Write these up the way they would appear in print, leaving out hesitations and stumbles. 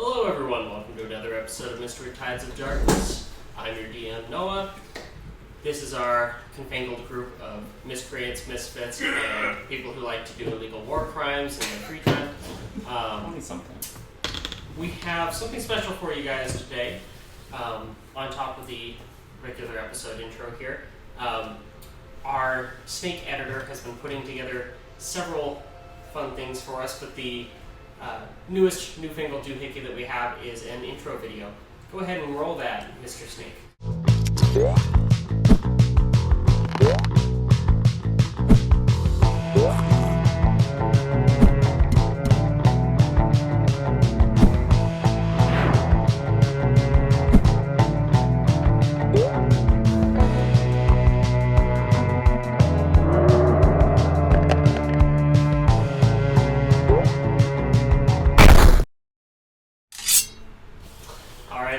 Hello everyone, welcome to another episode of Mistorid Tides of Darkness. I'm your DM, Noah. This is our confangled group of miscreants, misfits, and people who like to do illegal war crimes in their free time. We have something special for you guys today, on top of the regular episode intro here. Our snake editor has been putting together several fun things for us, but the newest newfangled doohickey that we have is an intro video. Go ahead and roll that, Mr. Snake.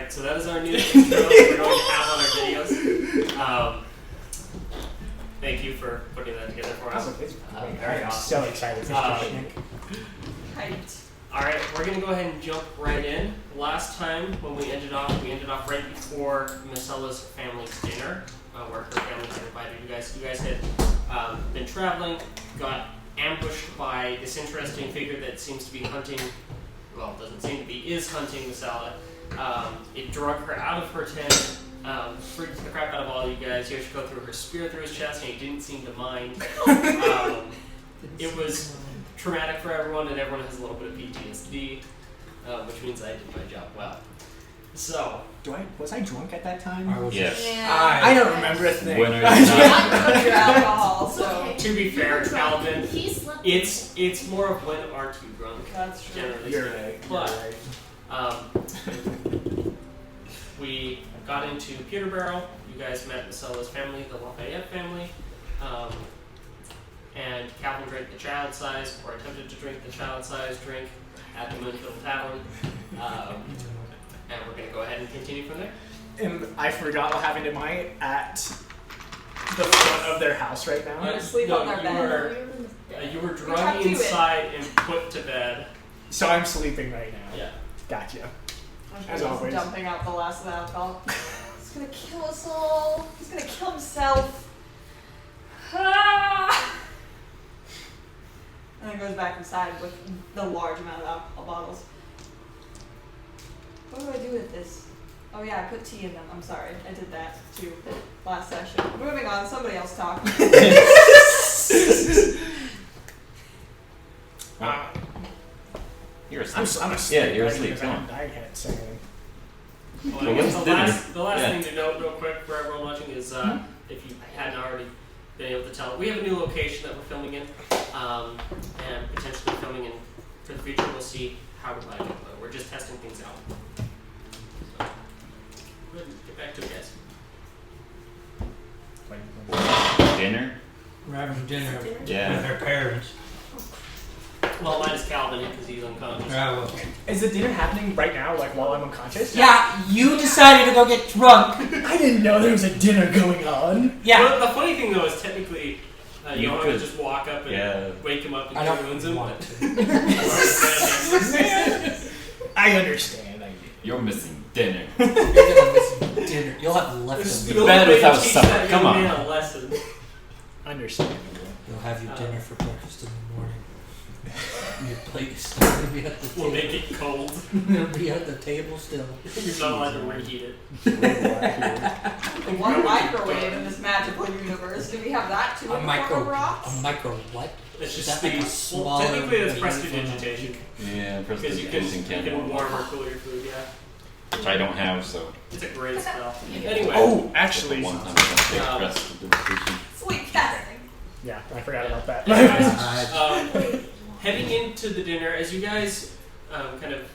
So that is our new intro that we're going to have on our videos. Thank you for putting that together for us. Very awesome. So excited for Hyped. Alright, we're going to go ahead and jump right in. Last time when we ended off right before Massellas' family's dinner, where her family had invited you guys. You guys had been traveling, got ambushed by this interesting figure that seems to be hunting, well, doesn't seem to be, is hunting Massellas. It drug her out of her tent, freaked the crap out of all you guys. Yoshiko threw her spear through his chest and he didn't seem to mind. It was traumatic for everyone, and everyone has a little bit of PTSD, which means I did my job well. So, was I drunk at that time? Yes. Yeah. I don't remember a thing. When are you not? Your alcohol, so. okay. To be fair, Paladin, it's more of when aren't you drunk? That's true. Generally You're speaking. right. But we got into Peterborough. You guys met Massellas' family, the Lafayette family, and Calvin drank the child-sized, or attempted to drink the child-sized drink at the Moonfield Tavern. And we're going to go ahead and continue from there. And I forgot what happened to mine at the front of their house right now. You sleep on their bed. You were drugged inside and put to bed. So I'm sleeping right now. Yeah. Gotcha. As always. Dumping out the last of the alcohol. He's gonna kill us all. He's gonna kill himself. And then goes back inside with the large amount of alcohol bottles. What do I do with this? Oh yeah, I put tea in them. I'm sorry. I did that too last session. Moving on, somebody else talk. You're asleep. I'm asleep. Yeah, you're asleep. Come on. I can't say anything. Well, I guess the last thing to note real quick for everyone watching is if you hadn't already been able to tell, we have a new location that we're filming in, and potentially filming in for the future. We'll see how we like it, but we're just testing things out. So, go ahead and get back to it, guys. Dinner? We're having dinner Yeah. with our parents. Well, mine is Calvin because he's unconscious. Well. Is the dinner happening right now, like while I'm unconscious? Yeah, you decided to go get drunk. I didn't know there was a dinner going on. Yeah. Well, the funny thing though is technically you don't have to just walk up and wake him up and ruins him. want to. I understand. You're missing dinner. You're gonna miss dinner. You'll have leftovers. The Bed only way without to teach supper, that come young on. man a lesson. Understandable. You'll have your dinner for breakfast in the morning. Your plate is still gonna be at the table. We'll make it cold. It'll be at the table still. You're not allowed to reheat it. One microwave in this magical universe. Do we have that too? A micro rocks? what? It's Is just that like a well, smaller technically it's way prestidigitation. Yeah, Because you can warm or cool your food, yeah. Which I don't have, so. It's a great spell. Anyway. Oh, actually. One time I prestidigitation. Sleep casting. Yeah, I forgot about that. Anyways, heading into the dinner, as you guys kind of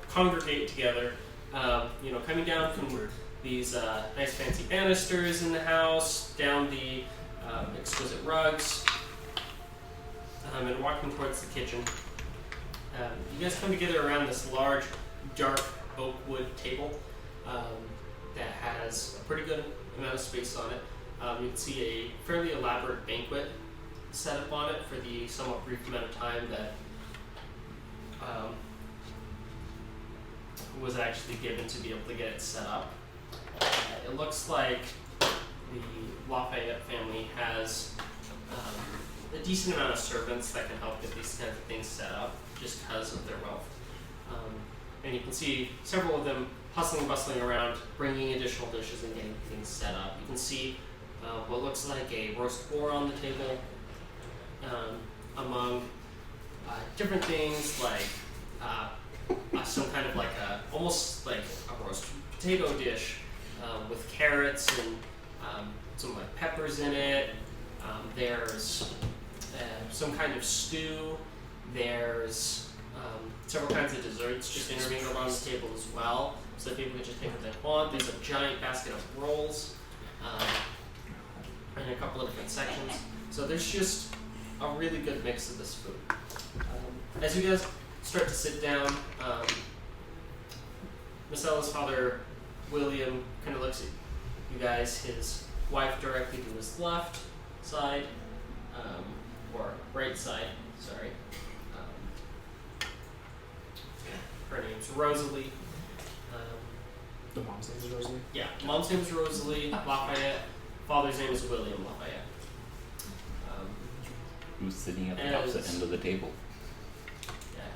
congregate together, coming down from these nice fancy banisters in the house, down the exquisite rugs, and walking towards the kitchen. You guys come together around this large, dark oak wood table that has a pretty good amount of space on it. You can see a fairly elaborate banquet set up on it for the somewhat brief amount of time that was actually given to be able to get it set up. It looks like the Lafayette family has a decent amount of servants that can help get these kinds of things set up just because of their wealth. And you can see several of them hustling and bustling around, bringing additional dishes and getting things set up. You can see what looks like a roast boar on the table among different things like some kind of like almost like a roast potato dish with carrots and some like peppers in it. There's some kind of stew. There's several kinds of desserts just intermingled around the table as well, so that people can just pick what they want. There's a giant basket of rolls in a couple of different sections. So there's just a really good mix of this food. As you guys start to sit down, Massellas' father, William, kind of looks at you guys, his wife directly to his left side, or right side, sorry. Her name's Rosalie. The mom's name is Rosalie. Yeah, mom's name is Rosalie Lafayette. Father's name is William Lafayette. Who's sitting at the opposite end of the table? Yeah.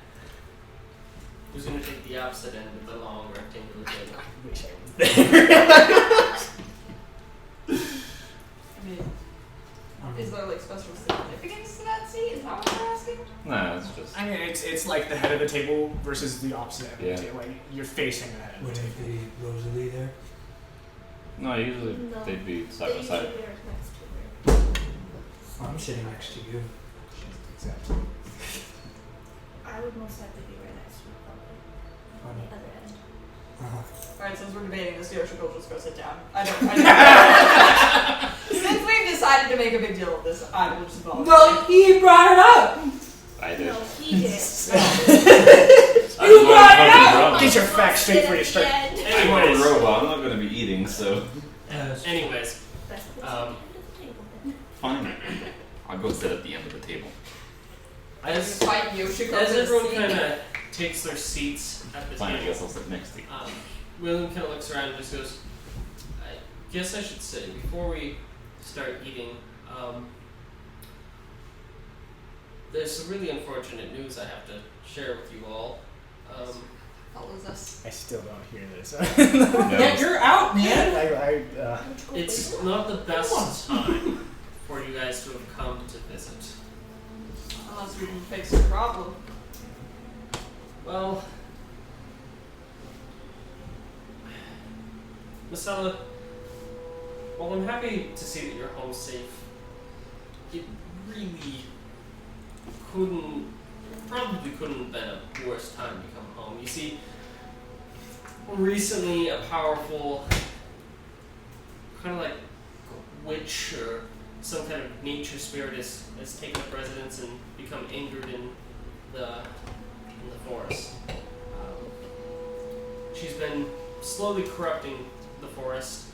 Who's going to take the opposite end of the long rectangular table? I wish I was there. I mean, is there like special significance to that seat? Is that what you're asking? No, it's just. I mean, it's like the head of the table versus the opposite end Yeah. of the table. Like, you're facing the head of the Wouldn't table. be Rosalie there? No, usually No. they'd be side They by usually side. be right next to her. I'm sitting next to you. Exactly. I would most likely be right next to her, probably. On the other end. Alright, since we're debating this, Yoshi will just go sit down. I don't. Since we've decided to make a big deal of this, I will just volunteer. Well, he brought it up! I did. No, he did. You brought it up! Get your facts straight for you, Sit start. at the end. I'm not a Anyways, robot. I'm not going to be eating, so anyways, Best place Um, at the end of the table, then. fine. I'll go sit at the end of the table. as Fight Yoshiko as to the everyone seat. kind of takes their seats at the Fine, I table, guess I'll sit next to you. William kind of looks around and just goes, I guess I should say, before we start eating, there's some really unfortunate news I have to share with you all. Follows us. I still don't hear this. Yeah, you're out, man! It's not the best time for you guys to have come to visit. Unless we can fix the problem. Well, Masella, while I'm happy to see that you're home safe, it really probably couldn't have been a worse time to come home. You see, recently a powerful, kind of like witch or some kind of nature spirit has taken up residence and become anchored in the forest. She's been slowly corrupting the forest,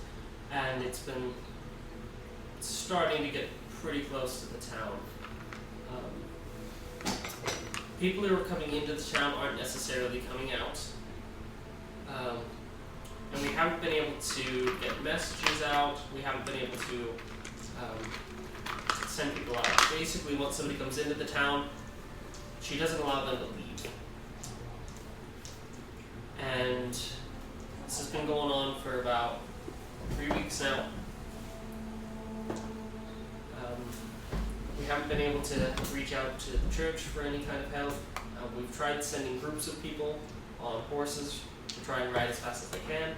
and it's been starting to get pretty close to the town. People who are coming into the town aren't necessarily coming out. And we haven't been able to get messages out. We haven't been able to send people out. Basically, once somebody comes into the town, she doesn't allow them to leave. And this has been going on for about 3 weeks now. We haven't been able to reach out to the church for any kind of help. We've tried sending groups of people on horses to try and ride as fast as they can,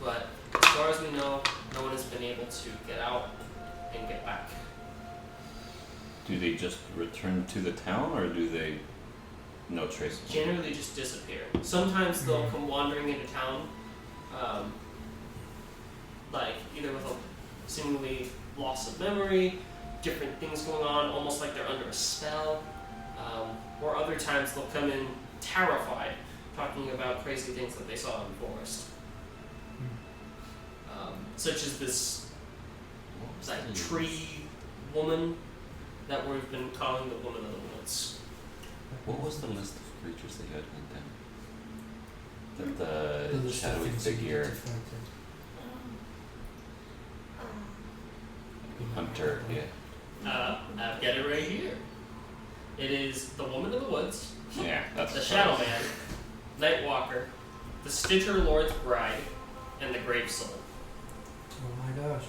but as far as we know, no one has been able to get out and get back. Do they just return to the town, or do they no trace? Generally just disappear. Sometimes they'll come wandering into town, like either with a seemingly loss of memory, different things going on, almost like they're under a spell, or other times they'll come in terrified, talking about crazy things that they saw in the forest. Such as this like tree woman that we've been calling the woman of the woods. What was the list of creatures that you had hunt down? That the Those shadowy things you need figure to find them. hunter, yeah. I've got it right here. It is the Woman of the Woods, Yeah, that's the Shadow Man, Nightwalker, the Stitcher Lord's Bride, and the Grave Soul. Oh my gosh.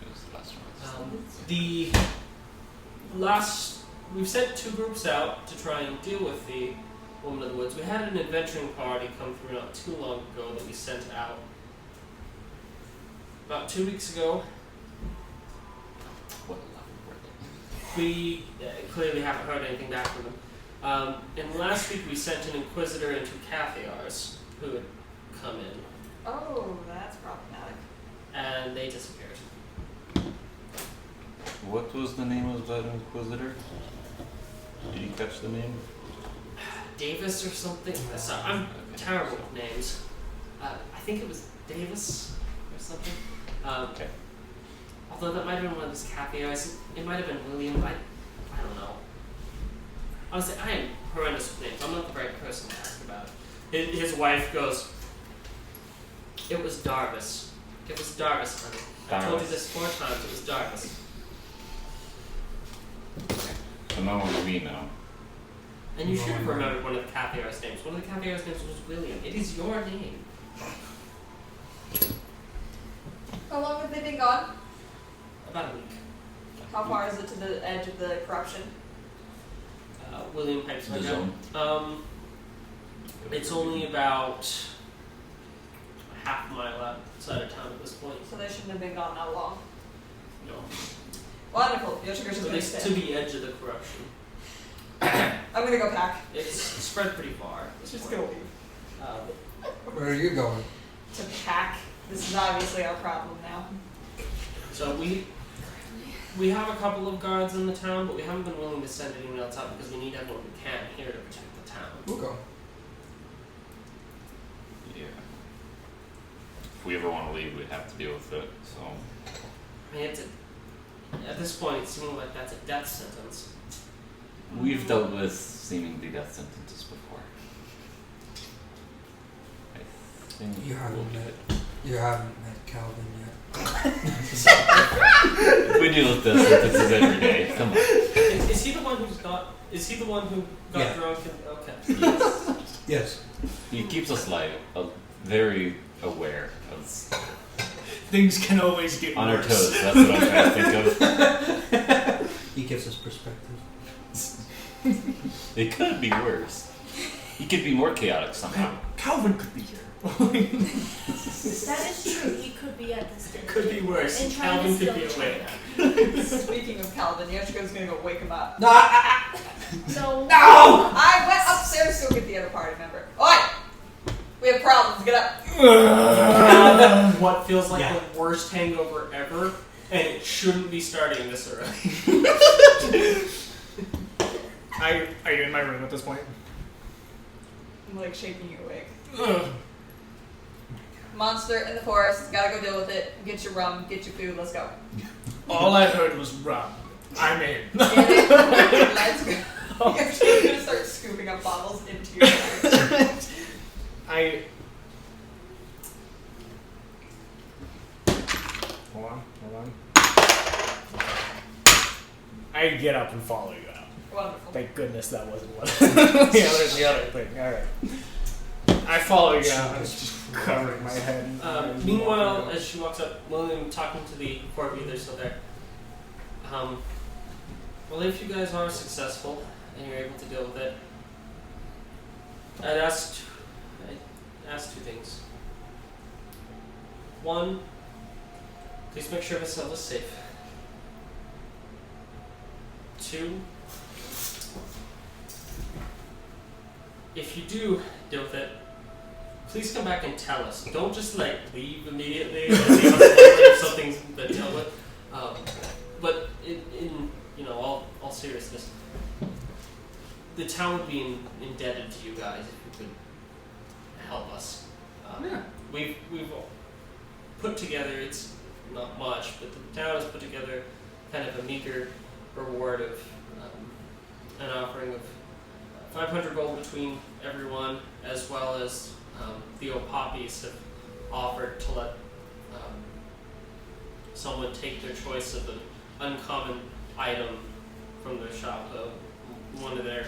It was the last one. We've sent 2 groups out to try and deal with the Woman of the Woods. We had an adventuring party come through not too long ago that we sent out. About 2 weeks ago, What a lovely word. we clearly haven't heard anything back from them. And last week we sent an Inquisitor and 2 Cathiars who had come in, Oh, that's problematic. and they disappeared. What was the name of that Inquisitor? Did you catch the name? Davis or something? So I'm terrible with names. I think it was Davis or something. Okay. Although that might have been one of those Cathiars. It might have been William. I don't know. Honestly, I am horrendous with names. I'm not the right person to ask about it. His wife goes, "It was Darvis. It was Darvis, honey. I told you this 4 times. It was Darvis." So no one we know. And you should have remembered one of the Cathiar's names. One of the Cathiar's names was William. It is your name. How long have they been gone? About a week. How far is it to the edge of the corruption? William pipes The back zone. up. It's only about a half mile outside of town at this point. So they shouldn't have been gone that long. No. Wonderful. Yoshika's At gonna least to stay. the edge of the corruption. I'm gonna go pack. It's spread pretty far. at this Just point. gonna leave. Where are you going? To pack. This is obviously our problem now. So we have a couple of guards in the town, but we haven't been willing to send anyone else out because we need everyone we can here to protect the town. We'll go. Yeah. If we ever want to leave, we'd have to deal with it. So I mean, at this point, it seems like that's a death sentence. we've dealt with seemingly death sentences before. I think You haven't met Calvin yet. we deal with death sentences every day. Come on. Is he the one who's got? Is he the one who got Yeah. drunk? And, okay. Yes. Yes. He keeps us very aware of Things can always get on our worse. toes. That's what I'm trying to think of. He gives us perspective. It could be worse. He could be more chaotic somehow. Calvin could be here. That is true. He could be at this dinner. Could be worse. And trying Calvin to could be steal awake. Speaking of Calvin, Yoshika's gonna go wake him up. No! No. No! I went upstairs to go get the other party member. Oi! We have problems. Get up. What feels like Yeah. the worst hangover ever, and it shouldn't be starting this early. Are you in my room at this point? I'm like shaking you awake. Monster in the forest. Gotta go deal with it. Get your rum. Get your food. Let's go. All I heard was rum. I'm in. Get it? Let's go. You're gonna start scooping up bottles into your bag. Hold on. I get up and follow you out. Wonderful. Thank goodness that wasn't what the other thing. Alright. I follow you out. I'm just covering my head. and Meanwhile, walking as she walks up, William talking to the Corby, they're still there. Well, if you guys are successful and you're able to deal with it, I'd ask 2 things. 1, please make sure Massellas is safe. 2, if you do deal with it, please come back and tell us. Don't just leave immediately and leave us wondering if something's been dealt with. But in all seriousness, the town would be indebted to you guys if you could help us. Yeah. We've put together, it's not much, but the town has put together kind of a meager reward of an offering of 500 gold between everyone, as well as the Opapis have offered to let someone take their choice of an uncommon item from their shop, one of their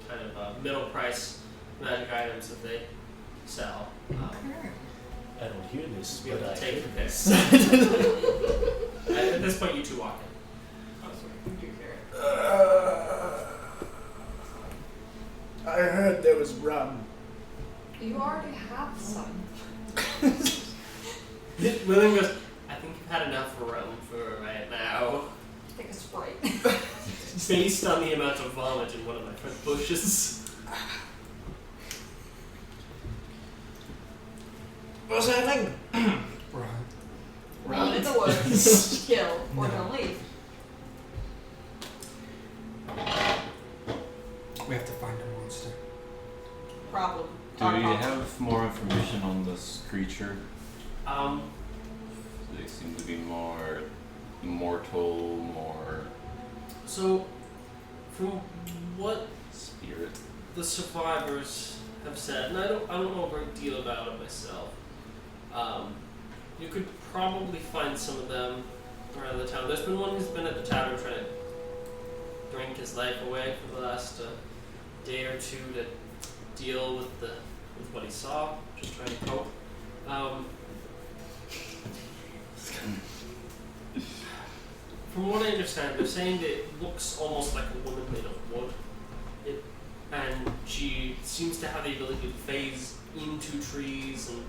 kind of middle price magic items that they sell. I don't hear this, Be able but to I take hear it. this. At this point, you two walk in. Oh, sorry. You do hear it. I heard there was rum. You already have some. William goes, I think you've had enough rum for right now. Take a Sprite. Based on the amount of vomit in one of my front bushes. What's happening? Right. Run in the woods, kill, or don't leave. We have to find a monster. Problem. Do we have more information on this creature? They seem to be more immortal, more So, from what spirit. the survivors have said, and I don't know a great deal about it myself. You could probably find some of them around the town. There's been one who's been at the tavern trying to drink his life away for the last day or two to deal with what he saw, just trying to cope. From what I understand, they're saying that it looks almost like a woman made of wood. And she seems to have the ability to phase into trees, and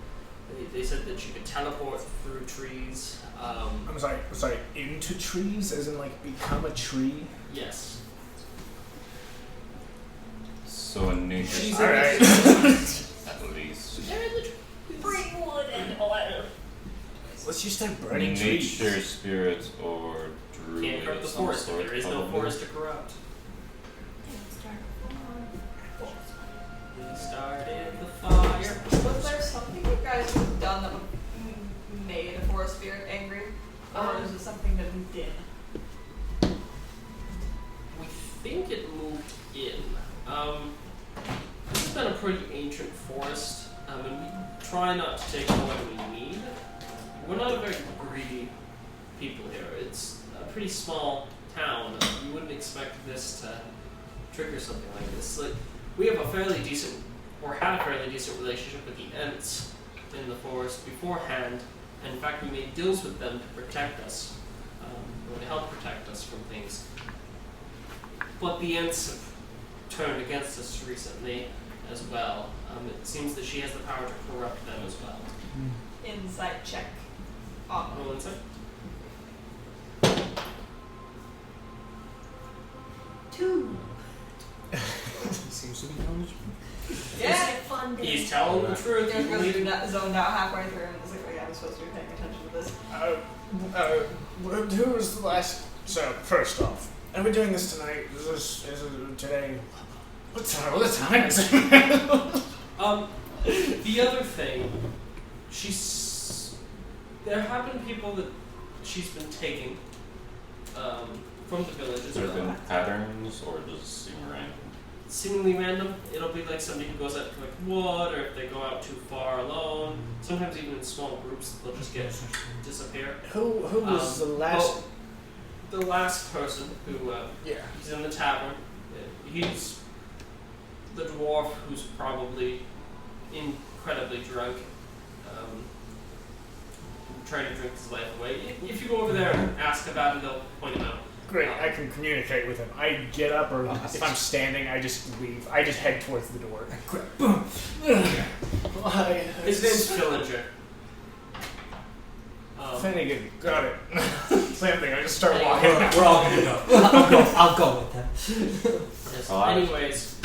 they said that she could teleport through trees. I'm sorry, into trees? As in, like, become a tree? Yes. So a nature She's Alright. at least. Bring wood and oil. Let's just start burning trees. Nature spirit or druid Can't of corrupt the some forest. sort, There is no probably. forest to corrupt. We started the fire. Was there something you guys have done that made a forest spirit angry? Or is it something that we did? We think it moved in. This has been a pretty ancient forest, and we try not to take more than we need. We're not a very greedy people here. It's a pretty small town. You wouldn't expect this to trigger something like this. Like, we have a fairly decent, or had a fairly decent relationship with the Ents in the forest beforehand. And in fact, we made deals with them to protect us, or to help protect us from things. But the Ents have turned against us recently as well. It seems that she has the power to corrupt them as well. Insight check. Roll insight. 2. Seems to be knowledgeable. Yeah. Fun day. He's telling the truth. You're You supposed to believe be zoned out halfway through and it's like, oh yeah, I'm supposed to be paying attention to this. Who was the last... So, first off, are we doing this tonight? Is it today? What time is it? The other thing, there have been people that she's been taking from the village as Has there well. been patterns or does it seem random? Seemingly random. It'll be like somebody who goes out to collect wood, or if they go out too far alone. Sometimes even in small groups, they'll just disappear. Who was the last... well, the last person who Yeah. he's in the tavern. He's the dwarf who's probably incredibly drunk, trying to drink his life away. If you go over there and ask about it, they'll point him out. Great, I can communicate with him. I get up, or if I'm standing, I just leave. I just head towards the door. Why? His name's Fillinger. Finnegan, got it. Same thing, I just start Hey, walking. We're all gonna go. I'll go with them. Yes. Alright. Anyways,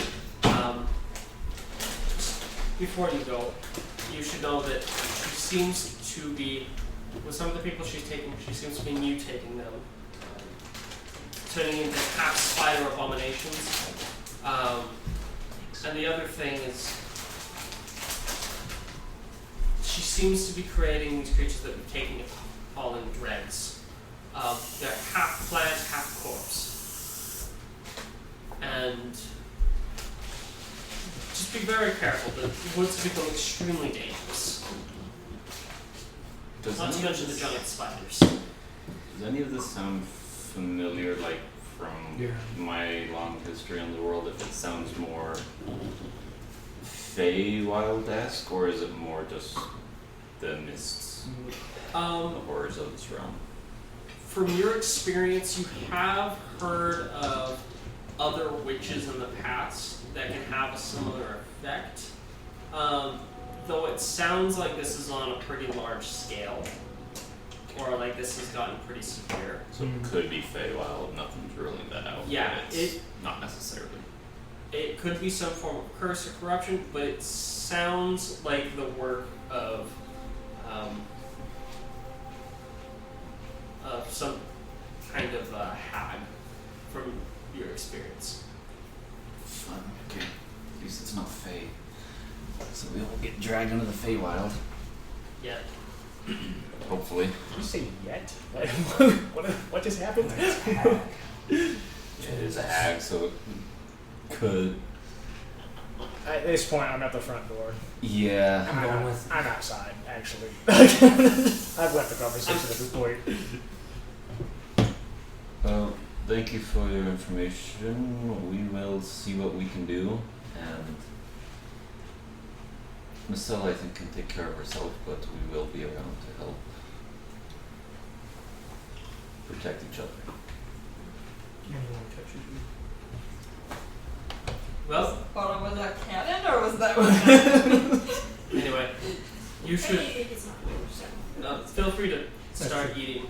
before you go, you should know that she seems to be, with some of the people she's taking, she seems to be mutating them, turning into half spider abominations. And the other thing is, she seems to be creating these creatures that we're taking all in dregs. They're half plant, half corpse. And very careful. The woods have become extremely dangerous. Does Not to any of mention the this- giant spiders. Does any of this sound familiar, like from Yeah. my long history on the world? If it sounds more Feywild-esque, or is it more just the mists, the horrors of this realm? From your experience, you have heard of other witches in the past that can have a similar effect. Though it sounds like this is on a pretty large scale. Or like this has gotten pretty severe. So it could be Feywild, nothing's ruling that out. Yeah, but it's not necessarily. It could be some form of curse or corruption, but it sounds like the work of some kind of hag from your experience. Fun. Okay. At least it's not Fey. So we won't get dragged into the Feywild. Yeah. Hopefully. Did you say yet? What just happened? Yeah, it is a hag, so it could. At this point, I'm at the front door. Yeah. I'm going with. I'm outside, actually. I've left the conversation at this point. Well, thank you for your information. We will see what we can do, and Massellas, I think, can take care of herself, but we will be around to help protect each other. Anyone touches you? Well, Hold on, was that canon or was that anyway, you should It's not weird, so. feel free to start eating.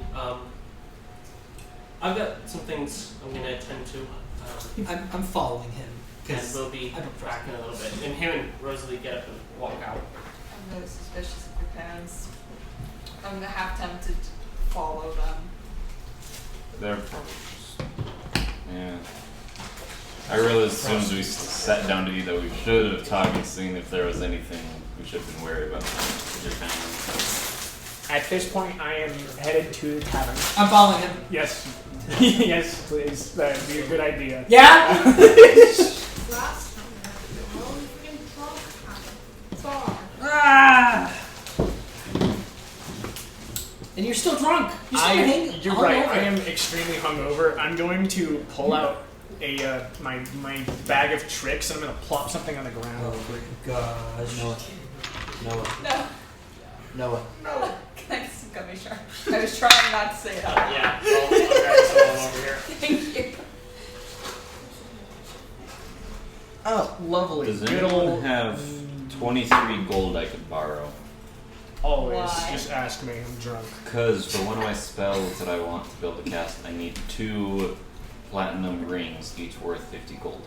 I've got some things I'm going to attend to. I'm following him. And 'Cause we'll be I don't back in a little bit. And him and Rosalie get up and walk out. I'm really suspicious of your parents. I'm gonna have tempted to follow them. They're probably just. Yeah. I realized as soon as we sat down to eat that we should have talked and seen if there was anything we should have been worried about with your family. At this point, I am headed to the tavern. I'm following him. Yes. Yes, please. That would be a good idea. Yeah. Last time we had to go home, freaking drunk. Far. Ah! And you're still drunk. You're still hanging. You're right. I am extremely hungover. I'm going to pull out a my bag of tricks and I'm going to plop something on the ground. Oh my gosh. Noah. No. Noah. Can I get some gummy shark? I was trying not to say it out loud. Yeah, I'll grab some over here. Thank you. Oh, lovely. Does Good anyone old. have 23 gold I could borrow? Always. Why? Just ask me. I'm drunk. Because for one of my spells that I want to build a cast, I need 2 platinum rings, each worth 50 gold.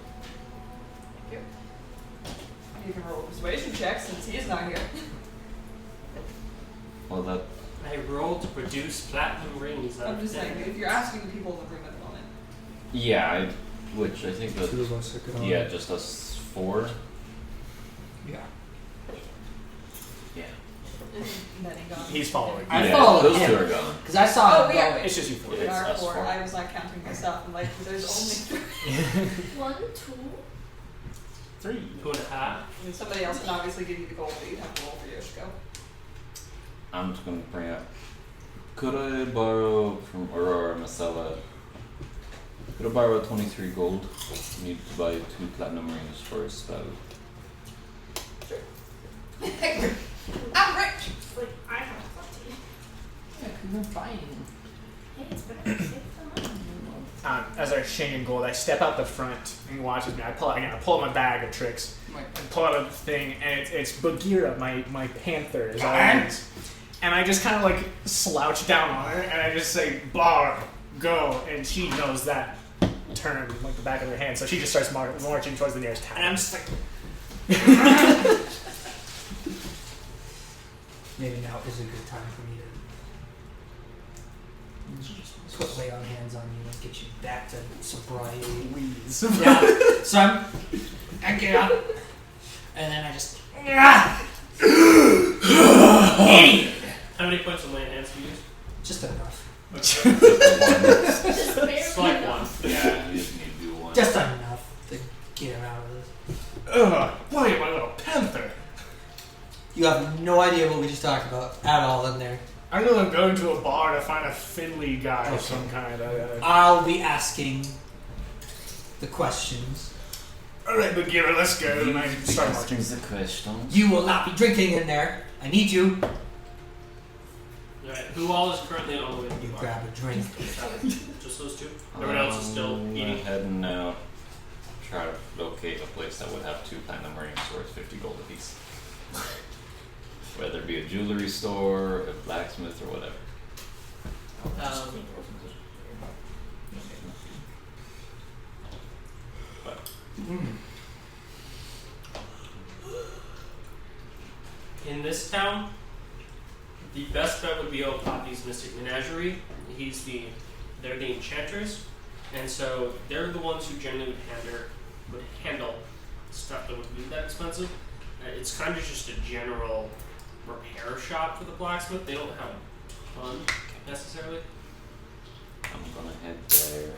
Thank you. You can roll a persuasion check since he's not here. Well, that. I rolled to produce platinum rings. out I'm of just saying, 10. if you're asking the people in the room at the moment. Yeah, which I think that. Two of us are good on Yeah, it. just us 4. Yeah. Yeah. Then he gone. He's following. I yeah, followed those him. 2 are gone. Because I saw Oh, him yeah, go. wait. It's just you four. Yeah. There It's are us 4. four. I was not counting myself. I'm like, there's only 3. 1, 2. 3. 2.5. I mean, somebody else can obviously give you the gold, but you'd have to roll for yours to go. I'm just gonna bring up. Could I borrow from Aurora Masella? Could I borrow 23 gold? I need to buy 2 platinum rings for a spell. I'm rich! Wait, I have 14. Yeah, because we're fighting. Hey, it's better to save the money. As I exchange in gold, I step out the front and he watches me. I pull out my bag of tricks Right. and pull out a thing, and it's Bagheera, my panther, is all it is. And I just kind of like slouch down on her, and I just say, "Bar, go," and she knows that term like the back of her hand, so she just starts marching towards the nearest town. And I'm just like. Maybe now is a good time for me to put lay on hands on you and get you back to sobriety. Please. Yeah. So I get up, and then I just. Idiot! How many points of land hands do you use? Just enough. Just It's barely like enough. 1. Yeah, you just need to do 1. Just enough to get him out of this. Why am I gonna fiddly guy of Okay. some kind. I'll be asking the questions. Alright, Bagheera, let's go. And I start marching. the questions. You will not be drinking in there. I need you. Alright, who all is currently on the way to the You bar? grab a drink. Just those two? Everyone else is still eating. Head and try to locate a place that would have 2 platinum rings worth 50 gold apiece. Whether it be a jewelry store, a blacksmith, or whatever. In this town, the best bet would be Poppy's Mystic Menagerie. They're the enchanters, and so they're the ones who generally would handle stuff that would be that expensive. It's kind of just a general repair shop for the blacksmith. They don't have a ton necessarily. I'm gonna head there.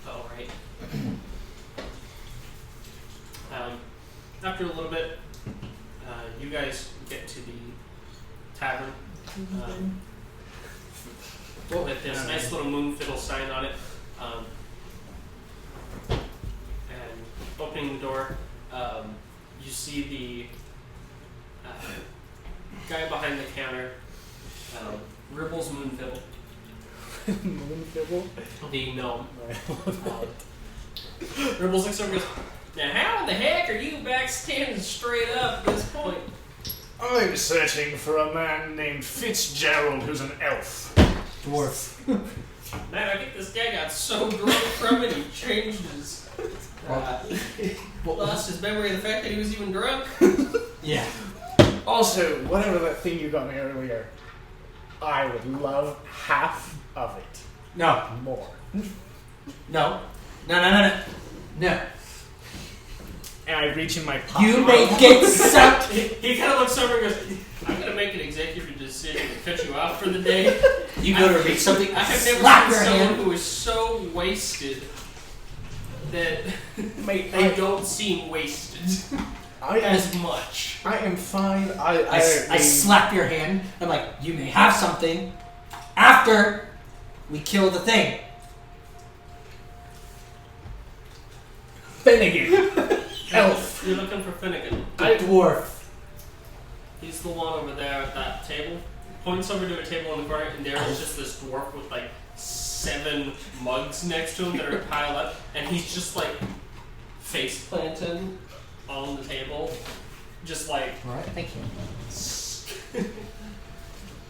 Oh, right. After a little bit, you guys get to the tavern with this nice little moon fiddle sign on it. And opening the door, you see the guy behind the counter, Ribble's moon fiddle, Moon fiddle? the gnome. Ribble's looks over and goes, "Now how in the heck are you back standing straight up at this point?" I'm searching for a man named Fitzgerald who's an elf. Dwarf. Man, I think this guy got so drunk from it he changed his... lost his memory of the fact that he was even drunk. Yeah. Also, whatever that thing you got me earlier, I would love half of it. No. More. No. No. And I reach in my pocket. You may get sucked. He kind of looks over and goes, "I'm going to make an executive decision to cut you off for the day." You go to reach something. I have never slap seen your someone hand. who is so wasted that Mate, they don't seem wasted I as much. am fine. I slap your hand. I'm like, you may have something after we kill the thing. Finnegan. Elf. You're looking for Finnegan. The dwarf. He's the one over there at that table. Points over to a table in the corner, and there is just this dwarf with like 7 mugs next to him that are piled up, and he's just like face planted on the table, just like Alright, thank you.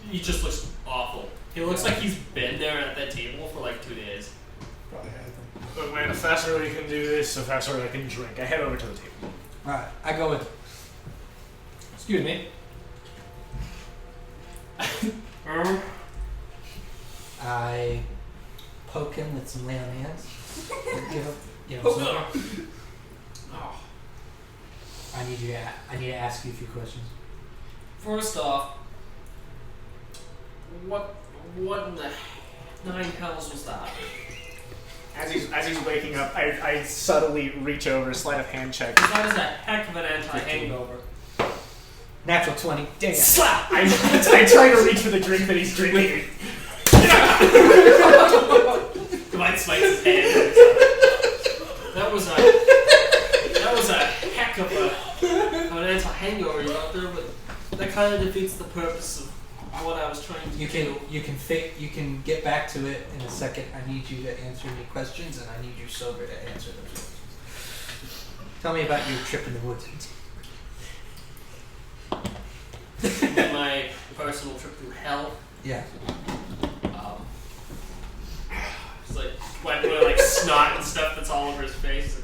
he just looks awful. He looks like he's been there at that table for like 2 days. But man, the faster we can do this, the faster I can drink. I head over to the table. Alright, I go with. Excuse me. I poke him with some lay on hands. Give him some. I need to ask you a few questions. First off, what in the 9 hells was that? As he's waking up, I subtly reach over, slide a hand check. That is a heck of an anti-hangover. Natural 20. Dang it. Slap! I try to reach for the drink that he's drinking. Divine smites his hand. That was a heck of an anti-hangover you got there, but that kind of defeats the purpose of what I was trying to do. You can get back to it in a second. I need you to answer any questions, and I need you sober to answer those questions. Tell me about your trip in the woods. My personal trip through hell. Yeah. It's like wiping away like snot and stuff that's all over his face.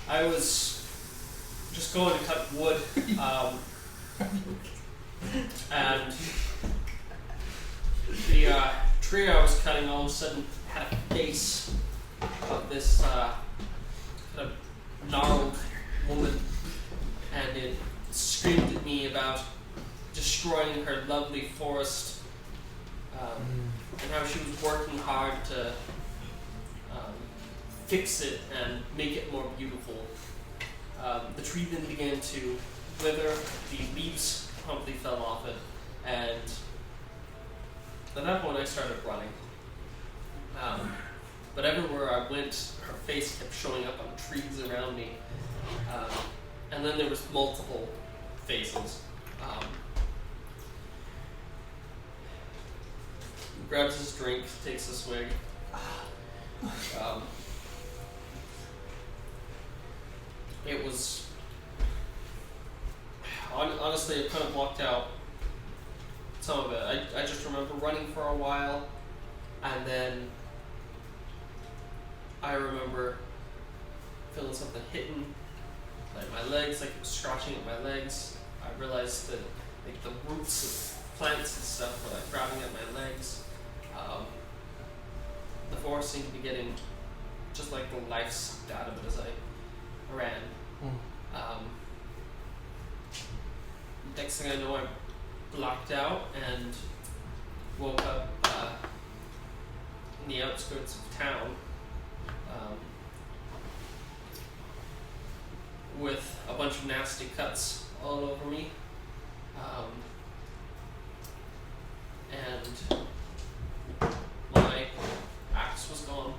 I was just going to cut wood, and the tree I was cutting all of a sudden had a face of this kind of gnarled woman, and it screamed at me about destroying her lovely forest, and how she was working hard to fix it and make it more beautiful. The tree then began to wither. The leaves promptly fell off it, and at that point I started running. But everywhere I went, her face kept showing up on trees around me. And then there was multiple faces. Grabs his drink, takes a swig. It was... Honestly, it kind of blocked out some of it. I just remember running for a while, and then I remember feeling something hitting like my legs, like it was scratching at my legs. I realized that like the roots of plants and stuff were like grabbing at my legs. The forest seemed to be getting just like the life sucked out of it as I ran. Next thing I know, I blacked out and woke up in the outskirts of town with a bunch of nasty cuts all over me. And my axe was gone.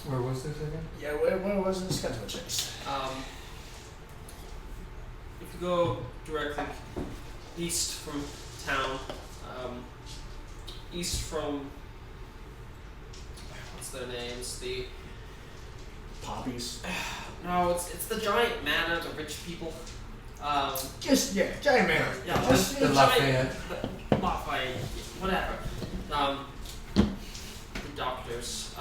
Where was this again? Yeah, where was the schedule chase? If you go directly east from town, east from, what's their names? The Poppies. No, it's the giant manor, the rich people. Giant man. Yeah, Just the Lafayette. Lafayette, whatever. The doctors.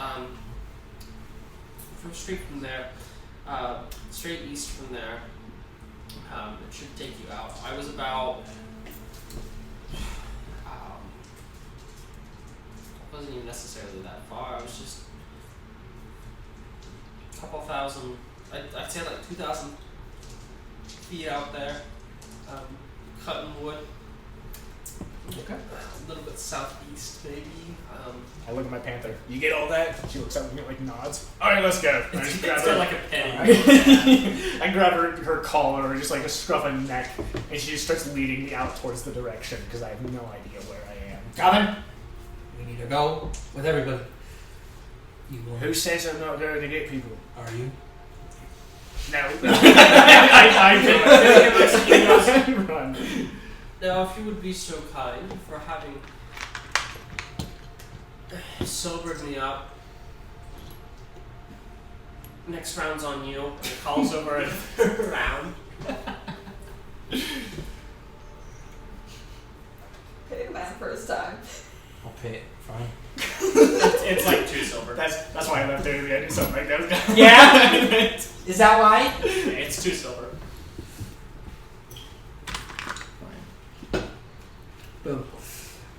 From straight from there, straight east from there. It should take you out. I was about. It wasn't even necessarily that far. I was just a couple thousand. I'd say like 2,000 feet out there, cutting wood. Okay. A little bit southeast, maybe. I look at my panther. You get all that? She looks at me like nods. All right, let's go. I just grab It's her. got like a penny. I grab her collar or just like a scruff of neck, and she just starts leading me out towards the direction because I have no idea where I am. Coming. We need to go with everybody. You want? Who says I'm not there to get people? Are you? No. I do it. Run. Now, if you would be so kind for having sobered me up. Next round's on you. And it calls over a round. Pay the man first time. I'll pay it. Fine. It's like 2 silver. That's why I left early. I do something like that. Yeah? Is that why? It's 2 silver. Boom.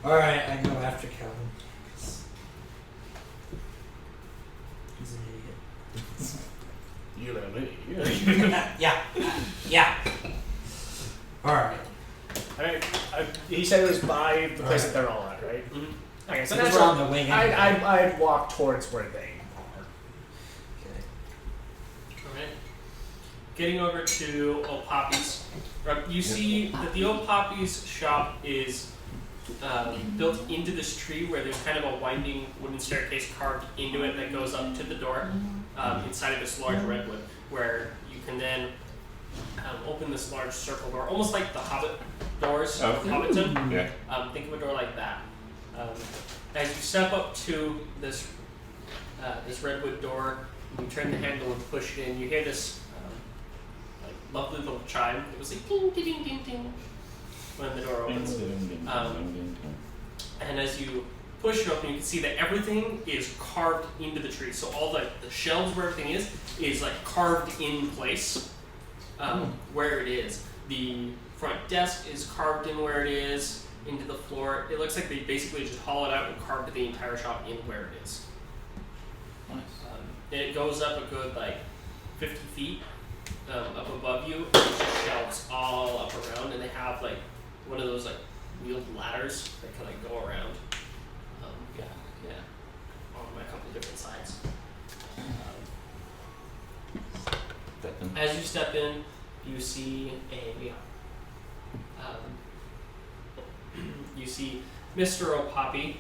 Alright, I go after Calvin. He's an idiot. You let me. Yeah. Alright. He said it was by the place that they're all at, right? Mm-hmm. Okay, so Because that's we're on the wing anyway. I'd walk towards where they are. Okay. Alright. Getting over to Old Poppy's. You see that the Old Poppy's shop is built into this tree where there's kind of a winding wooden staircase carved into it that goes up to the door inside of this large redwood where you can then open this large circle door, almost like the Hobbit doors of Hobbiton. Yeah. Think of a door like that. As you step up to this redwood door, you turn the handle and push it in. You hear this like lovely little chime. It was like ding, ding, ding, ding, ding when the door opens. And as you push it open, you can see that everything is carved into the tree. So all the shelves where everything is like carved in place where it is. The front desk is carved in where it is, into the floor. It looks like they basically just hollowed out and carved the entire shop in where it is. Nice. And it goes up a good like 50 feet up above you, and there's just shelves all up around, and they have like one of those like wheeled ladders that can like go around. On a couple different sides. As you step in, you see you see Mr. O'Poppy,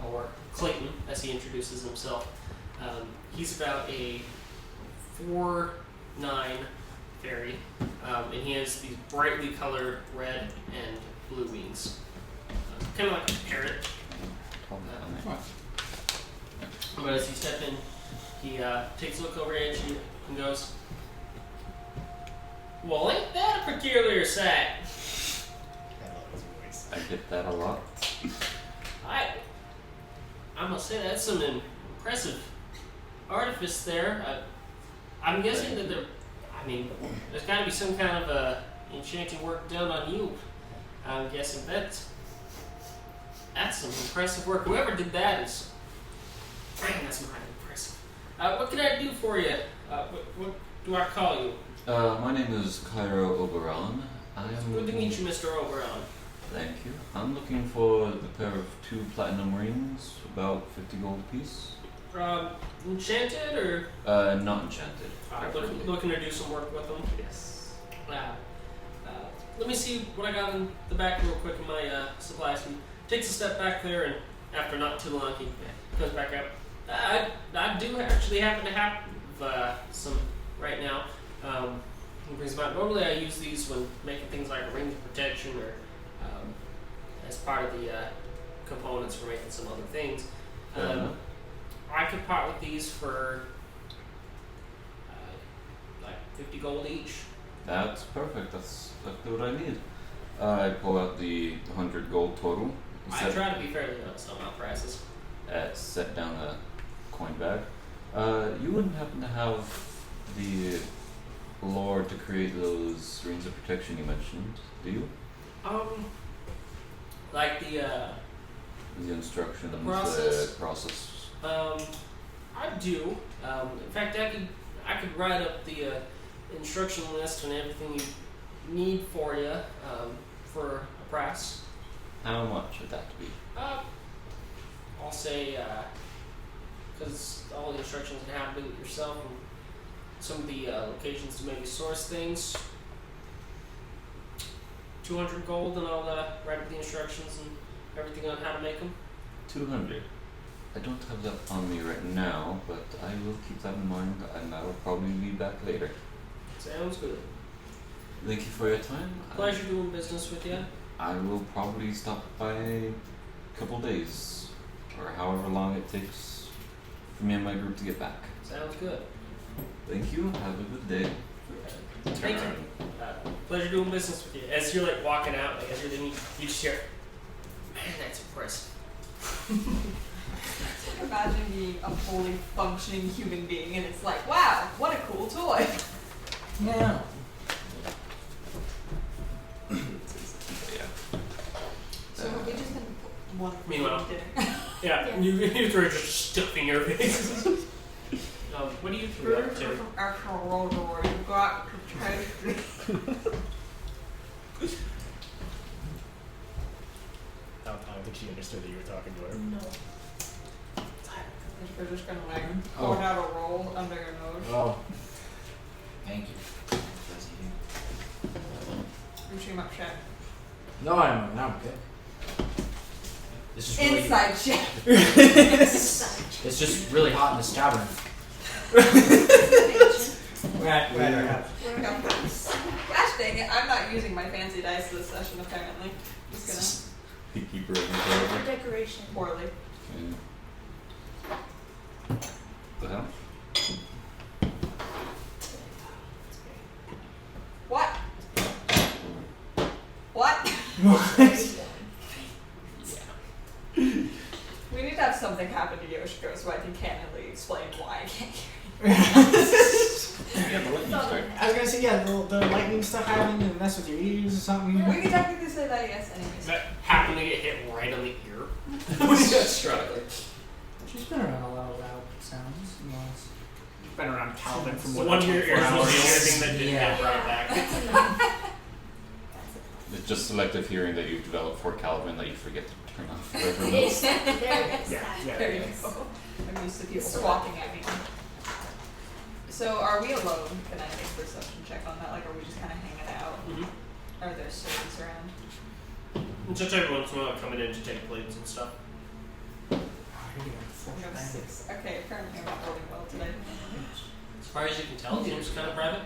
or Clayton, as he introduces himself. He's about a 4'9" fairy, and he has these brightly colored red and blue wings, kind of like a parrot. But as you step in, he takes a look over at you and goes, "Well, ain't that a peculiar sight?" I get that a lot. I must say that's some impressive artifice there. I'm guessing that there's got to be some kind of enchanting work done on you. I'm guessing that's some impressive work. Whoever did that is, man, that's mighty impressive. What can I do for you? What do I call you? My name is Cairo Oberon. Good to meet you, Mr. Oberon. Thank you. I'm looking for the pair of 2 platinum rings, about 50 gold apiece. Enchanted or? Not enchanted. Looking to do some work with them? Yes. Let me see what I got in the back real quick in my supplies. He takes a step back there, and after not too long, he goes back up. I do actually happen to have some right now. He brings them out. Normally I use these when making things like rings of protection or as part of the components for making some other things. I could part with these for like 50 gold each. That's perfect. That's exactly what I need. I pull out the 100 gold total. I try to be fairly honest on my prices. Set down the coin bag. You wouldn't happen to have the lore to create those rings of protection you mentioned, do you? Like the instructions, process? Process. I do. In fact, I could write up the instruction list and everything you need for you for a price. How much would that be? I'll say, because all the instructions you have to do it yourself, and some of the locations to maybe source things. 200 gold, and I'll write up the instructions and everything on how to make them. 200. I don't have that on me right now, but I will keep that in mind, and I will probably be back later. Sounds good. Thank you for your time. Pleasure doing business with you. I will probably stop by a couple days, or however long it takes for me and my group to get back. Sounds good. Thank you. Have a good day. Thank you. Pleasure doing business with you. As you're like walking out, like as you're leaving, you just hear, "Man, that's impressive." Imagine being a fully functioning human being and it's like, wow, what a cool toy. Yeah. So have we just been one Meanwhile. dinner? Yeah, you three are just stuffing your faces. What do you three up to? Actual roll door, you got to taste it. I don't think she understood that you were talking to her. No. We're just gonna like pour out a roll under your nose. Oh. Thank you. You too much shit. No, I'm okay. This is really, Inside shit. it's just really hot in this tavern. We're at our house. Gosh dang it, I'm not using my fancy dice this session apparently. Just Keep rolling For forward. decoration. gonna poorly. The hell? What? What? We need to have something happen to Yoshiko so I can candidly explain why I can't hear Yeah, the lightning strike. I was gonna say, yeah, the lightning stuff happened and mess with your ears or something. We can technically say that, yes, anyways. That happened to get hit right on the ear when he got struck. She's been around a lot of loud sounds. Been around Calvin for So more one than of your 24 ears was hours. the only thing that didn't Yeah. get brought back. That's enough. It's just selective hearing that you've developed for Calvin that you forget to turn off. Whatever it It's, is. there it is. Yeah. There you go. I'm used to people squawking at me. So are we alone? Can I make this Are there servants around? Just every once in a while coming in to take plates and stuff. We have 6. Okay, apparently I'm not rolling well today. As far as you can tell, it seems kind of private.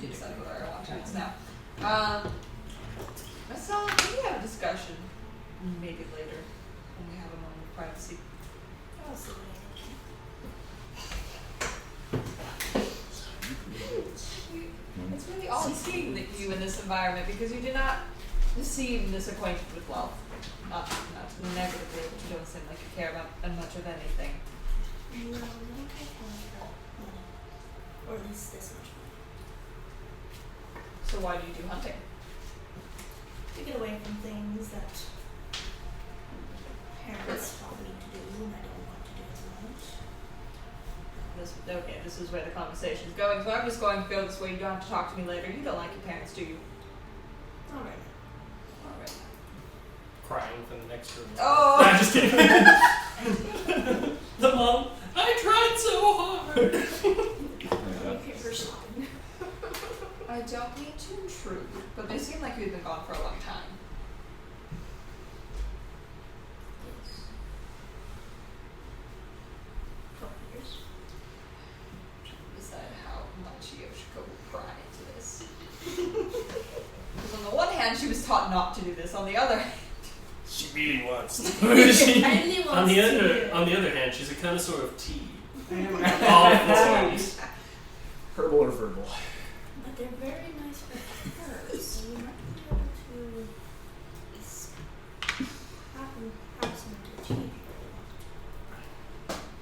Decide what I want to now. So we have a discussion maybe later when we have a moment of privacy. I'll see It's really odd seeing that you in this environment because you do not seem disacquainted with wealth. Not negatively, but you don't seem like you care about much of anything. No, I don't care about money. Or at least this much money. So why do you do hunting? To get away from things that parents taught me to do and I don't want to do as much. This is where the conversation is going, so I'm just going to go this way. You don't have to talk to me later. You don't like your parents, do you? Alright. Alright. Crying from the next room. Oh! I'm just kidding. The mom, I tried so hard. Okay, for shopping. I don't mean to intrude, but they seem like you've been gone for a long time. Couple years. Decide how much Yoshiko will pry into this. Because on the one hand, she was taught not to do this. On the other hand, She really wants to. I really want on the to other, do it. on the other hand, she's a connoisseur of tea. Oh, herbal or verbal? But they're very nice with furs, so you might be able to have some to achieve.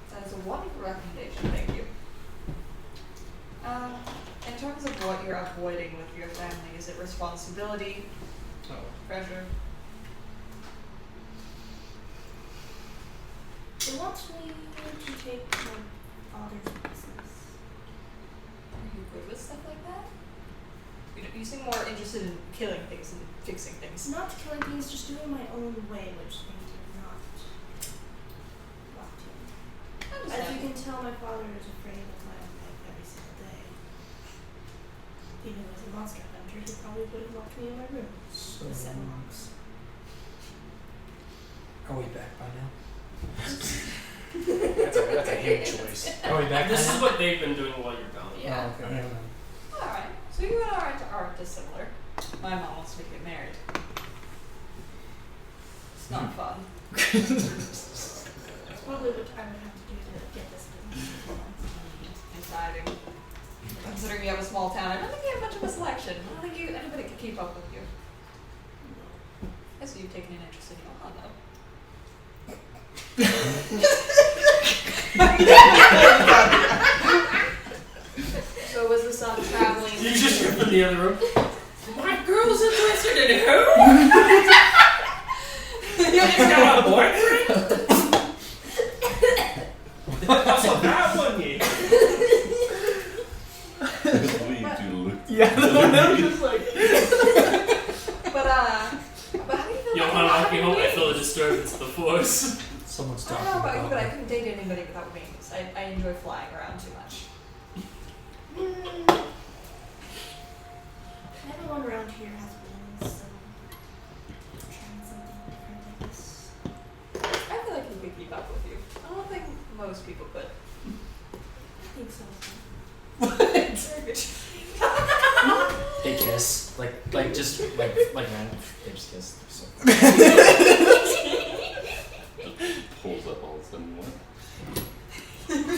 that is a wonderful recommendation. Thank you. In terms of what you're avoiding with your family, is it responsibility, pressure? They want me to take my father's business. Are you good with stuff like that? You seem more interested in killing things than fixing things. Not killing things, just doing my own way, which they do not want to. As you can tell, my father is afraid of my life every single day. If he knew I was a monster hunter, he probably would have locked me in my room So, with 7 monks. are we back by now? That's a him choice. Are we back This by is now? what they've been doing while you're gone. Yeah. Oh, okay. Alright. So you and I are dissimilar. My mom wants me to get married. It's not fun. That's probably what I would have to do to get this business. Deciding. Considering you have a small town, I don't think you have much of a selection. I don't think anybody could keep up with you. I see you've taken an interest in Johan, though. So was this on traveling? You just hear from the other room. My girl's interested in who? You just got a boyfriend? Also, that one you. Yeah, that was just like. But how do you feel Johan, about walking home, I feel a disturbance of the force. Someone's I talking don't know about you, but I me. couldn't date anybody without wings. I enjoy flying around too much. Everyone around here has wings, so trying something different, I guess. I feel like he could keep up with you. I don't think most people could. I think so. Very good. They kiss, like just like man, they just kiss. So. Pulls up all of a sudden. What?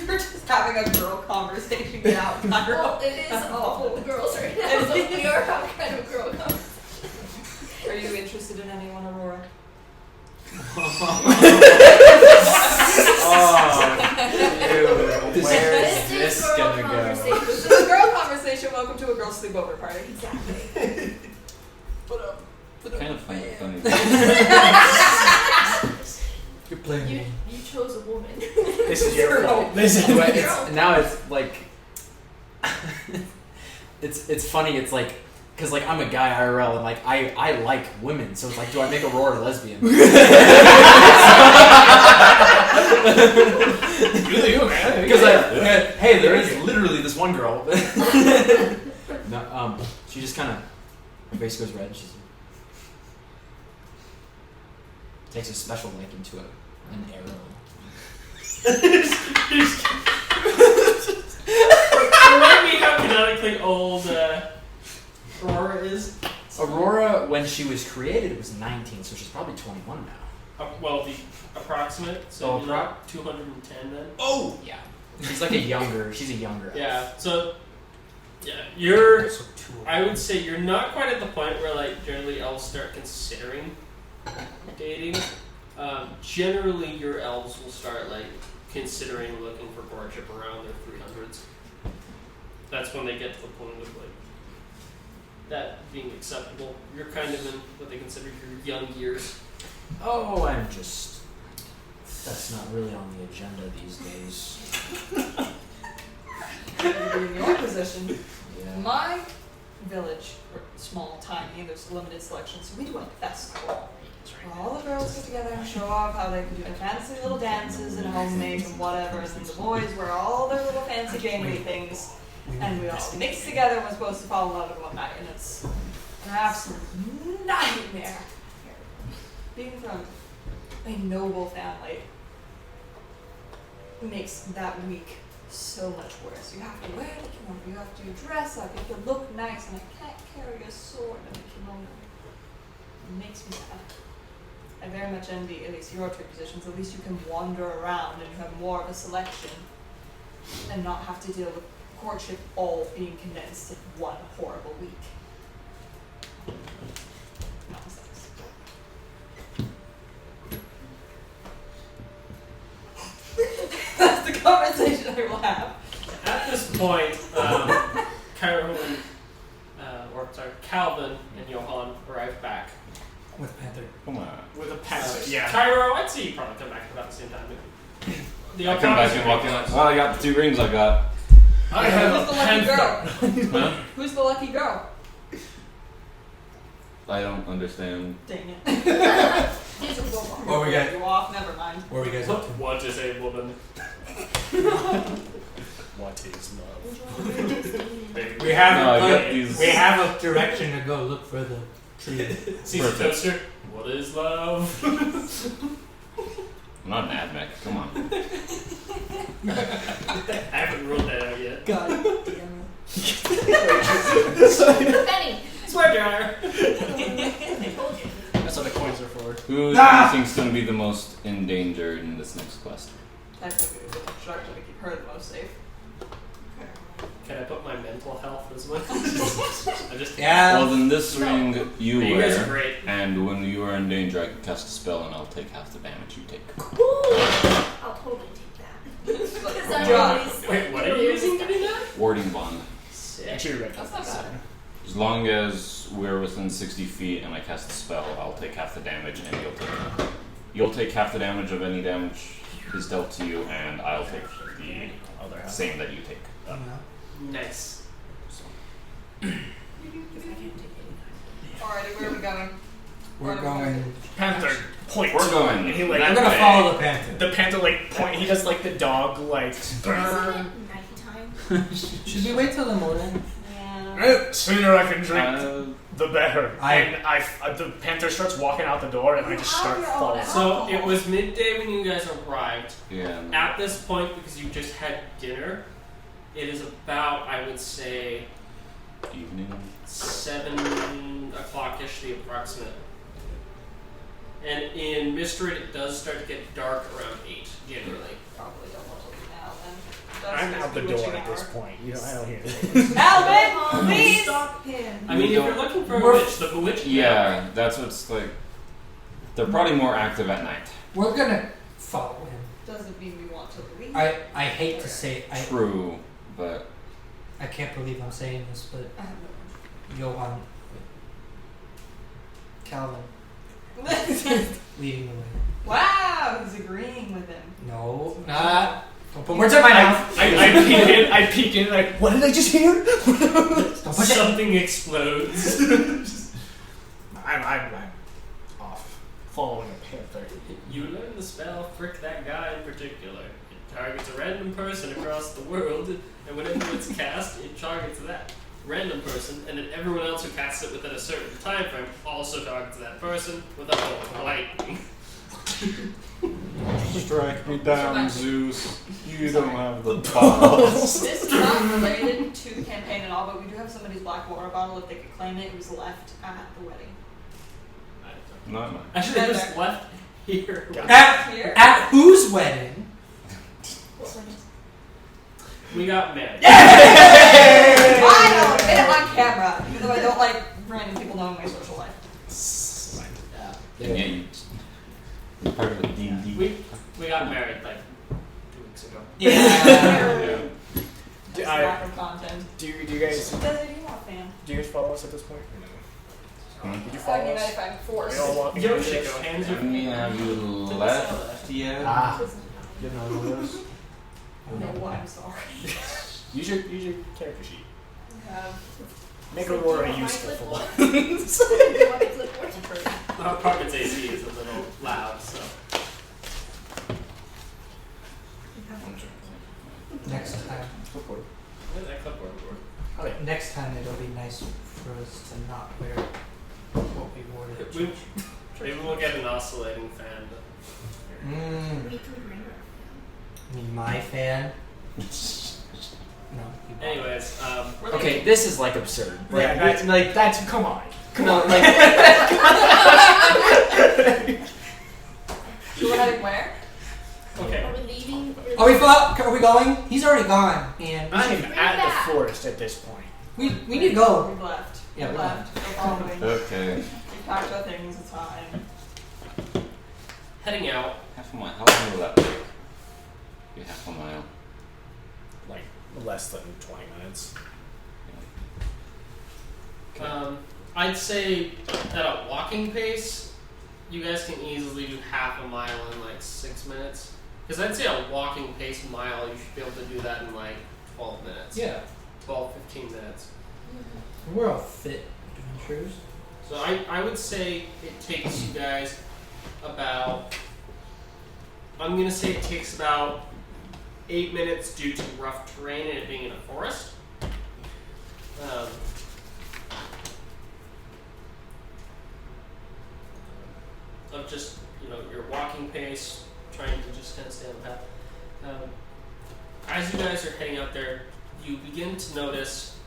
We're just having a girl conversation now. Well, it is all girls right now, so we are how kind of girl comes. Are you interested in anyone, Aurora? Oh, dude, where is This this is girl gonna go? conversation. This is a girl conversation. Welcome to a girl sleepover party. Exactly. Kind of funny. You're playing You me. you chose a woman. This is your fault. This is But now it's like it's funny. It's like because like I'm a guy IRL and like I like women, so it's like do I make Aurora a lesbian? You, man. Because hey, there is literally this one girl. No, she just kind of, her face goes red. And she's takes a special liking to an arrow. Remind me how canonically old Aurora is. Aurora, when she was created, was 19, so she's probably 21 now. Well, the approximate. So Oh, you're like 210 then. Oh, yeah. She's like she's a younger elf. Yeah. So yeah, you're. So two. I would say you're not quite at the point where like generally elves start considering dating. Generally, your elves will start like considering looking for courtship around their 300s. That's when they get to the point of like that being acceptable. You're kind of in what they consider your young years. Oh, that's not really on the agenda these days. In your position, Yeah. my village, we're small, tiny, there's a limited selection, so we do a festival. Where all the girls get together and show off how they can do their fancy little dances and homemade and whatever, and then the boys wear all their little fancy jangly things, and we all mix together and we're supposed to fall in love in one night, and it's an absolute nightmare. Being from a noble family makes that week so much worse. You have to wear the kimono, you have to dress up, you have to look nice, and I can't carry a sword in a kimono. It makes me sad. I very much envy at least your two positions. At least you can wander around and you have more of a selection and not have to deal with courtship all being condensed in one horrible week. Nonsense. That's the conversation I will have. At this point, Calvin and Johan arrive back. With Panther. Come on. With a pencil, yeah. Cairo, I'd say you probably come back about the same time. The I come back and walk in like, well, I got the 2 rings I got. I have Who's a the lucky girl? Huh? Who's the lucky girl? I don't understand. Dang it. What we got? You off, never mind. Where are we guys up to? What is a woman? What is love? We have No, I got these. we have a Direction to go look for the tree. Caesar Perfect. Toaster. What is love? I'm not an admech. Come on. I haven't ruled that out yet. God damn Benny! Swear jar. That's what the coins are for. Who do you think's going to be the most endangered in this next quest? Technically, it's a shark to keep her the most safe. Can I put my mental health as well? I just Yeah. Well, then this ring you You guys are wear, great. and when you are in danger, I can cast a spell and I'll take half the damage you take. I'll totally take that. Because I'm John. always Wait, what are you using to do that? Warding bond. Sick. Actually, right. That's not bad. As long as we're within 60 feet and I cast a spell, I'll take half the damage, and you'll take half the damage of any damage is dealt to you, and I'll take the Other half. same that you take. Nice. Alrighty, where are we going? We're going. Panther point. We're going. And he like that I'm gonna way. follow the Panther. the panther like point. He does like the dog like. Isn't it nighttime? Should we wait till the morning? Yeah. Sooner I can drink, Uh, the better. I- And the panther starts walking out the door, and I just start Your own following. alcohol. So it was midday when you guys arrived. yeah. At this point, because you just had dinner, it is about, I would say, Evening. 7 o'clock-ish, the approximate. And in Mistorid, it does start to get dark around 8, generally. Probably don't want to leave now then. I'm That's out the just door bewitching at this hour. point. You know, I don't hear it. Alvin, Mom, please! stop him. I mean, if you're looking for a witch, the bewitched. Yeah, that's what's like. They're probably more active at night. We're gonna follow him. Doesn't mean we want to leave. I hate to say True, but I can't believe I'm saying this, but I have Johan, Calvin, no leading the way. Wow, he's agreeing with him. No, not. Don't put words in my mouth. I peek in, like, what did I just hear? Don't put it. Something explodes. I'm off following a panther. You learn the spell frick that guy in particular. It targets a random person across the world, and whenever it's cast, it targets that random person, and then everyone else who casts it within a certain time frame also targets that person with a bolt of lightning. Strike me down, Zeus. You don't have the balls. This is not related to campaign at all, but we do have somebody's black water bottle. If they could claim it, it was left at the wedding. Not mine. Actually, it was left here. Here? At whose wedding? We got married. I know, admit it on camera, even though I don't like random people knowing my social life. And yet you're part of a D&D. We got married like 2 weeks ago. Yeah. Yeah. Just lack of content. Do you guys fan. follow us at this point? Or no? Did you follow I mean, us? if I'm Are forced. we all walking Yo, into shake this? hands I with mean, me. have you left yet? Didn't know those. No, I'm sorry. Use your character sheet. have Make So Aurora do you want useful my for Do you want the clipboard? Our apartment's AC is a little loud, so. Next time. Where's that clipboard for? Okay. Next time it'll be nice for us to not wear what we wore to We- church. Maybe we'll get an oscillating fan. We can bring her. I mean, my fan. No. you bought it. Anyways, Okay, this is like absurd. Yeah, that's come on. Come on, like So we're heading where? okay. Are we leaving? Are we going? He's already gone, and I'm Bring it at back. the forest at this point. we need to go. We've left. Yeah, We've we're left. We're following. Okay. We've talked about things. It's fine. Heading out. Half a mile. How long will that take? Be half a mile. Like less than 20 minutes. I'd say at a walking pace, you guys can easily do half a mile in like 6 minutes. Because I'd say a walking pace mile, you should be able to do that in like 12 minutes. Yeah. 12, 15 minutes. We're all fit adventurers. So I would say it takes you guys about, I'm going to say it takes about 8 minutes due to rough terrain and it being in a forest. Of just, your walking pace, trying to just kind of stay on the path. As you guys are heading out there, you begin to notice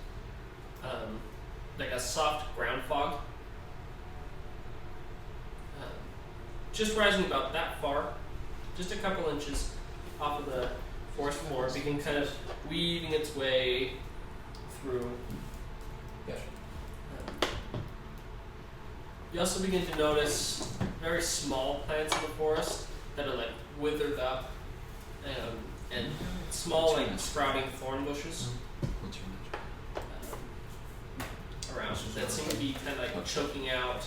like a soft ground fog. Just rising about that far, just a couple inches off of the forest floor, begin kind of weaving its way through. Gotcha. You also begin to notice very small plants in the forest that are like withered up, and small like sprouting thorn bushes around that seem to be kind of like choking out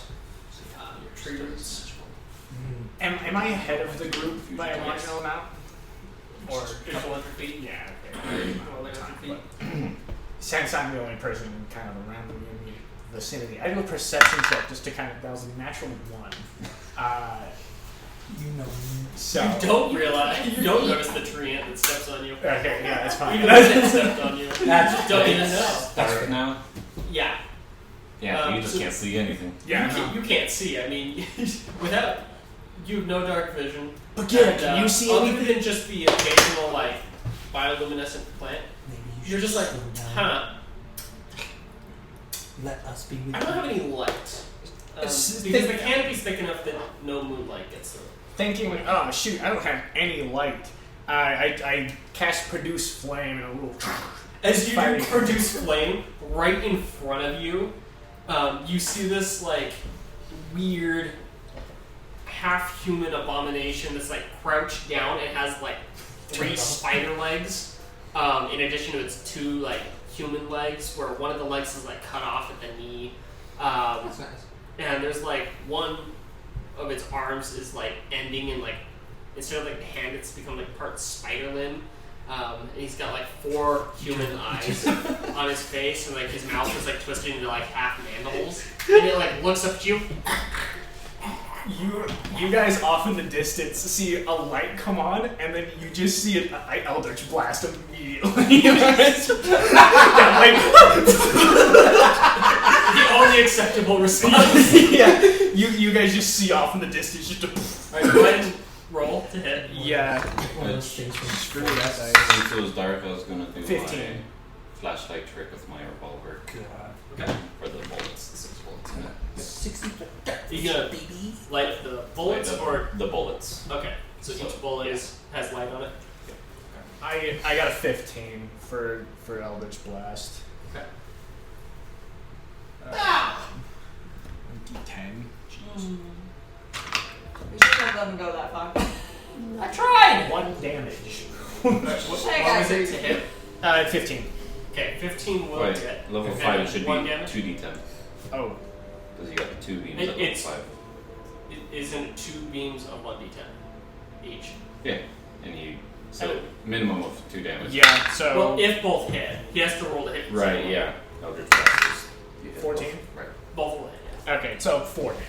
tree roots. Am I ahead of the group by a marginal amount? Or A couple hundred feet. yeah, okay. More like 100 feet. Since I'm the only person kind of around the immediate vicinity, I do a perception check just to kind of, that was a natural 1. You know. So You don't realize, you don't notice the tree ant that steps on you. Okay, yeah, that's fine. Even if it stepped on you, you That's just don't even know. Dark now? Yeah. Yeah, you just so- can't see anything. Yeah, you can't see. I mean, without, you have no dark vision. But Garrett, And, can you see other anything? than just the occasional like bioluminescent plant, Maybe you you're should just like, slow down. huh? Let us be with I don't you. have any light. It's- Because the canopy's thick enough that no moonlight gets through. Thinking, oh shoot, I don't have any light. I cast produce flame and a little. As you Fiery. produce flame right in front of you, you see this like weird half-human abomination that's like crouched down. It has like 3 spider legs, in addition to its 2 like human legs, where one of the legs is like cut off at the knee. That's nice. And there's like one of its arms is like ending in like, instead of like the hand, it's become like part spider limb. And he's got like 4 human eyes on his face, and like his mouth is like twisted into like half mandibles. And it like looks up at you. You guys off in the distance see a light come on, and then you just see an Eldritch Blast immediately. Yeah, like, The only acceptable response. yeah, you guys just see off in the distance just a. Alright, go ahead and roll to hit. Yeah. One of those things from Screw that dice. Since it was dark, I was gonna do 15. my flashlight trick with my revolver Okay. for the bullets, the 6 bullets in it. 60 You gonna baby. light up the bullets Light up or the bullets. okay? So each bullet has light on it. I got a 15 for Eldritch Blast. Okay. D10. We shouldn't have let him go that far. I tried! 1 damage. What Hey, was guys. it to hit? 15. Okay, 15 will Wait, hit. level Okay, 5 it should be 1 damage? 2d10. Oh. Because you got the 2 beams It- at level it's- 5. Isn't 2 beams of 1d10 each? Yeah, and you. So, minimum of 2 damage. Yeah, so. Well, if both hit, he has to roll to hit. Right, yeah. Eldritch Blast is. you hit 14? both. Right. Both will hit. Yeah. Okay, so 4 damage.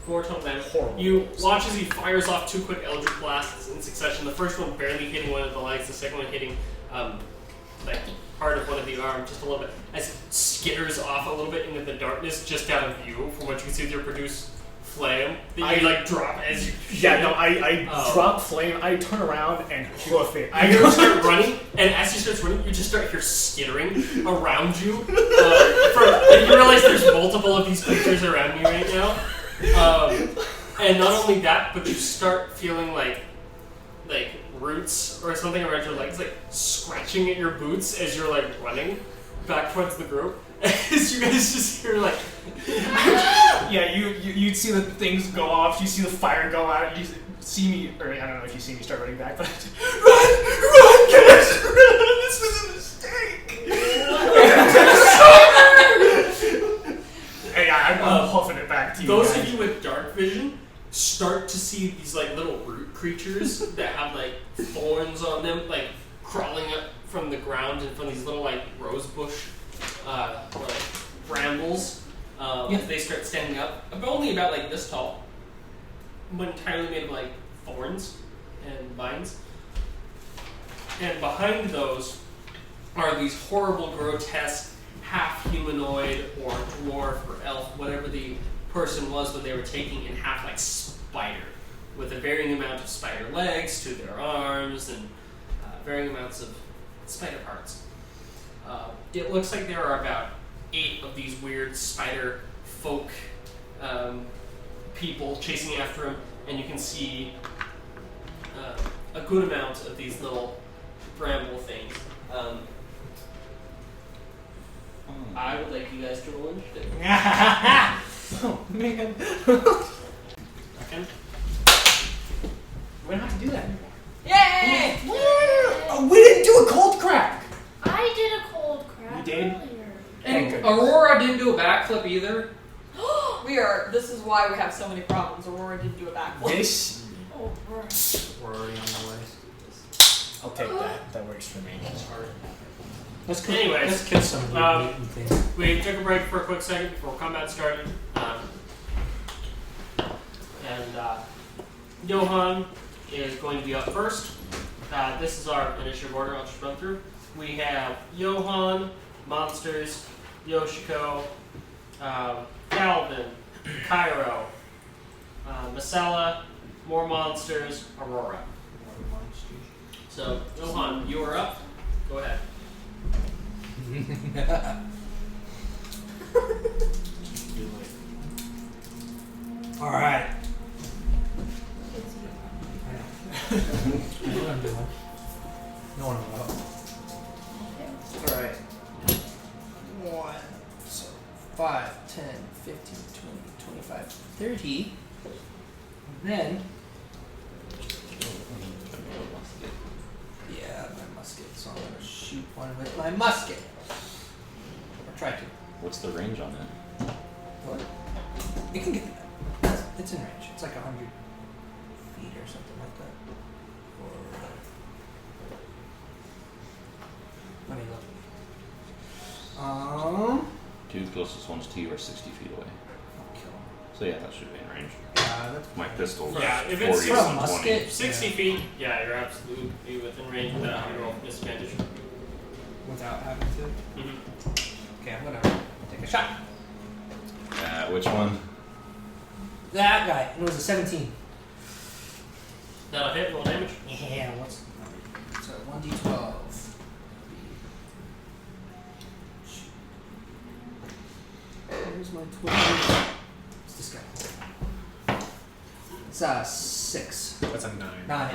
4 total damage. Horrible. You watch as he fires off 2 quick Eldritch Blasts in succession. The first one barely hitting one of the legs, the second one hitting like part of one of the arms just a little bit. As it skitters off a little bit into the darkness, just out of view from what you can see with your produced flame. That you like drop as you Yeah, no, I Oh. drop flame, I turn around and hoof it. I go start running, and as he starts running, you just start hear skittering around you. And you realize there's multiple of these creatures around you right now. And not only that, but you start feeling like roots or something around your legs, like scratching at your boots as you're like running back towards the group. As you guys just hear like, Yeah, you'd see the things go off, you see the fire go out, you see me, or I don't know if you see me start running back, but run, guys, run! This was a mistake! Hey, I'm huffing it back to you those guys. of you with dark vision start to see these like little root creatures that have like thorns on them, like crawling up from the ground and from these little like rose bush or like brambles. They start standing up, only about like this tall, but entirely made of like thorns and vines. And behind those are these horrible, grotesque, half humanoid or dwarf or elf, whatever the person was when they were taking in, half like spider, with a varying amount of spider legs to their arms and varying amounts of spider parts. It looks like there are about 8 of these weird spider folk people chasing after him, and you can see a good amount of these little bramble things. I would like you guys to roll initiative. Oh, man. Okay. We don't have to do that anymore. Yay! Oh, we didn't do a cold crack! I did a cold crack You did? earlier. And goodness. Aurora didn't do a backflip either. This is why we have so many problems. Aurora didn't do a backflip. This, Oh, right. We're already on the way. I'll take that. That works for me. Let's kill, Anyways, let's kill some of the mutant things. We took a break for a quick second before combat started. Johan is going to be up first. This is our initiative order. I'll just run through. We have Johan, Monsters, Yoshiko, Calvin, Cairo, Masella, more Monsters, Aurora. So, Johan, you are up. Go ahead. All right. It's you. I know what I'm doing. Know what I'm about. All right. 1, so 5, 10, 15, 20, 25, 30. And then, yeah, my musket. So I'm gonna shoot one with my musket. Or try to. What's the range on it? What? It can get. It's in range. It's like 100 feet or something like that. Or let me look. 2 closest ones to you are 60 feet away. I'll kill him. So yeah, that should be in range. That's My pistol's Yeah, if 40 it's for a and 20. musket. 60 feet, yeah, you're absolutely within range without having to roll for disadvantage. Without having to. Mm-hmm. Okay, I'm gonna take a shot. Which one? That guy. It was a 17. That'll hit, roll damage. Yeah. What's so 1d12. Where's my 12? What's this guy? It's 6. That's a 9. 9.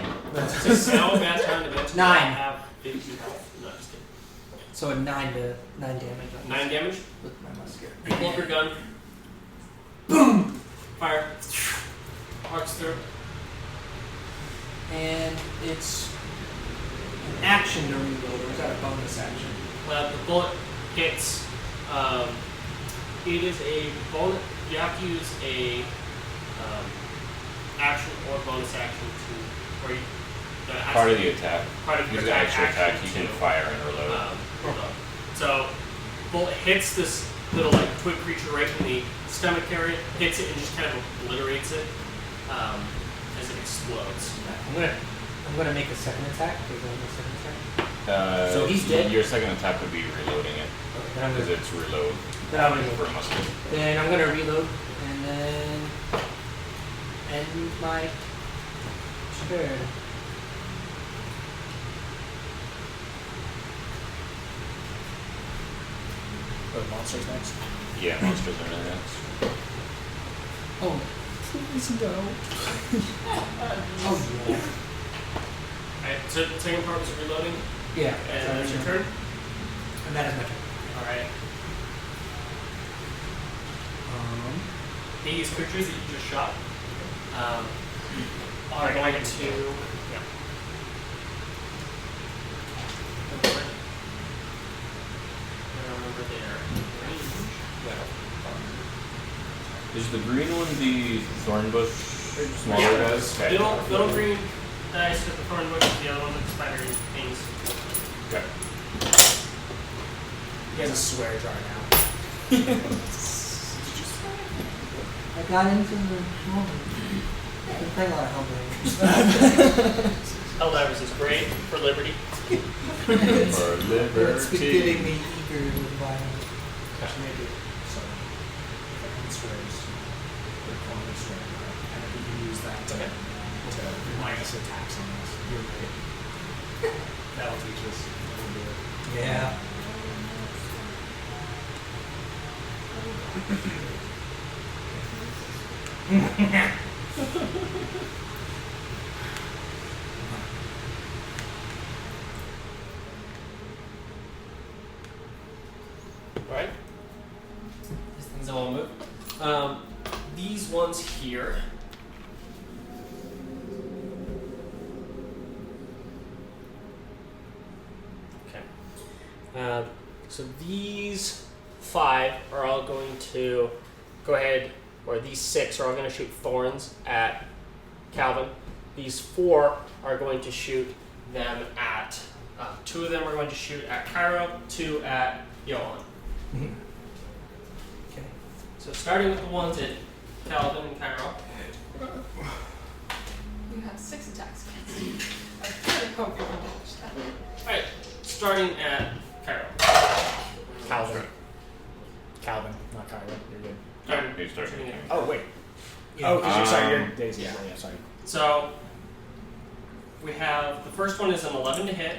It's now a bad time to mention 9. have 50 health. No, just kidding. So a 9 damage. 9 damage. With my musket. You pull up your gun. Boom! Fire. Arcs through. And it's an action to reload, or is that a bonus action? The bullet hits. It is a bonus. You have to use a action or bonus action to, or you, Part of the attack. part of Use your the extra attack, you to, can fire and reload. reload. So, bullet hits this little like twig creature right in the stomach area, hits it and just kind of obliterates it as it explodes. I'm gonna make a second attack. Is there a second attack? So he's dead? Your second attack would be reloading it. Okay, then I'm Because gonna. it's reload Then I'm gonna. for a musket. Then I'm gonna reload and then end my turn. Oh, monsters next. Yeah, monsters are next. Oh, Please no. oh yeah. Alright, so the second part was reloading, Yeah. and that's your turn. And that is my turn. Alright. These creatures that you just shot are going to. I don't remember their range. Is the green one the thorn bush smaller Yeah. guys? Okay. Little green dice with the thorn bush, the other one with the spidery things. Okay. He has a swear jar now. I got into the moment. I've been playing a lot of Hellblade. Helldivers is great for liberty. For It's been liberty. getting me eager to violence. Actually, maybe. So, if everyone swears, they're calling it swear jar, and if we can use that to minus attacks on us. You're right. That'll teach us how to do it. Yeah. Right? These things all move. These ones here. Okay. So these 5 are all going to go ahead, or these 6 are all going to shoot thorns at Calvin. These 4 are going to shoot them at. 2 of them are going to shoot at Cairo, 2 at Johan. Okay. So starting with the ones at Calvin and Cairo. You have 6 attacks against you. I really hope you don't dodge that. Alright, starting at Cairo. Calvin. Calvin, not Kyra. You're good. Alright, You start shooting at- Oh, wait. Yeah. Oh, because you're sorry, you're Um, Daisy. yeah. Yeah, sorry. So we have the first one is an 11 to hit,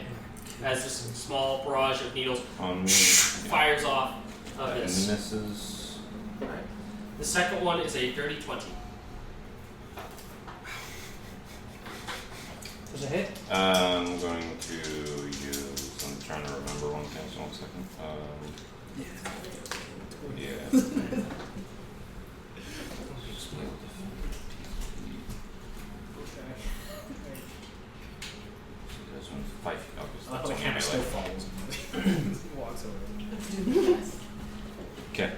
as this small barrage of needles On me. fires off of And this. misses. Alright. The second one is a dirty 20. Does it hit? I'm going to use. I'm trying to remember one thing. So 1 second. Yeah. This one's 5 feet up. I love how the camera still follows him. He walks over. Okay.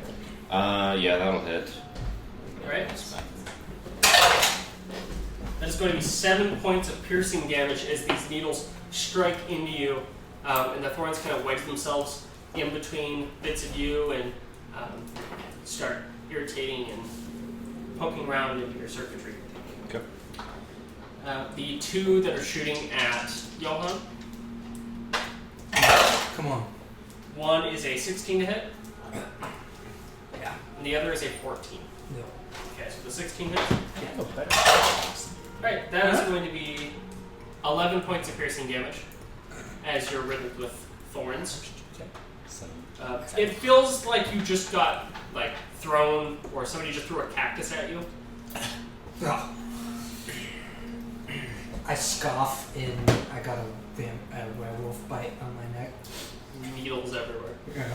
Yeah, that'll hit. Alright. That is going to be 7 points of piercing damage as these needles strike into you, and the thorns kind of wedge themselves in between bits of you and start irritating and poking around into your circuitry. Okay. The two that are shooting at Johan, Come on. one is a 16 to hit, Yeah. and the other is a 14. No. Okay, so the 16 hits. Oh, better. Alright, that is going to be 11 points of piercing damage as you're riddled with thorns. It feels like you just got like thrown, or somebody just threw a cactus at you. Oh. I scoff and I got a werewolf bite on my neck. Needles everywhere. Yeah.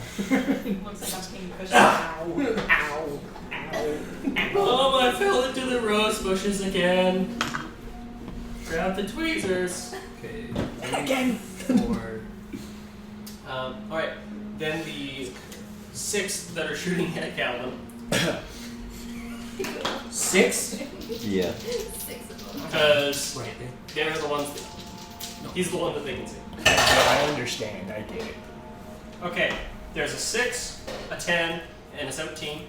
Looks like I'm being pushed. Ow. Ow. Ow. Oh, I fell into the rose bushes again. Grab the tweezers. Okay. Again. 4. Alright, then the 6 that are shooting at Calvin. 6? Yeah. 6 of them. Because Right they're the ones that. He's the one that they can see. I understand. I get it. Okay, there's a 6, a 10, and a 17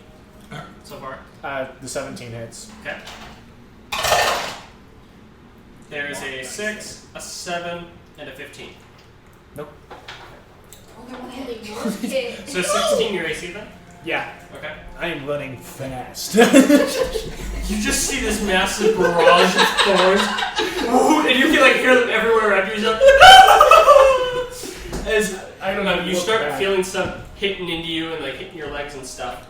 so far. The 17 hits. Okay. There's a 6, a 7, and a 15. Only one hit. So 16 your AC then? Yeah. Okay. I am running fast. You just see this massive barrage of thorns. And you can like hear them everywhere around you. As I don't know, you start feeling some hitting into you and like hitting your legs and stuff.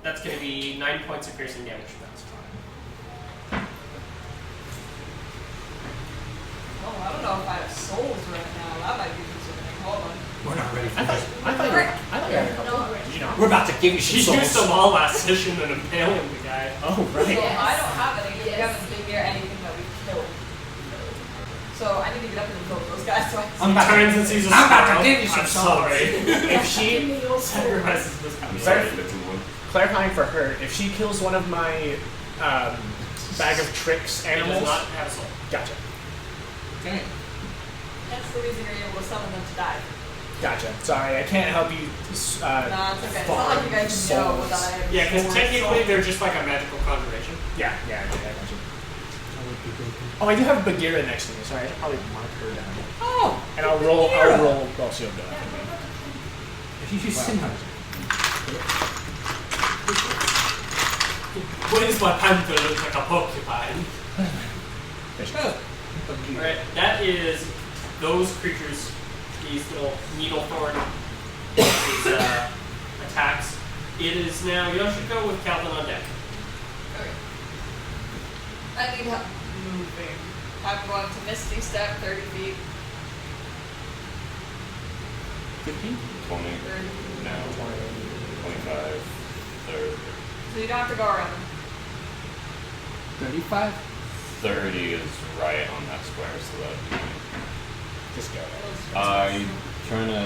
That's going to be 9 points of piercing damage. Oh, I don't know if I have souls right now. That might be concerning. Hold on. We're not ready for I this. thought you had a couple. Not ready. Did you not? We're about to give you She some used them souls. all last session and impaling the guy. Oh, So right. Yes. I don't have any. We Yes. haven't been near anything that we killed. So I need to get up and kill those guys. So I I'm about Turns to, and sees a I'm about to sparrow. give you some I'm souls. sorry. If she Give me your soul. Sacrifices this I'm guy. sorry, little one. clarifying for her, if she kills one of my bag of tricks It does animals, not have a soul. gotcha, Okay. That's the reason you're able to summon them to die. gotcha. Sorry, I can't help you. Nah, it's okay. It's not like you guys farm know souls. that I have Yeah, because four technically souls. they're just like a magical conjuration. Yeah, I got you. I would be broken. Oh, I do have Bagheera next to me, so I should probably mark her down. Oh! And I'll roll. Well, she'll go Yeah, after me. what about the If you use Sinhar. What is my panther looks like a porcupine? Alright, that is those creatures, these little needle thorn these, attacks. It is now Yoshiko with Calvin on deck. Okay. I need help moving. I'm going to Misty Step 30 feet. 15? 20, 30. now 25, 30. So you don't have to go around. 35? 30 is right on that square, so that would be Just go. you trying to,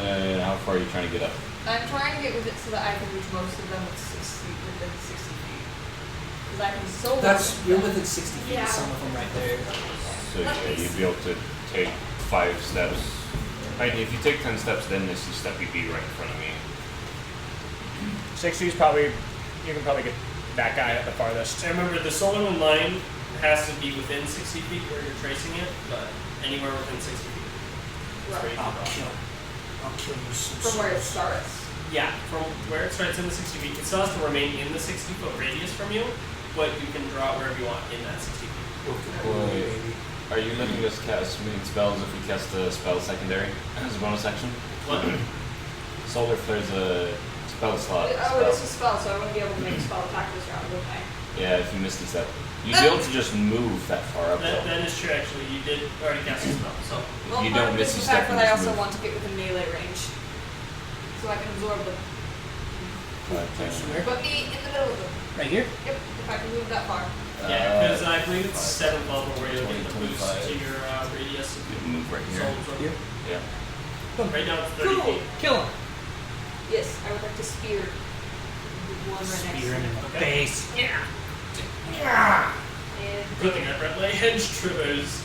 how far are you trying to get up? I'm trying to get with it so that I can reach most of them with 60 within 60 feet. Because I can so You're within 60 feet Yeah. of some of them right there. So yeah, you'd be able to take 5 steps. Right, if you take 10 steps, then this step you'd be right in front of me. 60 is probably. You can probably get that guy at the farthest. And remember, the Solomon line has to be within 60 feet where you're tracing it, but anywhere within 60 feet. is where you can draw. I'll kill you some from where it souls. starts. Yeah, from where it starts in the 60 feet. It still has to remain in the 60-foot radius from you, but you can draw it wherever you want in that 60 feet. Boy, are you letting us cast smooth spells if we cast a spell secondary as a bonus action? What? Solar Flare's a spell slot. Oh, it's a spell, so I wouldn't be able to make a spell attack this round, would I? Yeah, if you missed a step. You'd be able to just move that far up though. That is true, actually. You did already cast a spell, so. Well, you part don't of miss it's a the fact step, that you I just also move. want to get within melee range. So I can absorb them. But, Where? Put me in the middle of them. Right here? Yep, if I can move that far. Yeah, because I believe it's 7th level where you'll get the 20, boost 25. to your radius. you can move right Soul here. absorption. Here? Yeah. Right down to 30 Cool. feet. Kill him. Yes, I would like to spear the one right next Spear to him in me. the Okay. face. And Good thing I brought my hedge trimmers.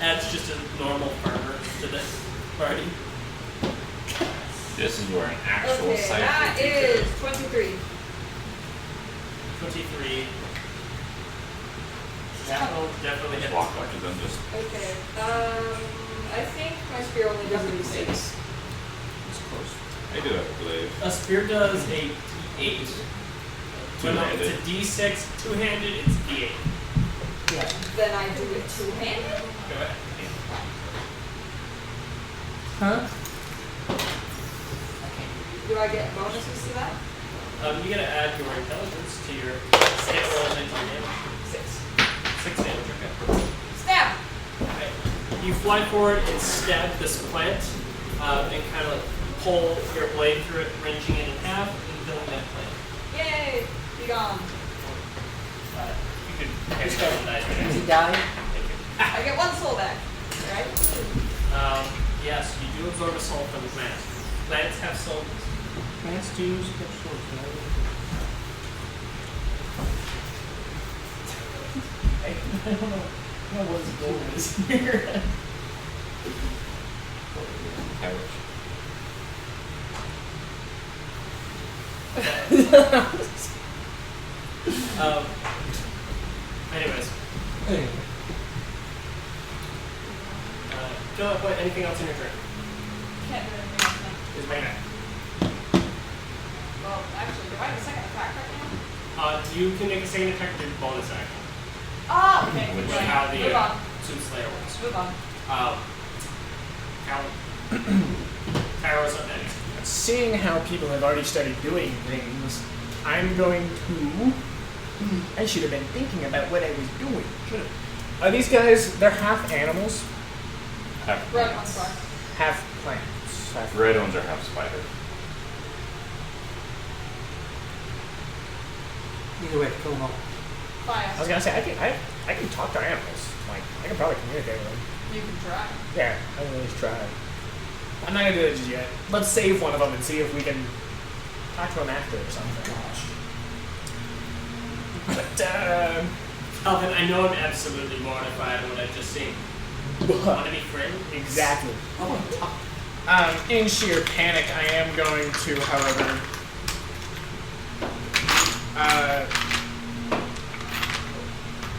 Adds just a normal farmer to the party. This is where an actual okay, cipher that teacher is 23. 23. That will definitely hit. Just walk up to them, just Okay. I think my spear only does a d6. it's close. I do have a glaive. A spear does a D8. But no, it's a D6. Two-handed, it's D8. Then I do it two-handed. Go ahead. Huh? Do I get bonuses to that? You gotta add your intelligence to your stat roll and then your damage. 6. 6 damage, okay. Stab! Okay. You fly forward and stab this plant, and kind of like pull your blade through it, wrenching it in half, and killing that plant. Yay! Be gone. You could catch that one die Does right he die? Thank you. I get 1 soul back. Right? Yes, you do absorb a soul from the plant. Plants have souls. Plants do use their swords, I don't know what his goal is here. Couch. Anyways. Philip, what, anything else in your turn? Can't do anything else now. Is Maynard. Well, actually, do I have a second attack right now? You can make a second attack with your bonus action. Ah, okay. Which Which Right. is how the Move on. Suit Slayer works. Move on. Kyro's up next. Seeing how people have already started doing things, I'm going to. I should have been thinking about what I was doing. Should have. Are these guys? They're half animals, Half Red plants. one's fine. half plants. Half Red ones are half spider. Either way, kill them all. Fire. I was gonna say I can talk to animals. Like I can probably communicate with them. You can try. Yeah, I can at least try. I'm not gonna do it just yet. Let's save one of them and see if we can talk to him after or something. But Calvin, I know I'm absolutely mortified at what I've just seen. Want to be friends? exactly. I want to talk. In sheer panic, I am going to, however,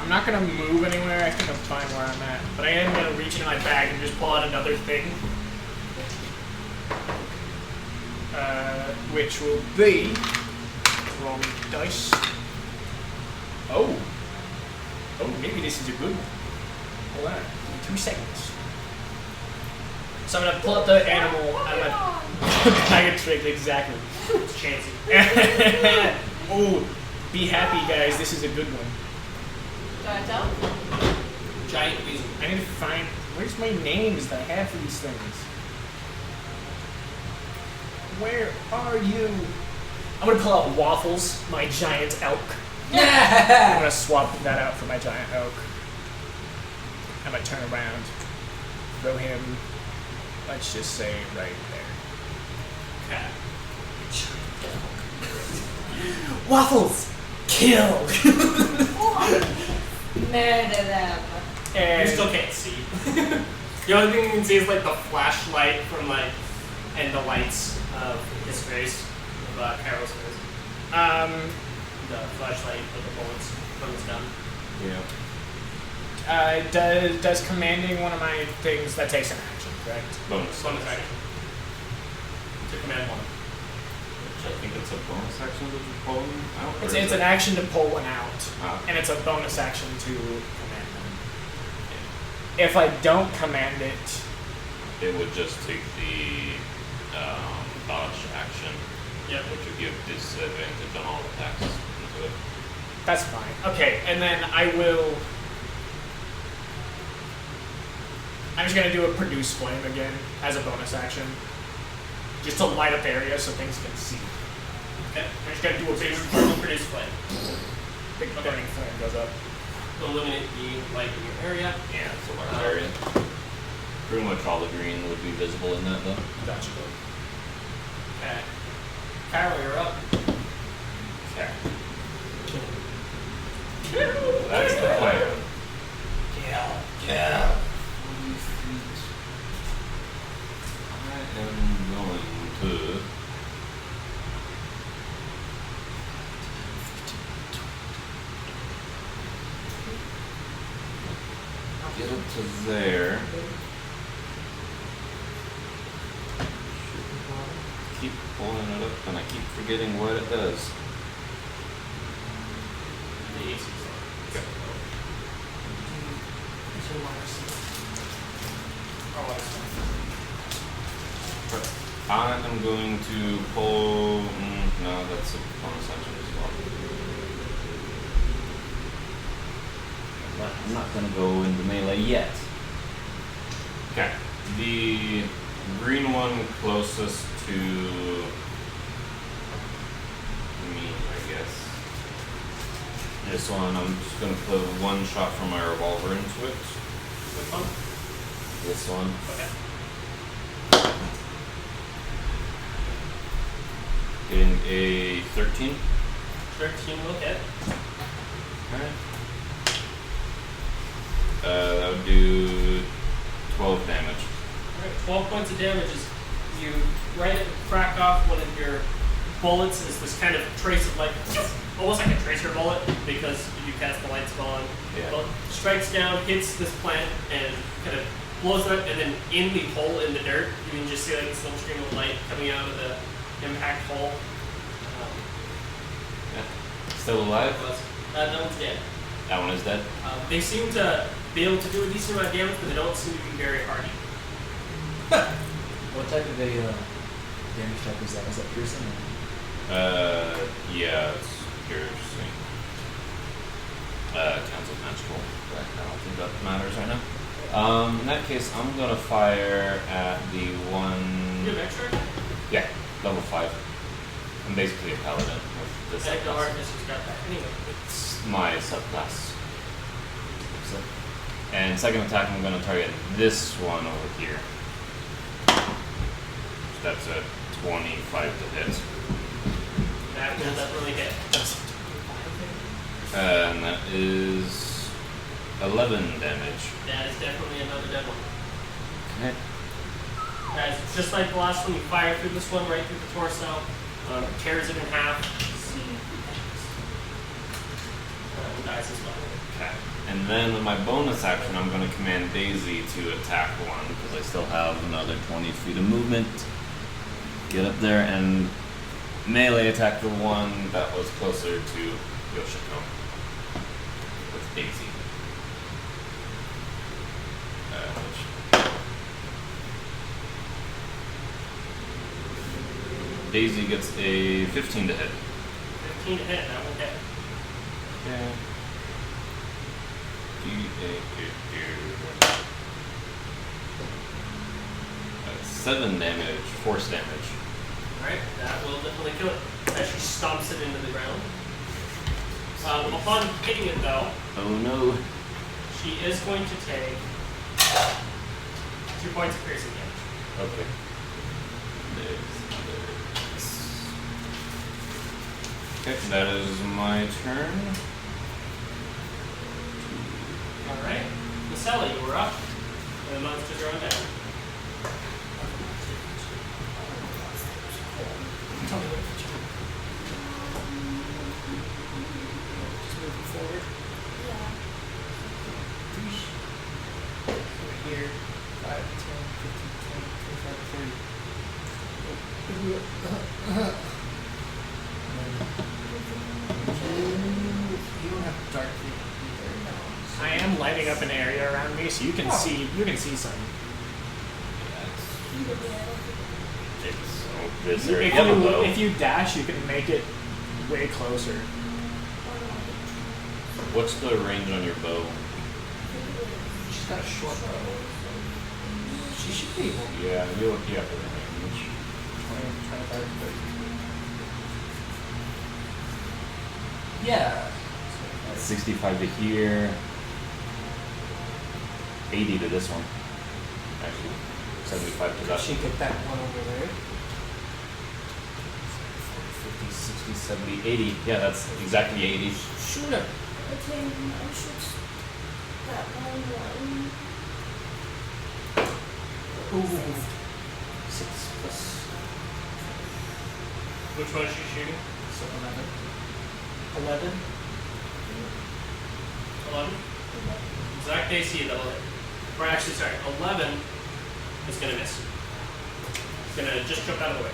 I'm not going to move anywhere. I think I'm fine where I'm at. But I am going to reach into my bag and just pull out another thing. Which will be rolling dice. Oh, maybe this is a good one. Hold on, give me 2 seconds. So I'm gonna pull up the animal out of my bag of tricks, exactly. It's chancy. Oh, be happy, guys. This is a good one. Do I tell? Giant weasel. I need to find. Where's my names that I have for these things? Where are you? I'm gonna pull out Waffles, my giant elk. I'm Yeah! gonna swap that out for my giant oak. I'm gonna turn around, throw him, let's just say right there. Okay. Waffles! Kill! Murder them. You And still can't see. The only thing you can see is like the flashlight from like, and the lights of his face, of Kyro's face. The flashlight with the bullets from his gun. Yeah. does commanding one of my things that takes an action, correct? Bonus. Bonus action. To command one. Which I think it's a bonus action that you pull them out. or It's is an it- action to pull one out, Ah. and it's a bonus action to command them. If I don't command it, It would just take the dodge action, Yep. which would give disadvantage on all attacks into it. that's fine. Okay, and then I'm just gonna do a produce flame again as a bonus action, just to light up the area so things can see. Okay. I'm just gonna do a So big, you produce flame. big burning flame goes up. Illuminate the light in your area. Yeah, it's a large area. Pretty much all the green would be visible in that though. Gotcha. Okay. Kyro, you're up. Okay. That's the plan. Yeah. I am going to to there. Keep pulling it up and I keep forgetting what it does. The AC Okay. I am going to pull. No, that's a bonus action as well. But I'm not going to go into melee yet. Okay. The green one closest to me, I guess. This one, I'm just going to put one shot from my revolver into it. Which one? This one. Okay. Getting a 13. 13 will hit. Alright. That would do 12 damage. Alright, 12 points of damage is you crack off one of your bullets is this kind of trace of light, almost like a tracer bullet because you cast the light spell on. Yeah. Well, strikes down, hits this plant, and kind of blows it up, and then in the hole in the dirt, you can just see like this little stream of light coming out of the impact hole. Still alive? That one's dead. That one is dead. They seem to be able to do a decent amount of damage, but they don't seem to be very hardy. What type of a damage type is that? Is that piercing? Yeah, it's piercing. Counts as magical, but I don't think that matters right now. In that case, I'm gonna fire at the one. You have extra attack? Yeah, level 5. I'm basically a paladin with this I think the subclass. artist has got that. Anyway. It's my subclass. And second attack, I'm gonna target this one over here. That's a 25 to hit. That will definitely hit. And that is 11 damage. That is definitely another dead one. Okay. Guys, it's just like the last one, you fire through this one right through the torso, tears it in half, and dies as well. Okay. And then with my bonus action, I'm going to command Daisy to attack one because I still have another 20 feet of movement. Get up there and melee attack the one that was closer to Yoshiko with Daisy. Daisy gets a 15 to hit. 15 to hit, that will hit. Yeah. 7 damage, force damage. Alright, that will definitely kill it. As she stomps it into the ground. Upon hitting it though, Oh no. she is going to take 2 points of piercing damage. Okay. Okay, that is my turn. Alright. Massellas, you were up. And the monsters are on down. Tell me what to do. Just moving forward. Yeah. Here. 5, 10, 15, 20, 25, 30. You don't have dark vision either. I am lighting up an area around me, so you can see. You can see some. Is there a yellow bow? If you dash, you can make it way closer. What's the range on your bow? She's got a short bow. She should be able to. Yeah, you have the range. 25, 30. Yeah. 65 to here. 80 to this one. Actually, 75 to that. She get that one over there. 50, 60, 70, 80. Yeah, that's exactly 80. Shoot her. Okay, I should that one. Ooh. 6 plus Which one is she shooting? so 11. 11? Exact AC, that'll hit. Or actually, sorry, 11 is gonna miss. It's gonna just jump out of the way.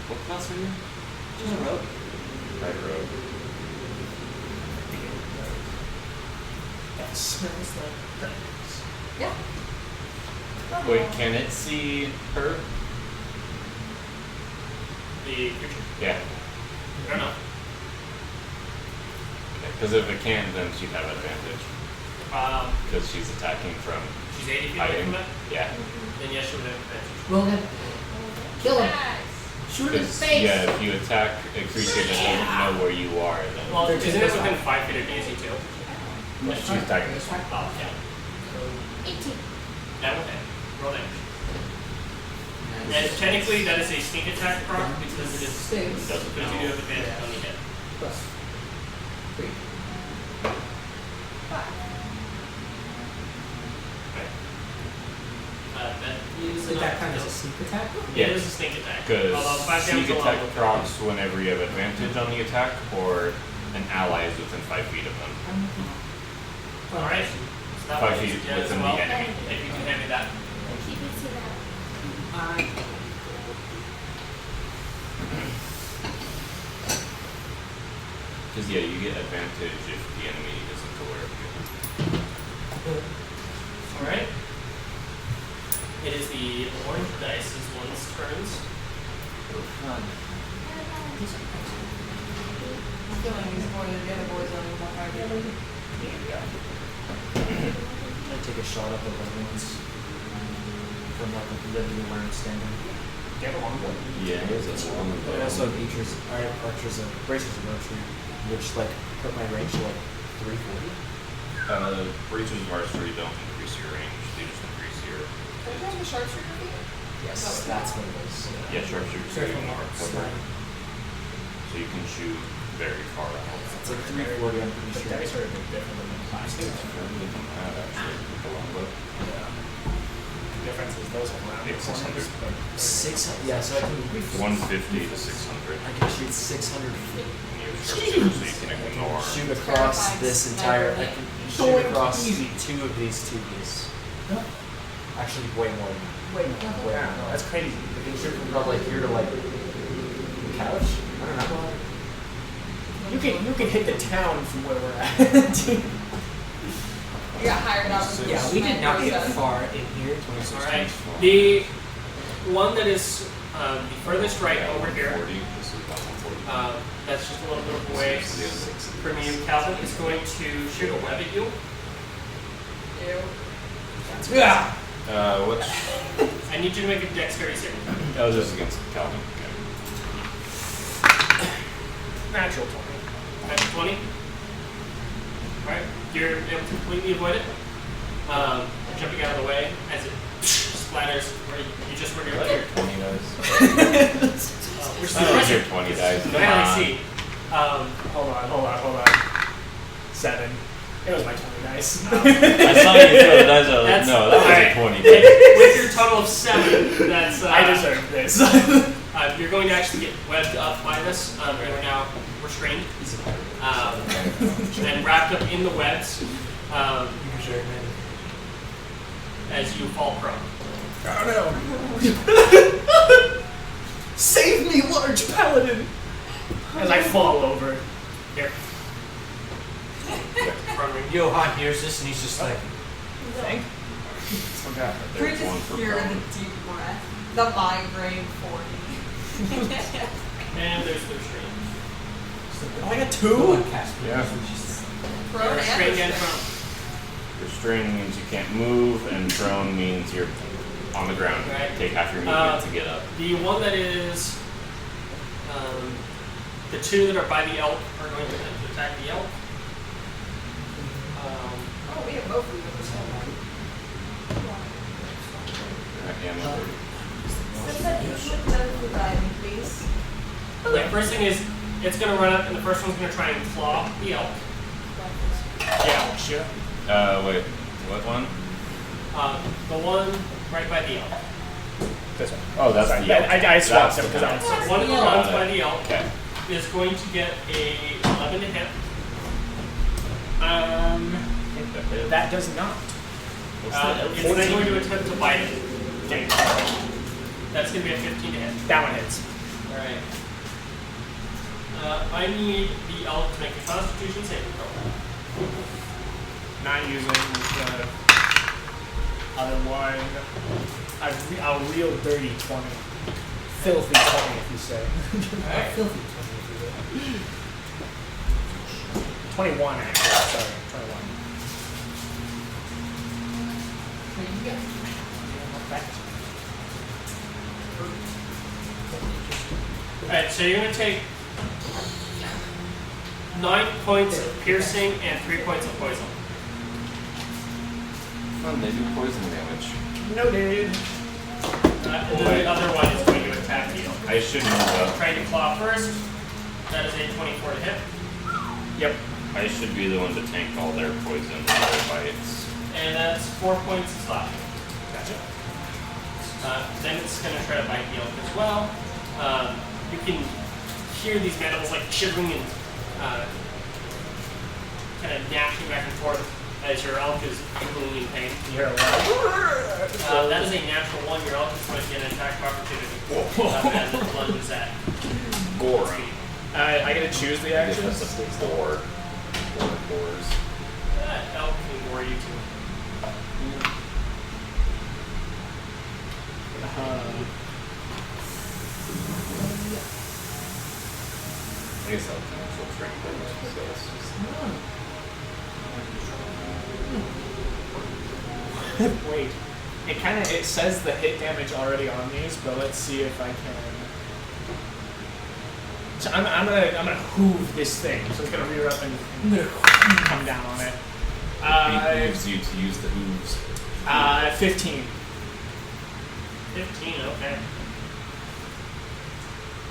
What class are you? She's a rogue. Right road. That smells like things. Yeah. Wait, can it see her? The creature. Yeah. I don't know. Because if it can, then she'd have advantage. Because she's attacking from She's 80 feet away hiding. from it. Yeah. Then yes, she would have advantage. Roll him. Kill him. Nice. Shoot him in the 'Cause, face. yeah, if you attack a creature that doesn't know where you are, then Well, isn't it within 5 feet of Daisy too? she's attacking this one. Oh, yeah. 18. That will hit. Roll damage. And technically, that is a sneak attack proc because it is. Six. Doesn't Because you do know. have advantage on the hit. Plus 3. Okay. That is Did that enough count to as a kill. sneak attack? It is a sneak attack. Because Although 5 sneak damage attack alone will procs whenever you have advantage on the attack, or an ally is within 5 feet of them. Alright. So that 5 one feet is dead as within well. the enemy. If you can hand me that. Keep it to that. Because yeah, you get advantage if the enemy isn't aware of you. Alright. It is the orange dice's one's turns. Killing these boys, the other boys on the hard. I take a shot at the red ones from like living and learn standing. Do you have a longbow? Yeah, that's one of I also have archers. I have archers and bracers of archery, which like put my range to like 340. Breaches of archery don't increase your range; they just increase your. Can you have a sharpshooter with you? Yes, Oh, that's what it is. Yeah, sharpshooters are Careful, more cover, so you can shoot very far out. It's like 340. I'm pretty The sure. dice are a bit different than the plastic. It's fairly than that actually. with the longbow. The difference is those are round It's 600. corners, but 600. Yeah, so I can. 150 to 600. I can shoot 600 feet. And you have sharpshooter, so you can ignore. Shoot across Terrifying this sniper entire. I hit. can So shoot across easy. 2 of these 2Bs. Actually, way more. wait, Way yeah, more. no, that's crazy. I can shoot from about like here to like the couch. I don't know. You can hit the town from where we're at. You got hired out. with Yeah, we did not get process. far in here. Alright. The one that is the furthest right over here, 40. This is about 140. that's just a little bit of a way from you, Calvin, is going to shoot a web at you. Ew. Yeah. What's? I need you to make a dexterity saving throw. That was just against Calvin. Natural 20. That's 20. Alright, you're able to completely avoid it. Jumping out of the way as it splatters where you just where you're Let your 20 dice. which is Oh, impressive. your 20 dice. Go Come ahead and on. see. Hold on. 7. It was my 20 dice. I saw you throw the dice. I was like, That's- no, that was alright. a 20 And dice. with your total of 7, that's I deserve this. you're going to actually get webbed up by this. You're now restrained and wrapped up in the webs as you fall prone. Oh no. Save me, large paladin! As I fall over. Here. Prone ring. Johan hears this and he's just like, Thank Forgot that We there's one just for hear the prone. deep breath. The migraine 40. And there's the restrained. Oh, I got go 2? on, Casper. Yeah. Prone You're and restrained and restrained. prone. Restrained means you can't move, and prone means you're on the ground. Right. Take half your movement to get up. The one that is the 2 that are by the elk are going to attempt to attack the elk. Oh, we have both of them. Ammo. What's that input code for diving, please? The first thing is it's going to run up, and the first one's going to try and claw the elk. Yeah, sure. Wait. What one? The one right by the elk. This one. Oh, that's Sorry, the elk. I swapped That's them the because I had elk. so One of the ones by the elk Okay. is going to get a 11 to hit. That does not. It's then going to attempt to bite it. Okay. That's going to be a 15 to hit. That one hits. Alright. I need the elk to make a Constitution saving throw. Not using the other one. I'll real dirty 20. Filthy 20 if you say. Alright. Filthy 20 if you will. 21 actually, sorry. 21. Alright, so you're going to take 9 points of piercing and 3 points of poison. Fun, they do poison damage. Noted. And then the other one is going to attack you. I should move up. Trying to claw first. That is a 24 to hit. Yep. I should be the one to tank all their poison and their bites. And that's 4 points of slashing. Gotcha. Then it's going to try to bite the elk as well. You can hear these mandibles like shivering and kind of gnashing back and forth as your elk is wiggling in pain. You hear a lot. That is a natural 1. Your elk is going to get an attack of opportunity as it lunges at Gore. I get to choose the I guess actions. that's a gore. Gores. That elk can gore you too. I guess I'll cancel strength damage, so it's just... Wait. It says the hit damage already on these, but let's see if I can. So I'm gonna hoove this thing. So it's gonna rear up and come down on it. It behooves you to use the hooves. 15. 15, okay.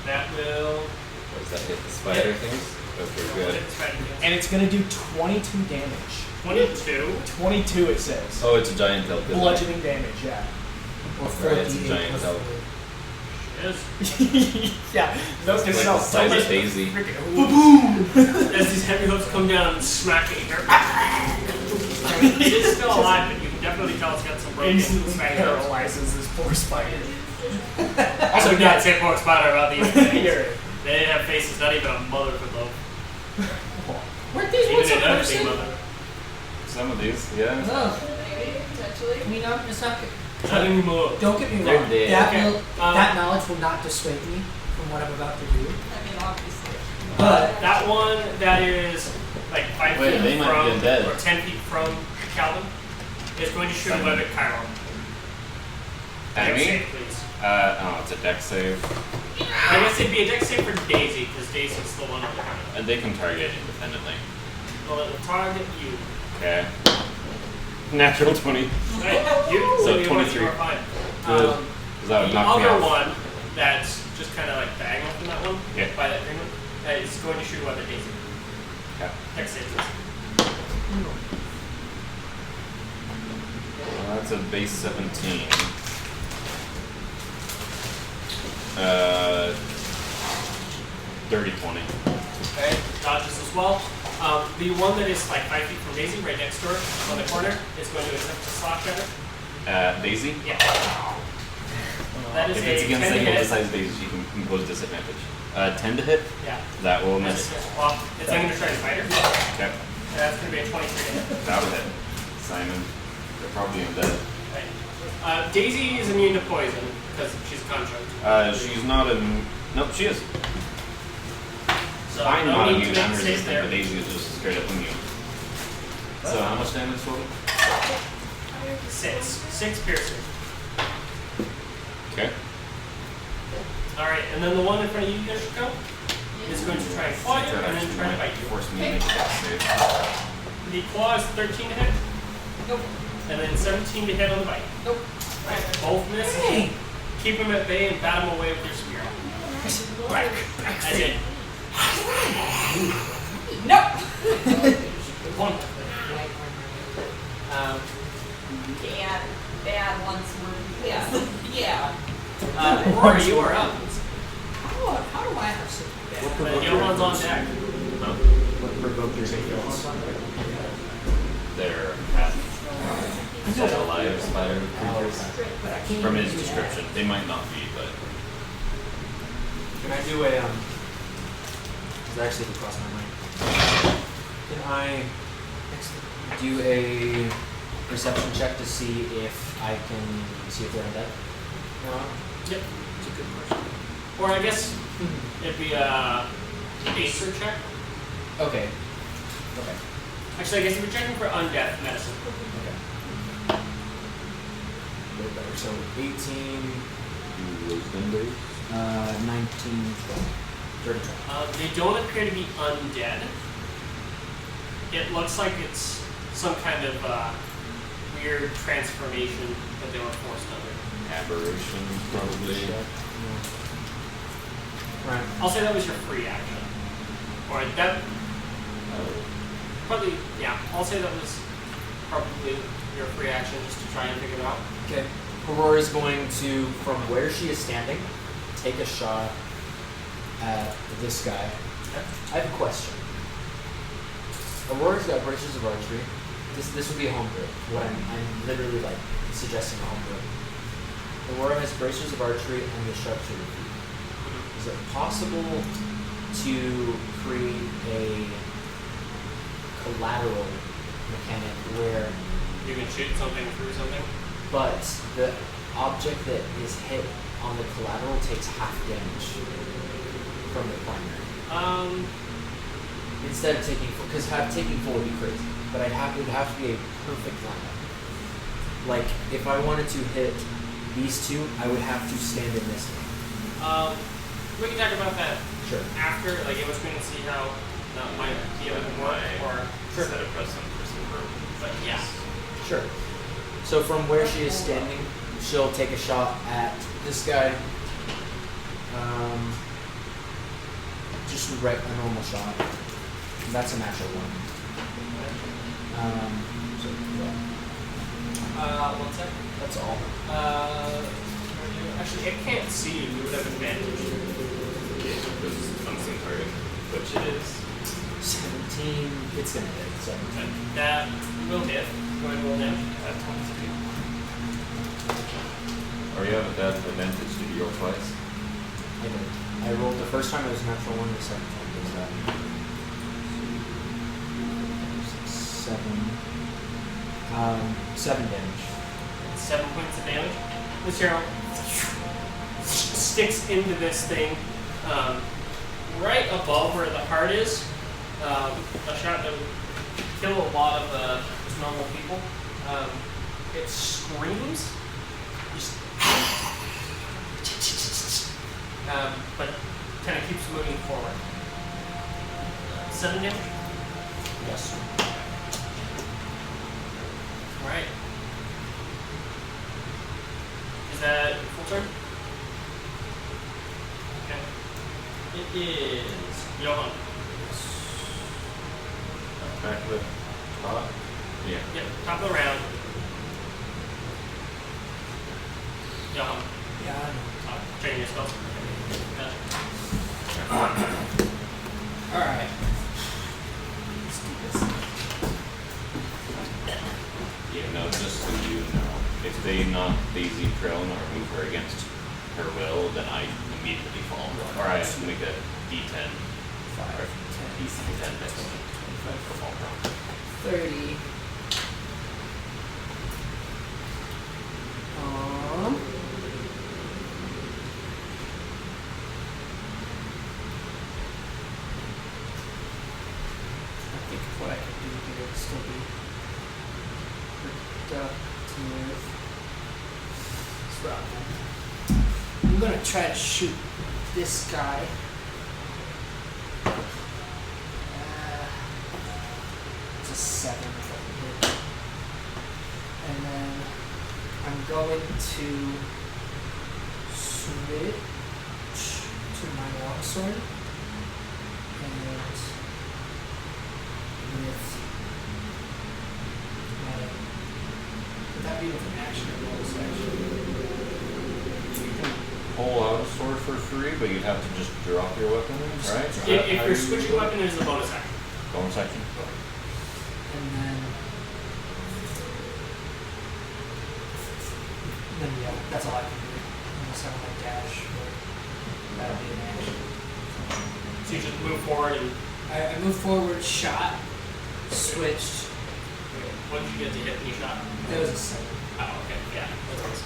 That will. What does that hit? The spider things? Okay, good. And it's gonna do 22 damage. 22. 22 it says. Oh, it's a giant elk. isn't it? Bludgeoning damage, yeah. Or Right, it's a 48 giant plus elk. 4. Is. Yeah. Those It's can like the sell size of Daisy. As these heavy hooves come down and smack at you. It's still alive, but you can definitely tell it's got some broken Instantly spider hooves. paralyzes this poor spider. Also, do not say pork spider about these things. Here. They have faces not even a mother could love. Weren't these Even once a an ugly person? mother. Some of these, yeah. No. Maybe, potentially. I mean, it's not. Not anymore. Don't get me They're wrong. dead. That, Okay, will, that knowledge will not dissuade me from what I'm about to do. I mean, obviously. But That one that is like 5 Wait, feet they might from, be dead. or 10 feet from Calvin, is going to shoot a web at Chiron. At Dex me? save, please. Oh, it's a dex save. I guess it'd be a dex save for Daisy, because Daisy's the one on the ground. And they can target independently. Well, it will target you. Okay. Natural 20. Right? You, So you 23. are fine. Good. Um, 'Cause that would the knock me other off. one that's just kind of like diagonal from that one, Yeah. by that green one, is going to shoot a web at Daisy. Okay. Dex save, please. Well, that's a base 17. 30, 20. Okay, dodges as well. The one that is like 5 feet from Daisy, right next to her, on the corner, is going to attempt to slash at her. Daisy? Yeah. That is If a it's 10 against to anyone hit. besides Daisy, she can impose disadvantage. 10 to hit? Yeah. That will That's miss. it. Well, it's I'm going to try and fight her. Okay. That's going to be a 23 to hit. That'll hit. Simon. They're probably undead. Right. Daisy is immune to poison because she's a construct. She's not immune. Nope, she is. So I'm no not need immune. to I'm make a save resistant, there. but Daisy is just straight up immune. So how much damage total? 6 piercing. Okay. Alright, and then the one in front of you, Yoshiko, is going to try and claw you and then try to bite you. Force me to make a dex save. The claw is 13 to hit, Nope. and then 17 to hit on the bite. Nope. Right, both miss. Hey. Keep them at bay and bat them away with your spear. As in, Nope. one. Bad ones were. Yeah. Yeah. Rory, you are up. How do I have such What bad? Yohan's on deck. What provoked your hate? They're half alive spider creatures. From his description, they might not be, but Can I do a that actually crossed my mind. Can I do a perception check to see if I can see if they're undead? Yep. It's a good question. Or I guess it'd be a nature check. Okay. Okay. Actually, I guess if you're checking for undeath medicine. Okay. Way better. So 18, wisdom base. 19, 20. 30. They don't appear to be undead. It looks like it's some kind of weird transformation that they were forced under. Aberration, probably. Right. I'll say that was your free action. Or that probably, yeah, I'll say that was probably your free action just to try and figure it out. Okay. Aurora's going to, from where she is standing, take a shot at this guy. Okay. I have a question. Aurora's got braces of archery. This would be a homebrew. What I'm literally like suggesting a homebrew. Aurora has bracers of archery and the sharpshooter feat. Is it possible to create a collateral mechanic where, You can shoot something through something. but the object that is hit on the collateral takes half damage from the primary? Instead of taking full, because taking full would be crazy. But it would have to be a perfect lineup. Like, if I wanted to hit these two, I would have to stand in this one. We can talk about that Sure. after, like in between, and see how that might be able to work. Or, Set a precedent for some room. but yeah. Sure. So from where she is standing, she'll take a shot at this guy. Just a normal shot. That's a natural one. So yeah, One sec. that's all. Actually, it can't see you. You would have advantage. Yeah, because unseen target, which it is. 17. It's gonna hit. 17. That will hit. Go ahead and roll damage. At 23. Or you have that advantage to roll twice. I did. I rolled the first time it was a natural one. The second time was that. 7 damage. 7 points of damage. This arrow sticks into this thing right above where the heart is. A shot that would kill a lot of just normal people. It screams, but kind of keeps moving forward. 7 damage. Yes. All right. Is that full turn? Okay. It is Johan. Back to the top. Yeah. Yep, top of the round. Johan. Yeah, Training your spells. alright. Let's do this. Yeah, no, just so you know, if they knock Daisy prone or move her against her will, then I immediately fall. Or I have to make a D10. 5, Or 10, DC 10 next one. 25, For fall prone. 30. I think what I can do here would still be productive. So I'm gonna try to shoot this guy. It's a 7 if I can hit. And then I'm going to switch to my longsword. And with my, would that be with an action or bonus action? pull out a sword for free, but you'd have to just drop your weapon, right? Is that If how you're you switching do it? weapon, there's a bonus action. Bonus action? And then yeah, that's all I can do. Unless I want to dash, but that'll be an action. So you just move forward and I moved forward, shot, switched. what did you get to hit when you shot? That was a 7. Oh, okay, yeah. That's nice.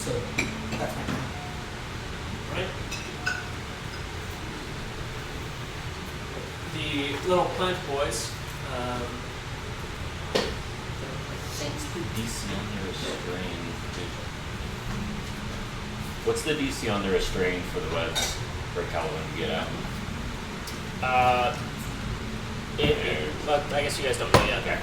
So that's my turn. Right? The little plant boys, What's the DC on the restrain? What's the DC on the restrain for the webs for Calvin to get out? but I guess you guys don't know yet. Okay.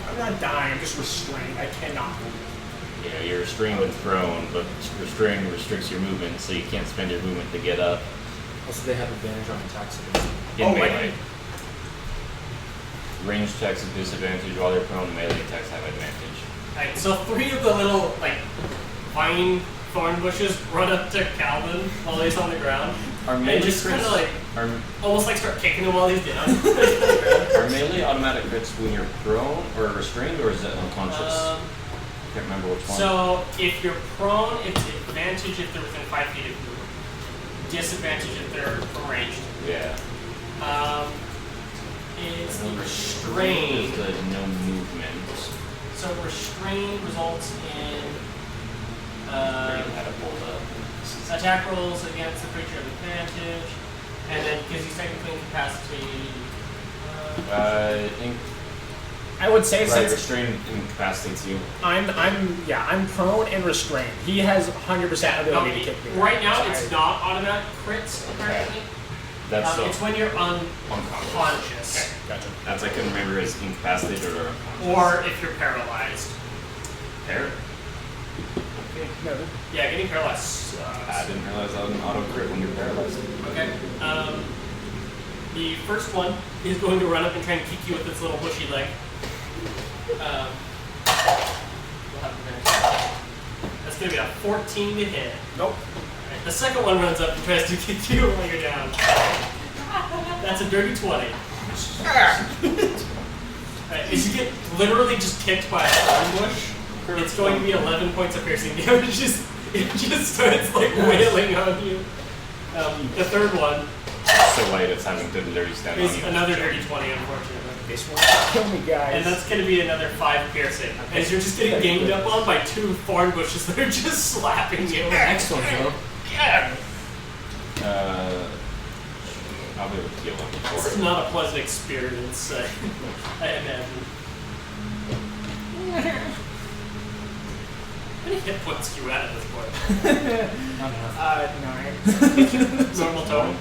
I'm not dying. I'm just restrained. I cannot move. Yeah, you're restrained and thrown, but restrain restricts your movement, so you can't spend your movement to get up. Also, they have advantage on attacks against them. In Oh, melee. Range attacks have disadvantage while they're prone, melee attacks have advantage. Alright, so 3 of the little, vine thorn bushes run up to Calvin while he's on the ground. Are And melee just kind of are, almost start kicking him while he's down. are melee automatic crits when you're prone or restrained, or is it unconscious? I can't remember which one. So if you're prone, it's advantage if they're within 5 feet of you. Disadvantage if they're ranged. Yeah. It's the restrained. Is the no movement. So restrained results in Had it pulled up. attack rolls against the creature of advantage, and then because he's technically incapacitated. I would say Right, since restrained incapacitates you. I'm prone and restrained. He has 100% ability to kick me. Right now, So it's not automatic crits apparently. That's so It's when you're unconscious. unconscious, Gotcha. That's I can remember as incapacitated or unconscious. or if you're paralyzed. Par- No. Yeah, getting paralyzed sucks. I didn't realize that was an auto crit when you're paralyzed. Okay. The first one is going to run up and try and kick you with its little bushy leg. We'll have advantage. That's going to be a 14 to hit. Nope. Alright, the second one runs up and tries to kick you while you're down. That's a dirty 20. Alright, as you get literally just kicked by a thorn bush, it's going to be 11 points of piercing damage. It just starts wailing on you. The third one So light it's having to dirty stand on is you. another dirty 20, unfortunately. This one kill me, guys. And that's going to be another 5 piercing. As you're just getting ganged up on by 2 thorn bushes that are just slapping you. Next one, Joe. Yeah. I'll be able to heal him This before. is not a pleasant experience, I imagine. How many hit points are you at this point? Not enough. 9. Normal total?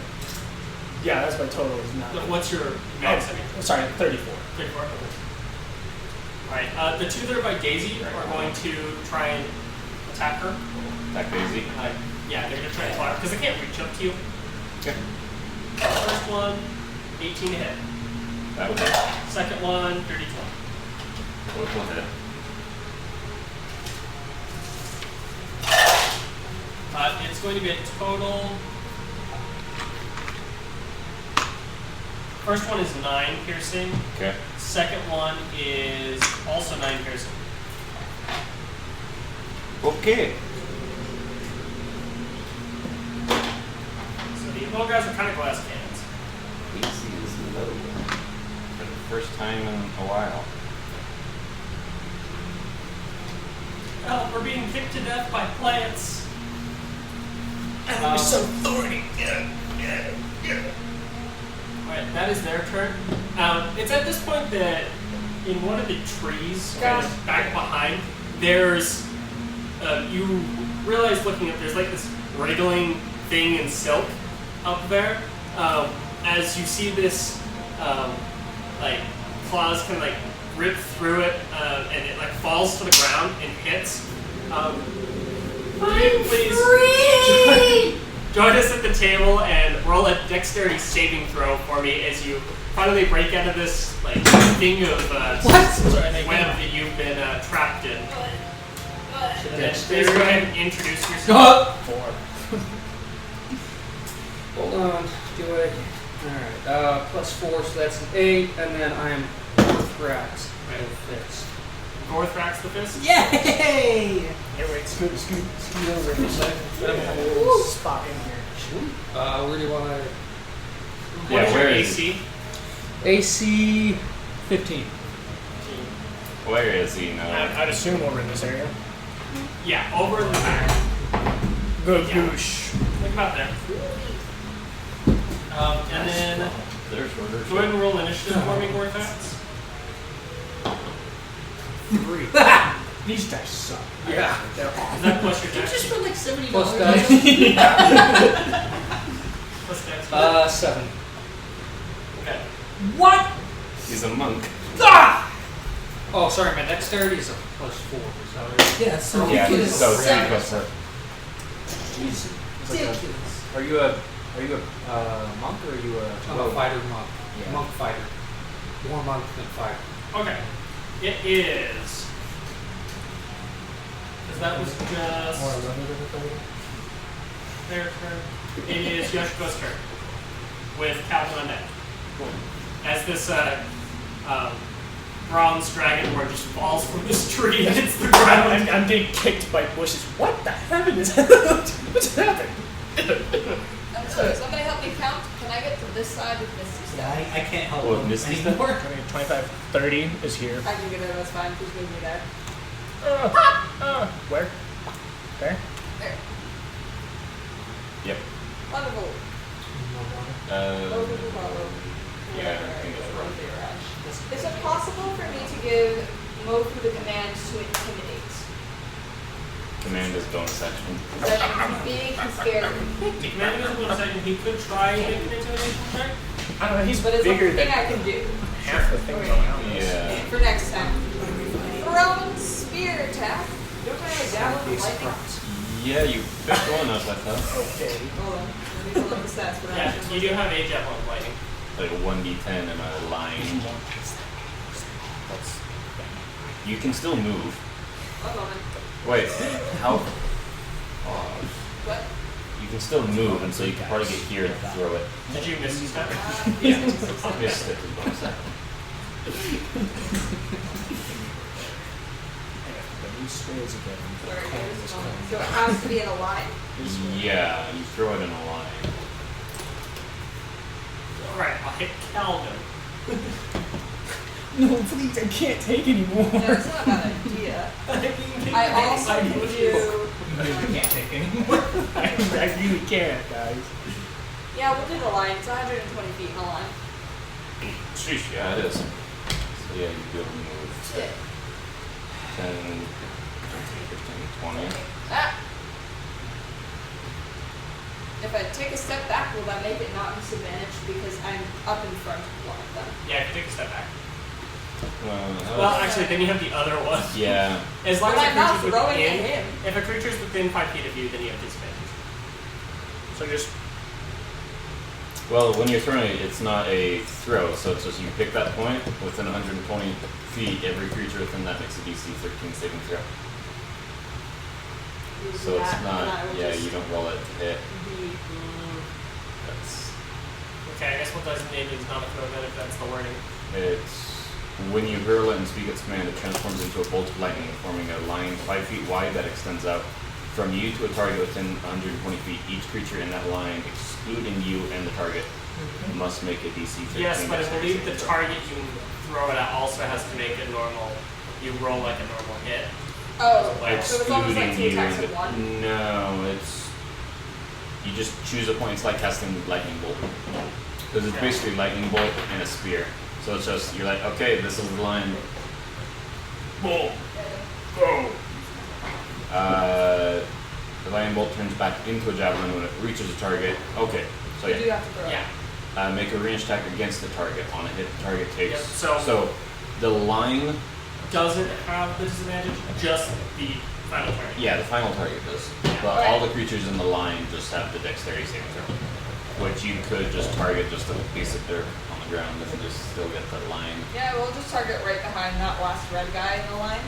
Yeah, that's my total is 9. What's your max? Sorry, 34. 34. Alright, the 2 that are by Daisy are going to try and attack her. Attack Daisy. Yeah, they're going to try and claw her because they can't reach up to you. Okay. First one, 18 to hit. That would hit. Second one, dirty 20. Both will hit. It's going to be a total. First one is 9 piercing. Okay. Second one is also 9 piercing. Okay. So the little guys are kind of glass cannons. Easy is low. For the first time in a while. Oh, we're being kicked to death by plants. They're so thorny. Alright, that is their turn. It's at this point that in one of the trees, kind of back behind, there's, you realize looking up, there's this wriggling thing in silk up there. As you see this, claws kind of rip through it, and it falls to the ground and hits. I'm free! join us at the table and roll a dexterity saving throw for me as you finally break out of this like thing of web that you've been trapped in. Please go ahead and introduce yourself. 4. Hold on. Do I? Alright. +4, so that's an 8, and then I'm Gorthrax. Fist. Gorthrax the Fist? Yay! Hey, wait, scoot over for a second. I don't have a little spot in here. Where do you want to? What is your where is AC? AC 15. Where is he now? I'd assume over in this area. Yeah, over in the back. Good Yeah. goosh. Like about there. And then They're shorter. go ahead and roll initiative for me, Gorthrax. 3. These dice suck. Yeah. Is that plus your You dex? just spent like $70. Plus dice. Plus dex. 7. Okay. What? He's a monk. Ah! Oh, sorry, my dexterity is a +4. Is that right? Yeah, so Yeah, you so get 3 plus 4. ridiculous. Are you a monk or are you I'm a fighter monk. Yeah. Monk fighter. More monk than fighter. Okay. It is. Because that was just their turn. It is Yoshiko's turn. With Calvin on deck. As this bronze dragonborn just falls from this tree and hits the ground. I'm getting kicked by bushes. What the heaven is what's happened? I'm sorry, somebody help me count. Can I get to this side with Misty Yeah, stuff? I can't help Well, them Misty stuff? anymore. 25, 30 is here. I can get there, that's fine. Just move me there. Where? There? There. Yep. Wonderful. Yeah, I think it's wrong. Is it possible for me to give Mofu the command to intimidate? Command is bonus action. That he's big, he's scary. The commander is 1 second. He could try and make an intimidation check. I don't know, he's But it's bigger a thing than I can do. half the things around us. Yeah. For next time. Thrown spear attack. Don't I have a javelin of lightning? Yeah, you picked one up, I thought. Okay. Hold on. Let me pull up the stats for that. Yeah, you do have a javelin of lightning. Like a 1d10 and a line. You can still move. One moment. Wait, how? What? You can still move, and so you can probably get here and throw it. Did you miss this time? Yeah. Missed it with bonus action. Sorry, there's one. So it has to be in a line? Yeah, you throw it in a line. Alright, I'll hit Calvin. No, please, I can't take anymore. No, that's not a bad idea. I also can do... You can't take anymore. I really can't, guys. Yeah, we'll do the line. It's 120 feet in a line. Sheesh, yeah, it is. So yeah, you'd be able to move Yeah. 10, 15, 20. Ah! If I take a step back, will that make it not disadvantaged because I'm up in front of one of them? Yeah, take a step back. That Well, was- actually, then you have the other one. yeah. As long But as I'm not the creature's throwing at within, him. if a creature's within 5 feet of you, then you have disadvantage. So just Well, when you're throwing it, it's not a throw, so it's just you pick that point within 120 feet. Every creature within that makes a DC 13 saving throw. You do So it's that, and I not. will Yeah, just you don't roll it to hit. be- That's. Okay, I guess what designated is not a throw then if that's the wording. It's when you hurl it and speak its command, it transforms into a bolt of lightning, forming a line 5 feet wide that extends out from you to a target within 120 feet. Each creature in that line, excluding you and the target, must make a DC 13. Yes, but I dexterity believe the saving throw. target you throw it at also has to make a normal. You roll like a normal hit. Oh, Like, so it's almost like Excluding two you. attacks and of one? No, it's. You just choose a point. It's like casting lightning bolt. Because it's Yeah. basically lightning bolt and a spear. So it's just you're like, okay, this is the line. Boom. Go. The lightning bolt turns back into a javelin when it reaches a target. Okay, so You do yeah. have to throw it. Yeah. Make a ranged attack against the target. On a hit, the target takes. Yep, so- the line. Doesn't have the disadvantage, just the final target. Yeah, the final target does. But all the creatures in the line just have the dexterity saving throw. Which you could just target just a piece of dirt on the ground and just still get the line. Yeah, we'll just target right behind that last red guy in the line.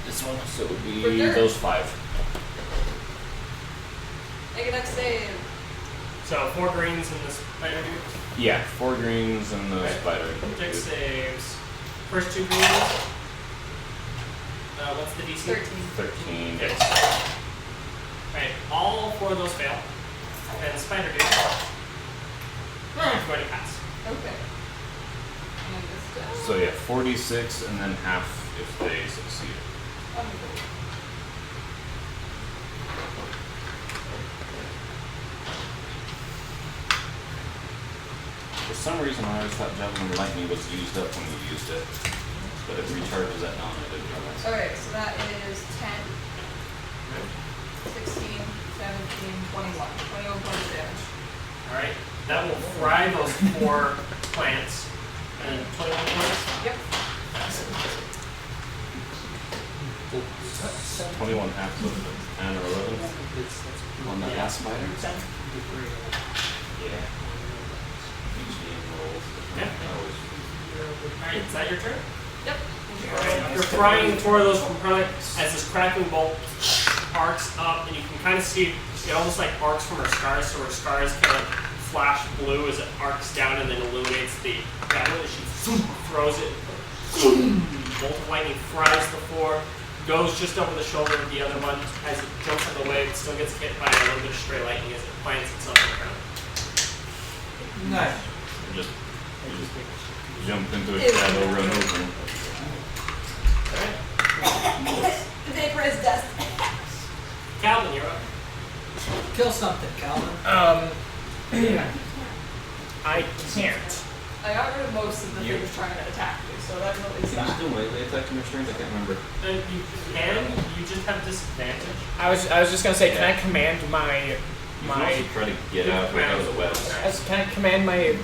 This one. So it would For be dirt. those 5. Make a next save. So 4 greens in this spider dude. Yeah, 4 greens and the Okay. spider. Dex saves. First 2 greens. What's the DC? 13. 13. Yes. Alright, all 4 of those fail. And the spider dude is going to pass. Okay. And this down. So yeah, 46 and then half if they succeed. Wonderful. For some reason, I always thought Javelin Lightning was used up when you used it, but it recharges at dawn. I didn't realize. Okay, so that is 10, 16, 17, 21. 21 points of damage. Alright, that will fry those 4 plants. And 21 points. Yep. 21 half of 10 or 11. On that last spider. Yeah. Each game rolls. Yeah. Alright, is that your turn? Yep. Alright, you're frying 4 of those from front as this crackling bolt arcs up, and you can kind of see it almost like arcs from her scars, so her scars kind of flash blue as it arcs down and then illuminates the battle as she throws it. Bolt of lightning fries the 4, goes just over the shoulder of the other one. As it jumps out of the way, it still gets hit by a little bit of stray lightning as it plants itself on the ground. Nice. You just jump into a shadow, run over. Alright. The vaporized dust. Calvin, you're up. Kill something, Calvin. I can't. I got rid of most of the things trying to attack me, so that's at least Can you that. still melee attack in your strength? I can't remember. You can, you just have disadvantage. I was just gonna say, can I command You can also try to get out of the webs. can I command my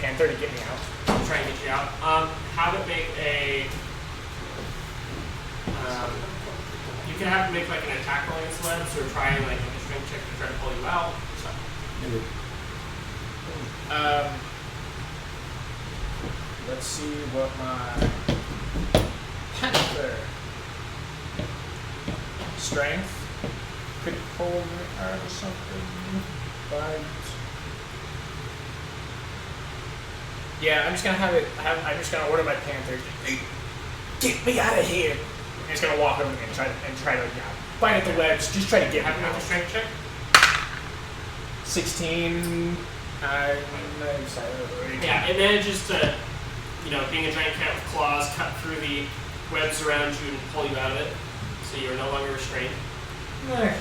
panther to get me out? I'll try and get you out. Have it make a. You can have it make like an attack roll against webs, or try like a strength check to try to pull you out. So. Let's see what my panther strength could pull me out or something. But yeah, I'm just gonna I'm just gonna order my panther. Get me out of here! I'm just gonna walk over and try to bite at the webs. Just try to get Have me it make a out. strength check. 16. I'm sorry. Yeah, it manages to, being a giant cat with claws, cut through the webs around you and pull you out of it. So you're no longer restrained. Nice.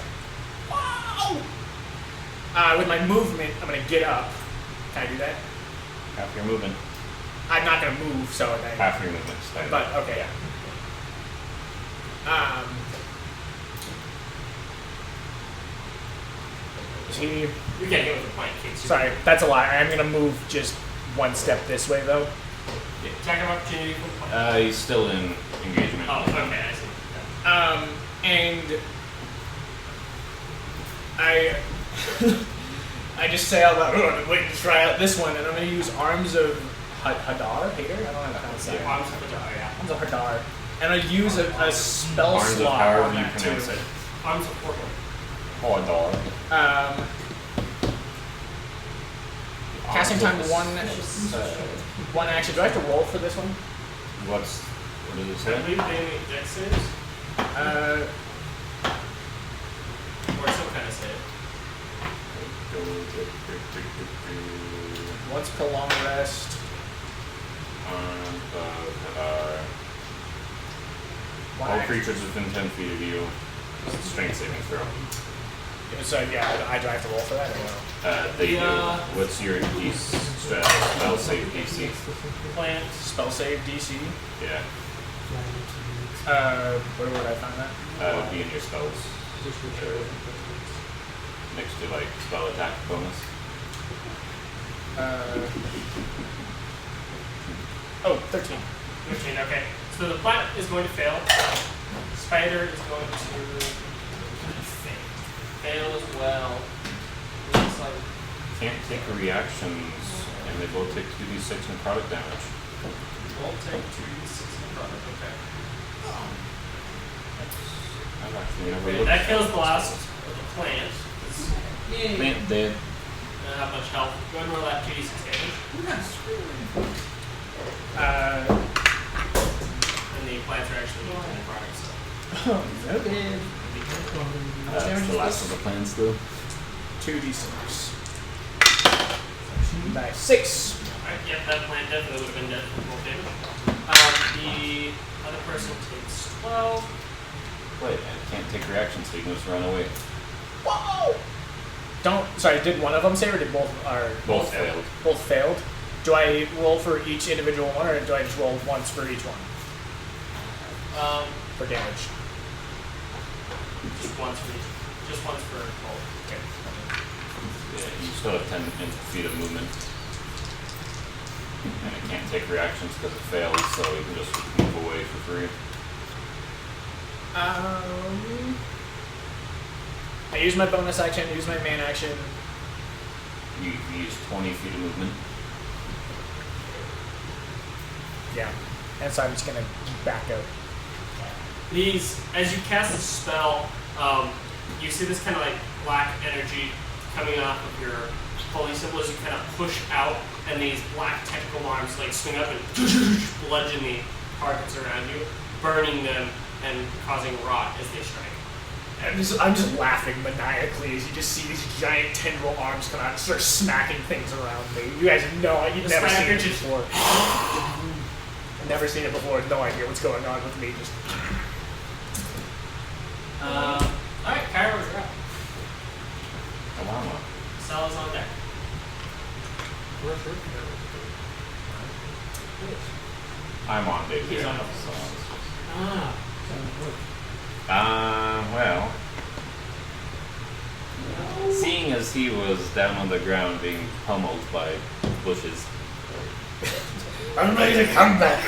With my movement, I'm gonna get up. Can I do that? Half your movement. I'm not gonna move, so Half your movement. But okay. He. You can't get with the point kicks. Sorry, that's a lie. I'm gonna move just one step this way, though. Yeah, attack of opportunity for the point. He's still in engagement. Oh, okay, I see. And I just say out loud, "Oh, I'm waiting to try out this one," and I'm gonna use Arms of Hadar. Hader? I don't know how to pronounce that. Arms of Hadar, yeah. Arms of Hadar. And I use a spell Arms of slot however on you that pronounce too. it. Arms of Portal. Hodor. Casting time one action. Do I have to roll for this one? What does it I say? believe they make dex saves, or some kind of save. Once per long rest. One All action. creatures within 10 feet of you. Strength saving throw. So yeah, I do have to roll for that or no? What's your spell save DC? Plant. Spell save DC. Yeah. Where would I find that? Would be in your spells. Next to like spell attack bonus. 13. 13, okay. So the plant is going to fail. spider is going to fail as well. Looks like Can't take reactions, and they both take 2d6 necrotic damage. we'll take 2d6 necrotic. Okay. I've actually never Okay, looked that at kills this. blast of the plant. Plant dead. Doesn't have much health. Go ahead and roll that 2d6 damage. And the plants are actually immune to necrotic, so. Okay. That's the last of the plants, though. 2d6. Nice. 6. Alright, yep, that plant definitely would have been dead from full damage. The other person takes 12. Wait, and can't take reactions, so you can just run away. Whoa! Sorry, did one of them save or did both? Both failed. Both failed. Do I roll for each individual one, or do I just roll once for each one for damage? Just once for each. Just once for both. Okay. Yeah, you still have 10 feet of movement. And it can't take reactions because it failed, so you can just move away for free. I use my bonus action, use my main action. You use 20 feet of movement. Yeah. And so I'm just gonna back out. These, as you cast the spell, you see this kind of like black energy coming off of your holy symbol as you kind of push out, and these black tentacle arms like swing up and bludgeon the targets around you, burning them and causing rot as they strike. I'm just laughing maniacally as you just see these giant tendril arms come out and start smacking things around me. You guys know you've The never seen it spider before. Never seen it before. No idea what's going on with me. Just Alright, Cairo, you're up. Come on. Massellas on deck. I'm on day He's on. Well. Seeing as he was down on the ground being pummeled by bushes, I'm ready to come back.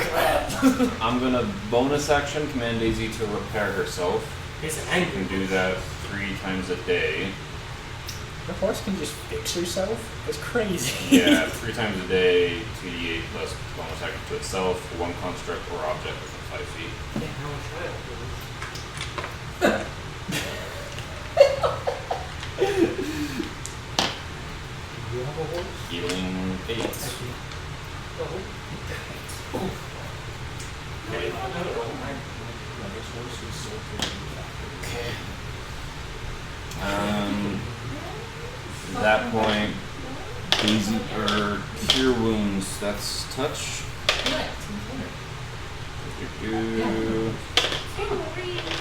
I'm gonna bonus action command Daisy to repair herself. He's You angry. can do that 3 times a day. The horse can just fix herself? That's crazy. Yeah, 3 times a day, 2d8 plus bonus action to itself, 1 construct or object within 5 feet. Healing 8. At that point, Daisy or cure wounds. That's touch.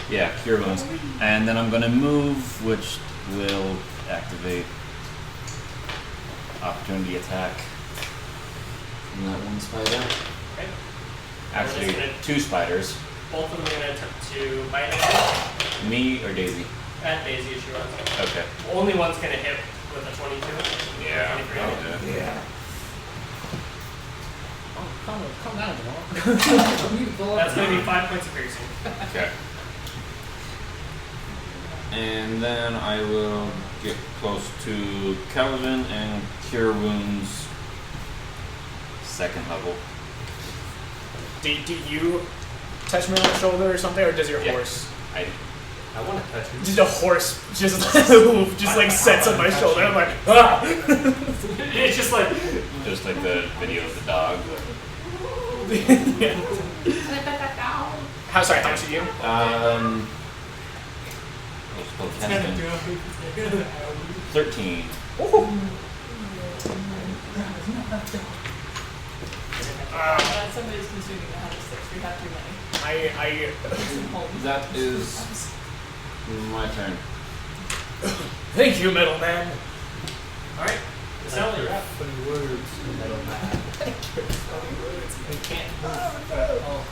Yeah, cure wounds. And then I'm gonna move, which will activate opportunity attack from that one spider. Okay. Actually, 2 spiders. Both of them are going to attempt to bite at Me or Daisy? Daisy as she runs. Okay. Only one's going to hit with a 22. Yeah. 23. Yeah. Oh, calm down, Jamal. That's going to be 5 points of piercing. Okay. And then I will get close to Calvin and cure wounds 2nd level. Do you touch me on the shoulder or something, or does your Yeah. horse? I want to touch you. Just a horse just like sets on my shoulder. I'm like, ah! It's just like, just like the video of the dog. Yeah. How much are you? Let's go 13. Somebody's consuming the 106. We have too many. That is my turn. Thank you, middleman. alright. Massellas, you're up. Funny words, metal man. We can't move. Oh.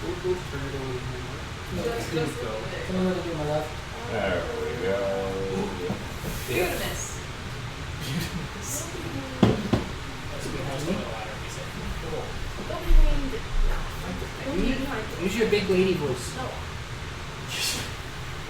We'll turn it over. Please go. Come on, little my love. There we go. Beautiful. Go behind. No. Don't be behind. Use your big lady voice. No.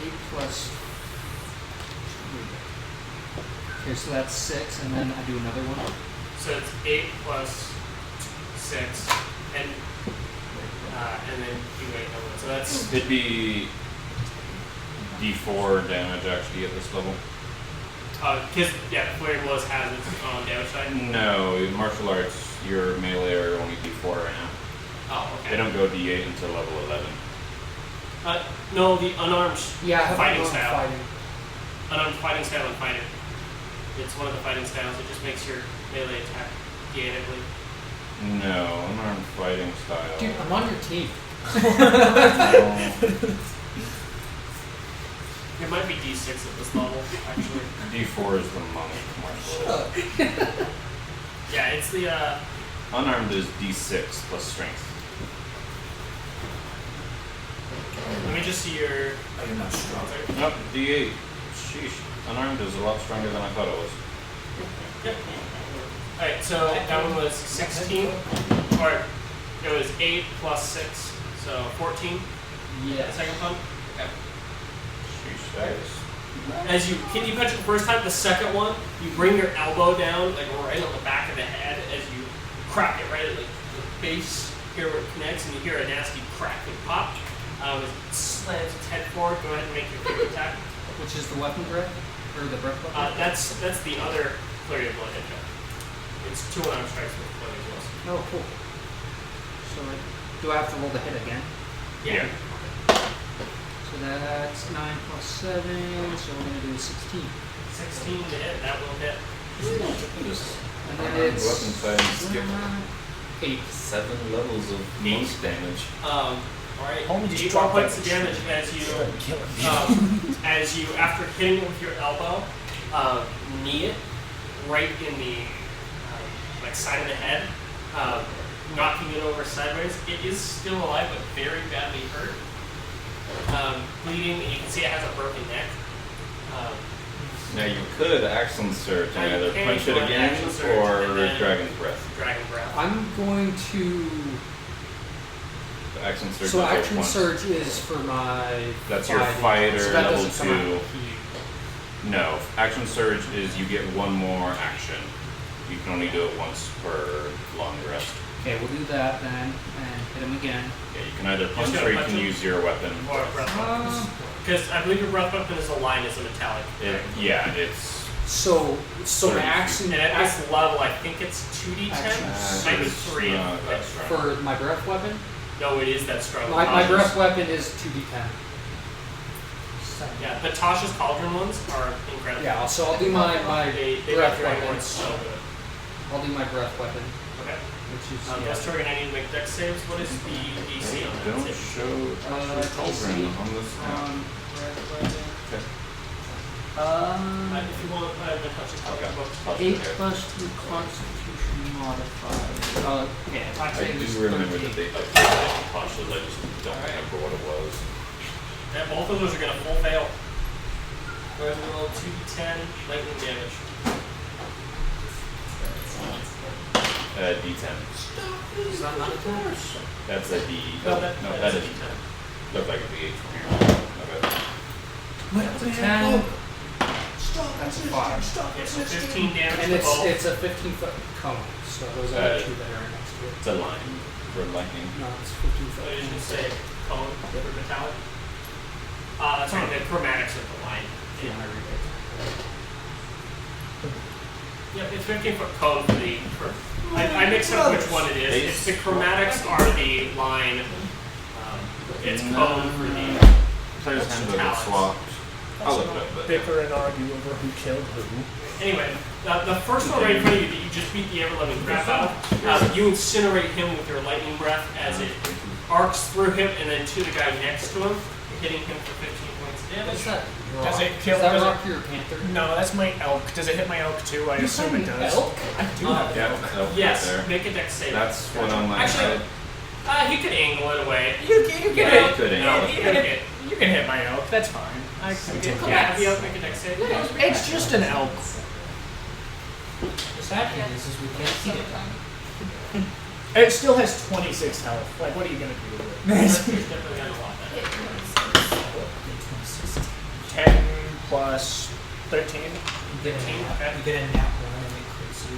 8 plus. Okay, so that's 6, and then I do another one. So it's 8 plus 6, and then you wait no one. So that's It'd be D4 damage actually at this level. because Flurry of Blows has its own damage side. No, in martial arts, your melee are only D4 right now. Oh, okay. They don't go D8 until level 11. No, the unarmed Yeah, I have fighting one style. fighting. Unarmed fighting style and fighter. It's one of the fighting styles. It just makes your melee attack D8, I believe. No, unarmed fighting style. Dude, I'm on your team. It might be D6 at this level, actually. D4 is the monk martial arts. Yeah, it's the Unarmed is D6 plus strength. let me just see your. I am not strong. Nope, D8. Sheesh. Unarmed is a lot stronger than I thought it was. Yep. Alright, so that one was 16, or it was 8 plus 6, so 14. Yeah. The second one. Sheesh, that is. As you punch it the first time, the second one, you bring your elbow down, like right on the back of the head, as you crack it right at like the base here where it connects, and you hear a nasty crack and pop. It slams its head forward. Go ahead and make your quick attack. Which is the weapon breath? Or the breath weapon? That's the other Flurry of Blood hit. It's 2 unarmed strikes with Flurry of Blows. Oh, cool. So, do I have to roll the hit again? Yeah. So that's 9 plus 7, so we're going to do 16. 16 to hit. That will hit. Just And then it's weapon fighting skip. 8. 7 levels of most damage. Alright. Homie just 8 more dropped points that of damage as you killing as you, after hitting it with your elbow, knee it right in the like side of the head, knocking it over sideways. It is still alive, but very badly hurt, bleeding. And you can see it has a broken neck. Now you could action surge and Now you either can punch go it on again action surge or and then- Dragon's Breath. Dragon breath. I'm going to. The action surge. So is action once. surge is for my. That's your fighting. fighter So that level doesn't come out 2. of key. No, action surge is you get one more action. You can only do it once per long rest. Okay, we'll do that then, and hit him again. Yeah, you can either punch gonna or you punch can him? use your weapon. Or breath weapons. Because I believe your breath weapon is aligned as a metallic. Yeah, it's So my Surge. action And at this level, I think it's 2d10, Action. maybe it's 3. not that strong. for my breath weapon. No, it is that strong. My Tasha's- breath weapon is 2d10. Yeah, the Tasha's Cauldron ones are incredible. Yeah, so I'll do my They breath make your weapon. ones so good. I'll do my breath weapon, Okay. which is Those two are gonna need to make dex saves. What is the DC on that? Don't save? show Tasha's Cauldron DC on this map. breath weapon. Okay. If you want, I have a Tasha's Cauldron book. 8 plus 2 Constitution modifier. Yeah, I I do remember that they updated Tasha's, I just don't remember what it was. Yeah, both of those are gonna full fail. Go ahead and roll 2d10 lightning damage. D10. Is that not a curse? That's a D. No, that that's is a D10. looked like a D8 from here. Okay. That's a 10. That's a 5. Okay, so 15 damage And to both. it's a 15-foot cone, so those are the two that are next to it. It's a line for lightning. No, it's 15 So foot. you should say cone for metallic. That's right, the chromatics of the line. Yeah, I read it. Yep, it's 15-foot cone for the. I mixed up which one it is. It's the chromatics are the line. It's cone for the. Player's handbook is swapped. I'll look it up, but Bicker and argue over who killed who. Anyway, the first one right in front of you that you just beat the ever-loving crap out of, you incinerate him with your lightning breath as it arcs through him and then to the guy next to him, hitting him for 15 points of What's damage. that? Does it kill? Is that Does rock your panther? No, that's my elk. Does it hit my elk too? I assume it does. Elk? I do have yeah, elk. elk Yes, right there. make a dex save. That's what on my Actually, side. he could angle it away. You can Yeah, hit. you could No, angle he it. can hit. You can hit my elk. That's fine. I can take Yeah, it. have you make a dex save? It's just an elk. The sad thing is we can't see it. It still has 26 health. Like, what are you gonna do with it? He's definitely gonna want that. Hit 26. 10 plus 13. You get a 15, nat, okay. you get a nat 1 and it crits you.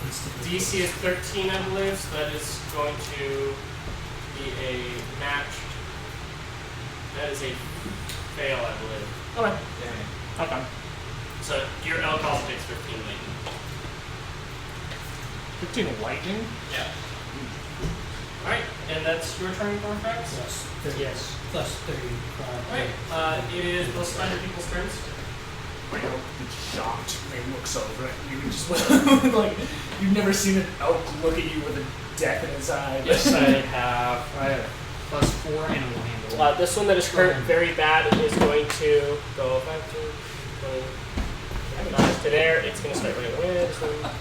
Instantly. DC is 13, I believe, so that is going to be a match. That is a fail, I believe. Okay. Dang. Okay. So your elk also takes 15 lightning. 15 lightning? Yeah. Alright, and that's your turn for effects? Plus 30. Yes. Plus 35. Alright, it is most other people's turns. My elk is shocked. He looks over at you and just like you've never seen an elk look at you with a death in his eye. Yes, I have plus 4 and a handle. This one that is hurt very bad is going to go 5, 2, 20, to there. It's going to start running away. This one.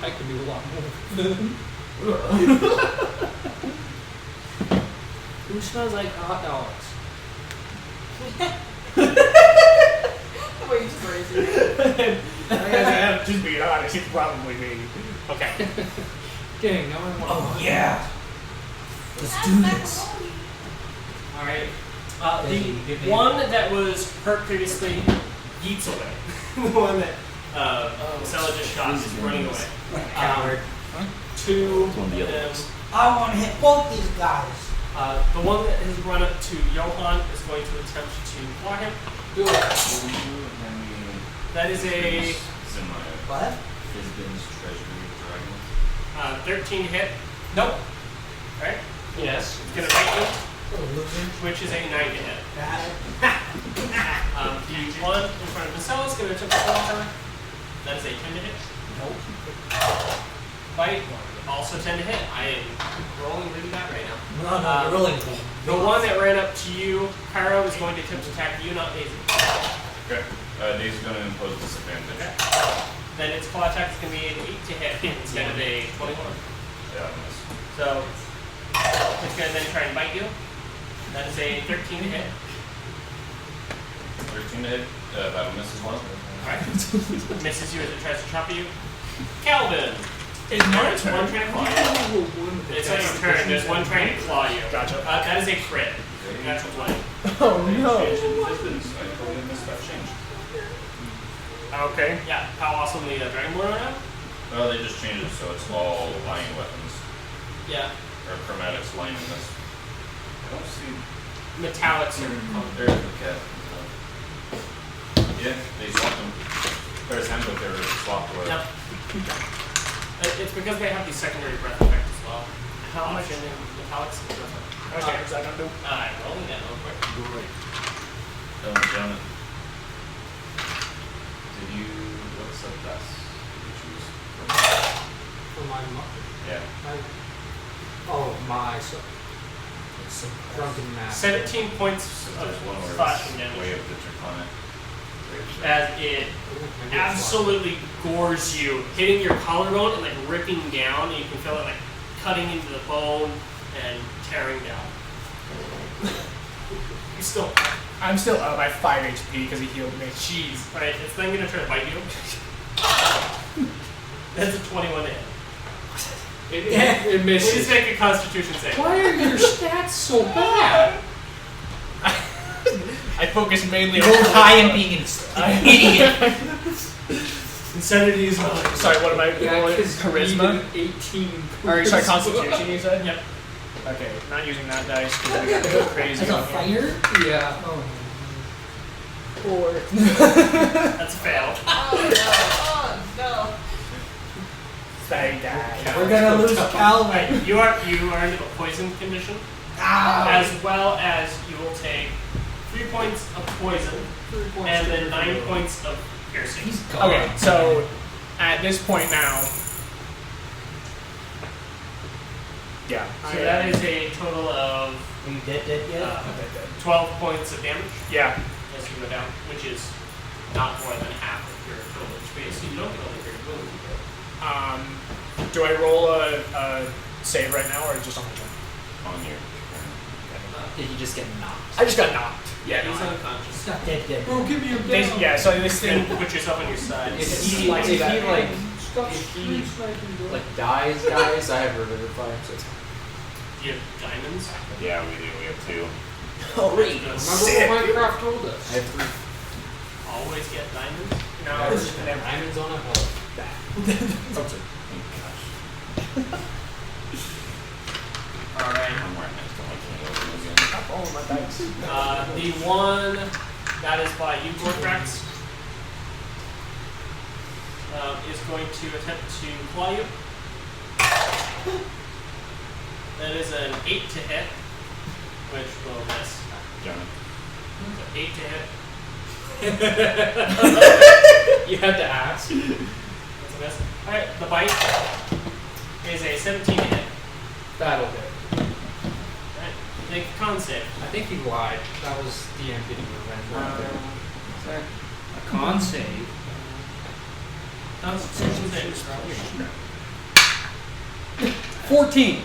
I can do a lot more. Who smells like hot dogs? Wait, he's crazy. Just being honest, it's probably me. Okay. Dang, now I want. Oh yeah. Let's do this. Alright. Give The me- one that was hurt previously yeets away. The one that Massellas just shot is running away. Coward. Two It's one of the of other them. ones. I want to hit both these guys. The one that has run up to Johan is going to attempt to claw him. Do it. That is a It's in my What? Fizbin's Treasury of Dragons. 13 to hit. Nope. Alright. Yes. It's going to bite you, Little loser. which is a 9 to hit. Got it. The one in front of Massellas is going to attempt to claw her. That is a 10 to hit. Nope. Bite. Also 10 to hit. I am rolling really bad right now. No, you're rolling. The one that ran up to you, Cairo, is going to attempt to attack you, not Daisy. Okay. Daisy's going to impose disadvantage. Okay. Then its claw attack is going to be an 8 to hit instead of a 21. Yeah, I miss. So it's going to then try and bite you. That is a 13 to hit. 13 to hit. That'll miss as well. Alright. Misses you as it tries to chop you. Calvin! It's my There's one trying to claw you. It's on your turn. There's one trying to claw you. Gotcha. That is a crit. Natural 20. Oh no. Change in Fizbin's. I totally missed that change. Okay. Yeah, how awesome the Dragonborn are now? Oh, they just changed it so it's all lion weapons. Yeah. Or chromatics lion in this. I don't see. Metallics are There's the cat. Yeah, they swapped them. There's handbook they were swapped away. Yep. It's because they have the secondary breath effect as well. How much? Option in metallics and breath effect. Okay, is that gonna do? I'm rolling that real quick. Great. Gentlemen. Did you. What's the best? Did you choose? For my Yeah. my drunken master. 17 points There's of one where slashing it's damage. way up the draconic. As it absolutely gores you, hitting your collarbone and like ripping down, and you can feel it like cutting into the bone and tearing down. I'm still up by 5 HP because he healed me. Jeez. Alright, it's then gonna try to bite you. That's a 21 to hit. It Please misses. make a constitution save. Why are your stats so bad? I focus mainly on Roll high and being an idiot. Insanity is not. Sorry, what am I rolling? because Charisma? 18. Or sorry, Constitution you said? Yep. Okay, not using that dice because I got to go crazy As a on here. fighter? Yeah. Oh, That's a fail. Oh no. They die. we're gonna lose Calvin. Alright, you are into a poison condition, Ow. as well as you will take 3 points of poison and then 9 points of piercing. He's gone. Okay, so at this point now. Yeah. So that is a total of Are you dead yet? 12 points of damage Yeah. as you go down, which is not more than half of your total HP, so you don't get only very wound. Do I roll a save right now or just on my turn? On your. Did you just get knocked? I just got knocked. Yeah, he's unconscious. He's not dead. Bro, give me a They, down. yeah, so this Then thing. put yourself on your side. If he Stop if he street sniping, bro. dies, guys, I have revivify, so it's Do you have diamonds? Yeah, we do. We have 2. Great. Remember Sick. what Minecraft told us? I have 3. Always get diamonds. No, never. Diamonds on a hill. Okay. Alright. I'm right next to my candle again. Stop rolling my dice. The one that is by you, Gorkrax, is going to attempt to claw you. That is an 8 to hit, which will miss. Jonah. So 8 to hit. You had to ask. That's a miss. Alright, the bite is a 17 to hit. That'll hit. Alright, make a con save. I think he lied. That was DM getting revenge. A con save. Constitution save. 14.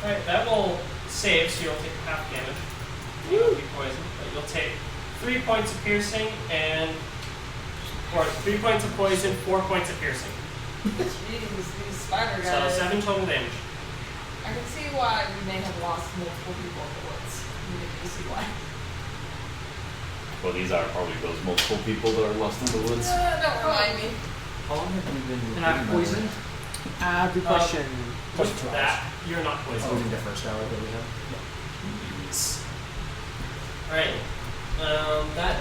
Alright, that will save, so you'll take half damage. You won't be poisoned, but you'll take 3 points of piercing or 3 points of poison, 4 points of piercing. Jeez, these spider So guys. 7 total damage. I can see why we may have lost multiple people in the woods. You can see why. Well, these are probably those multiple people that are lost in the woods. Don't remind me. How long have you been And I'm recruiting, by the way? poisoned. Good question. With that, you're not poisoned. Including the first hour that we have? Alright, that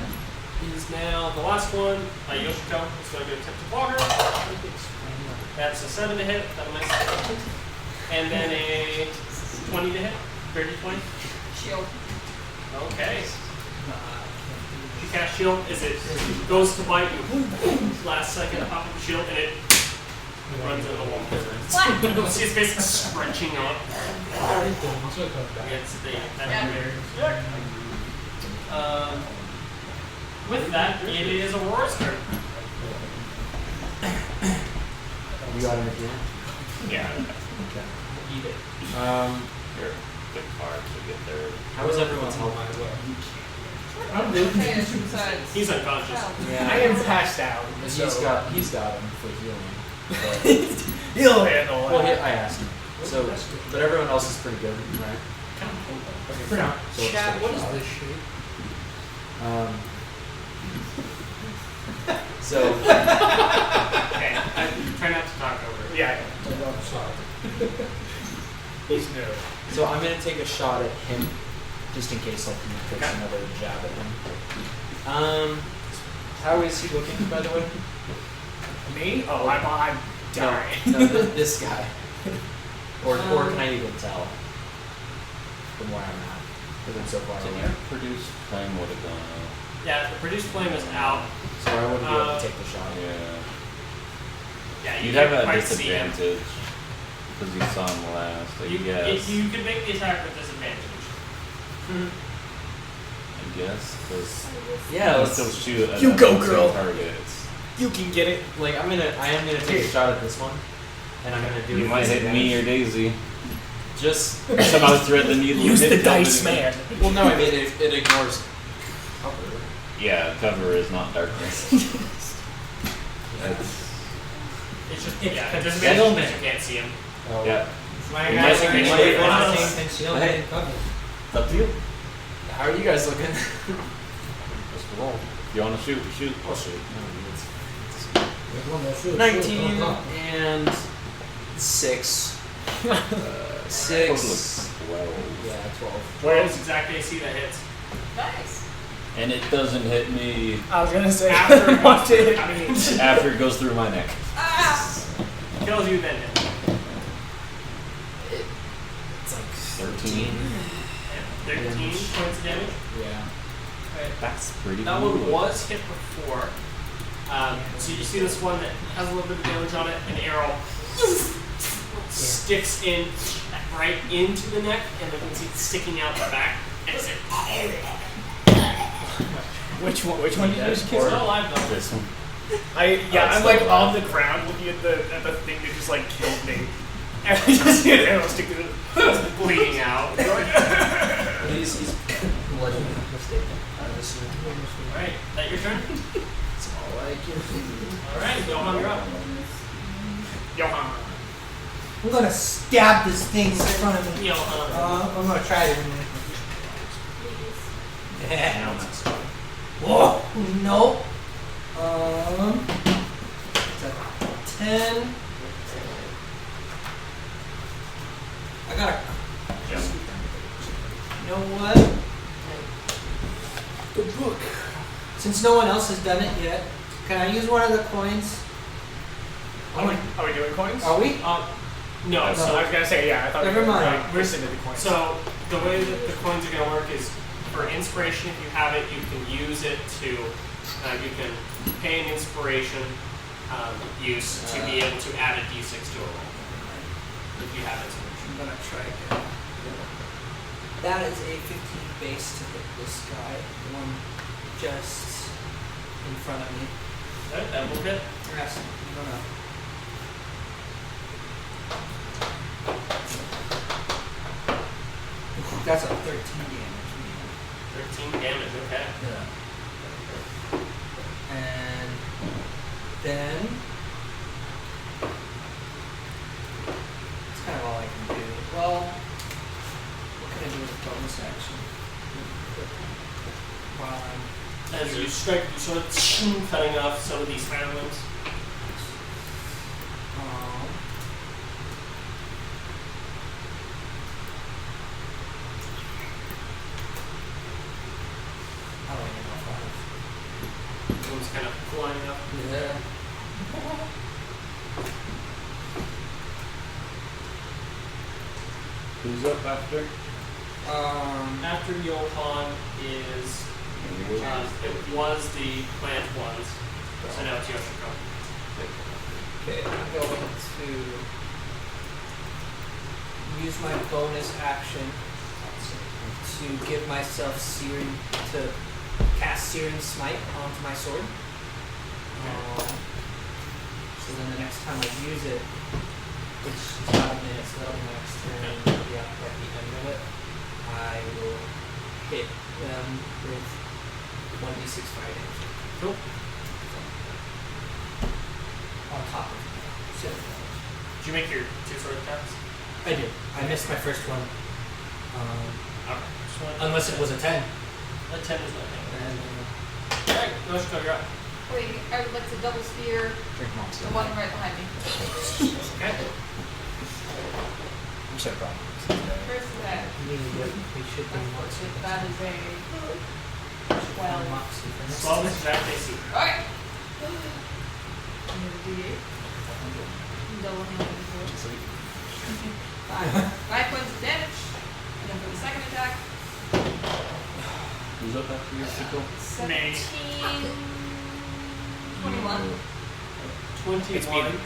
is now the last one. Yoshiko is going to attempt to block her. That's a 7 to hit, that'll miss. And then a 20 to hit, 30-20. Shield. Okay. She casts shield as it goes to bite you. Last second, pop up the shield, and it runs into the wall. What? See its face stretching up Also comes back. against the Yeah. with that, it is Aurora's turn. You got him at the end? Yeah. Okay. Eat it. Here, the card to get there. How was everyone's health? I'm good. Okay, besides. He's unconscious. Well, I am passed out. He's got him for healing. He'll handle it. Well, I asked him. So, but everyone else is pretty good, right? Okay, for now. So let's Chad, take a what is shot. this shit? So, Okay, try not to talk over it. Yeah, I'm sorry. he's new. so I'm gonna take a shot at him, just in case something takes another jab at him. How is he looking, by the way? Me? Oh, I'm dying. No, this guy. Or can I even tell from where I'm at? Because I'm so far Did away. you produce flame would have gone out? Yeah, the produced flame is out. So I wouldn't be able to take the shot. Yeah. Yeah, you You'd have can't a quite see him. disadvantage because you saw him last, I guess. You could make the attack with disadvantage. I guess because Yeah, you let's still shoot at You that go, same girl. targets. You can get it. I am gonna take a shot at this one, and I'm gonna do You it might with hit me or disadvantage. Daisy. Just Somehow thread the needle. Use and the hit dice, nobody. man. well, no, I mean it ignores cover. Yeah, cover is not darkness. That's, It's just, It's yeah, it doesn't concealment. mean you can't see him. Oh, yeah. My You guys might are think actually it's on the like- same concealment and cover. It's up to you. How are you guys looking? Just roll. If you want to shoot, shoot. Oh shoot. Everyone will shoot. 19 Shoot, and 6. 6. Total 12. Yeah, 12. Where is exact AC that hits? Nice. And it doesn't hit me I was gonna say After it want to hit I mean, me. after it goes through my neck. Ah! kills you then hit. It's like 13. Yeah, 13 points of damage. Yeah. Right. That's pretty That cool. one was hit before. So you see this one that has a little bit of damage on it, an arrow sticks in right into the neck, and then you can see it sticking out the back. And it's Which one did you just kill? still alive though. This one. I'm like on the ground looking at the thing that just like killed me. And I just see an arrow stick through it. Bleeding out. He's bloody mistaken. I assume. Alright, that your turn? It's all I can do. Alright, Johan, you're up. Johan. I'm gonna stab this thing in front of me. Johan. I'm gonna try it. Please. Yeah. Whoa! No. It's a 10. I got a. Jump. You know what? The book. Since no one else has done it yet, can I use one of the coins? Are we doing coins? Are we? No, I so was gonna say, yeah, I thought Never we were mind. like, rescinded the coins. So the way that the coins are going to work is for inspiration. If you have it, you can use it to. You can pay an inspiration use to be able to add a d6 to a roll. If you have inspiration. I'm gonna try again. That is a 15 base to hit this guy. The one just in front of me. Right, that will hit. Yes, I'm gonna. That's a 13 damage. 13 damage. Okay. Yeah. And then that's kind of all I can do. Well, what can I do with a bonus action? While I'm As you strike, you sort of cutting off some of these islands. I don't even know if One's kind of flying up. I have. Yeah. Who's up after? After Johan is, it was the plant ones, so now it's Yoshiko. Okay, I'm going to use my bonus action to give myself Searing, to cast Searing Smite onto my sword. So then the next time I use it, which is about a minute, so that'll be my next turn, yeah, at the end of it, I will hit them with 1d6 fire damage. Cool. On top of 7 damage. Did you make your 2 sword attacks? I did. I missed my first one. Okay. Just one. Unless it was a 10. A 10 is nothing. And, Alright, Yoshiko, you're up. Wait, I would like to double spear Drink monster. the one right behind me. Okay. I'm so proud. First attack. we should be Unfortunately, that is a 12. 12 is exact AC. Okay. I'm gonna do 8. Double handed before. 5 points of damage. And then for the second attack, Who's up after your sickle? 17. 21. 21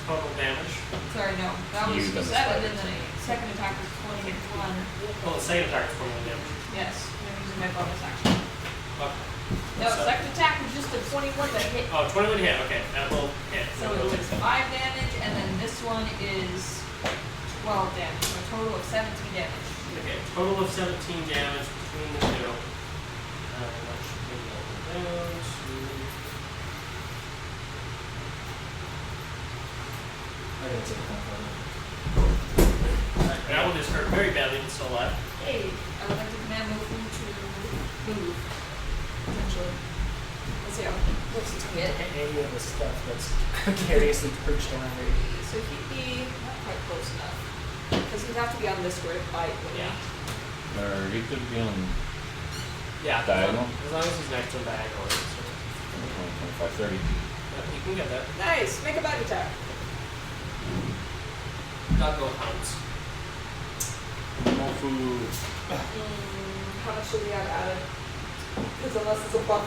total damage. Sorry, no. That was You done 7, the and then the second attack was 21. Well, the second attack is 21 damage. Yes, and I'm using my bonus action. Okay. No, second attack was just a 21 that hit. Oh, 21 hit. Okay, that will hit. So it was 5 damage, and then this one is 12 damage. So a total of 17 damage. Okay, total of 17 damage between the two. That should be all those. That one is hurt very badly, but still alive. Hey, I would like to command Mofu to move. Potentially. Let's see how it looks to hit. Any of the stuff that's precariously perched around me. So he'd be not quite close enough. Because he'd have to be on this square bite, wouldn't he? Or he could be on Yeah, diagonal. as long as he's next to a diagonal. 20, 25, 30. You can get that. Nice! Make a bite attack. Doggo hounds. Mofu. How much do we have added? Because unless it's a +5,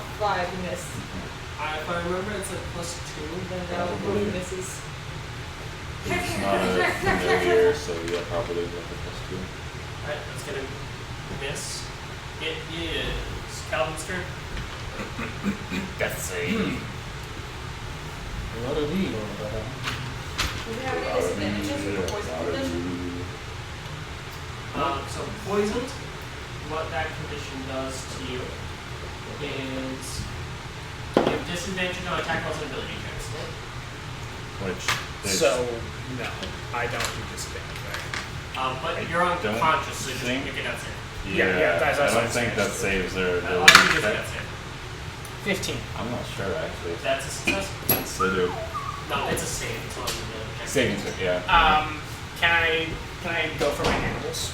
he missed. If I remember, it's like +2. Then Probably. he misses. It's not a familiar, so yeah, probably like a +2. Alright, that's gonna miss. It is Calvin's turn. Death save. What do we know about that? Do we have any disadvantages for poison them? So poisoned, what that condition does to you is you have disadvantage on attack rolls and ability checks. Which is, So, no, I don't do disadvantage. But you're don't unconscious, so just think- make it that save. Yeah, that's I what don't I'm think saying. that saves their I'll ability. give you that save. 15. I'm not sure actually. That's a success. Consider No, it's a save. It's on the check. saving throw, yeah. Can I go for my animals?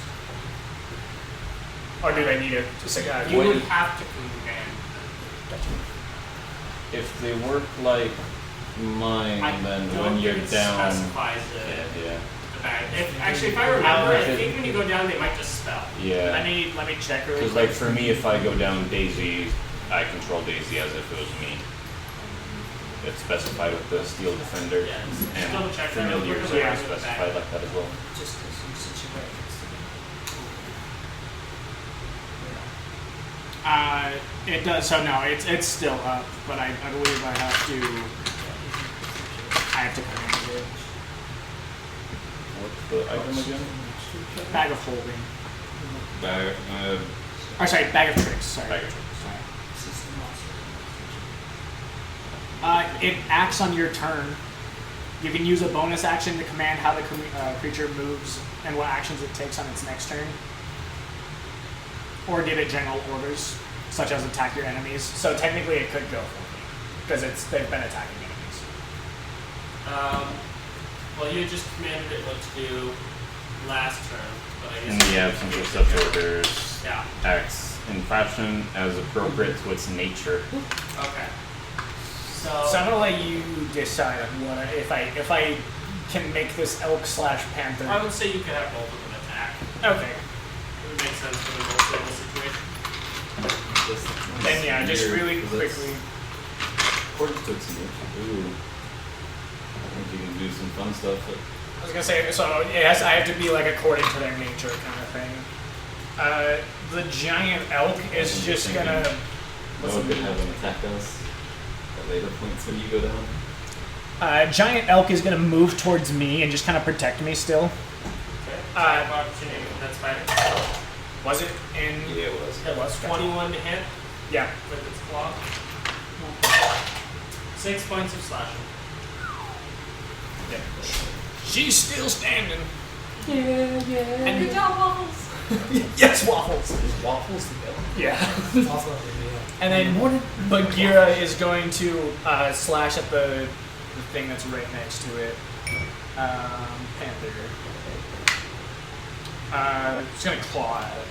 Or do they need it to say You What- would have to command. If they work like mine, I then don't when think you're it down, specifies yeah, the bag. Actually, if I remember, I If it- think when you go down, they might just spell. yeah. Let me check real Because quick. like for me, if I go down Daisy, I control Daisy as if it was me. It's specified with the Steel Defender, Yeah, just and double check that real quick, familiars and are I'll give it specified back. like that as well. Just because you situate It does. So no, it's still up, but I believe I have to command it. What's the item again? Bag of holding. Bag, Or sorry, bag of tricks. Sorry. Bag of tricks. It acts on your turn. You can use a bonus action to command how the creature moves and what actions it takes on its next turn. Or give it general orders, such as attack your enemies. So technically it could go for me, because they've been attacking enemies. Well, you just commanded it what to do last turn, but I guess. In the absence of such orders, Yeah. acts in fashion as appropriate to its nature. Okay. So I'm gonna let you decide what if I can make this elk / panther. I would say you could have both of them attack. Okay. It would make sense for the most stable situation. Then yeah, just Weird, really 'cause that's- quickly. According to its nature, ooh. I think you can do some fun stuff. But I was gonna say, so I have to be like according to their nature kind of thing. The giant elk is just gonna. no one could have them attack us at later points when you go down. Giant elk is gonna move towards me and just kind of protect me still. Okay. Attack opportunity. That's fine. Was it in? Yeah, it was. It was 21 to hit Yeah. with its claw. 6 points of slashing. Yeah. She's still standing. And good job, Waffles. Yes, waffles. Is waffles the milk? Yeah. Also, yeah. And then Bagheera is going to slash at the thing that's right next to it. Panther. It's gonna claw at it.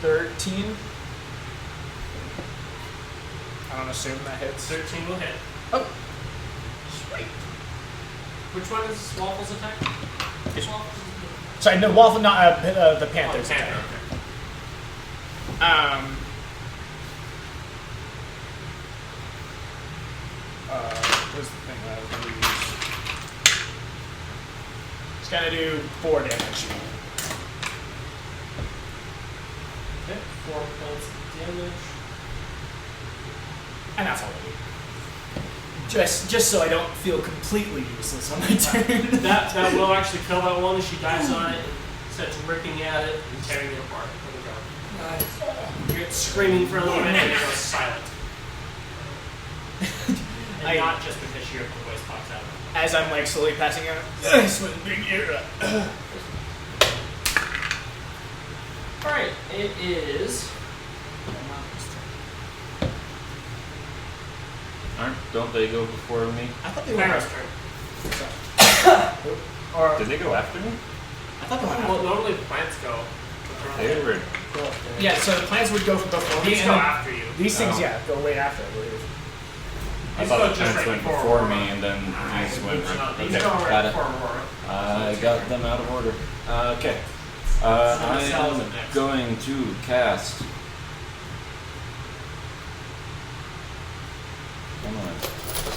13. I don't assume that hits. 13 will hit. Oh, sweet. Which one is Waffles attack? Waffles. Sorry, no, waffle, not the Oh, Panthers. Panther. attack. Okay. Where's the thing that I was going to use? It's going to do 4 damage. Okay. 4 points of damage. And that's all I do. Just so I don't feel completely useless on my turn. That will actually kill that one as she dives on it and starts ripping at it and tearing it apart from the ground. Nice. You get screaming for a little bit and it goes silent. And not just because your voice pops out. As I'm like slowly passing out, this was big era. Alright, it is. Don't they go before me? I thought they were. Pharaoh's turn. Or Did they go after me? I thought they were. Well, normally the plants go. They were. Yeah, so the plants would go before me. These and go then after you. These things, Oh. yeah, go way after, I believe. I These thought go the just plants right went before before Aurora. me, and then these went right. These Okay, go right got it. before Aurora. I got them out of order. Okay. So I Massellas am up next. going to cast. Come on.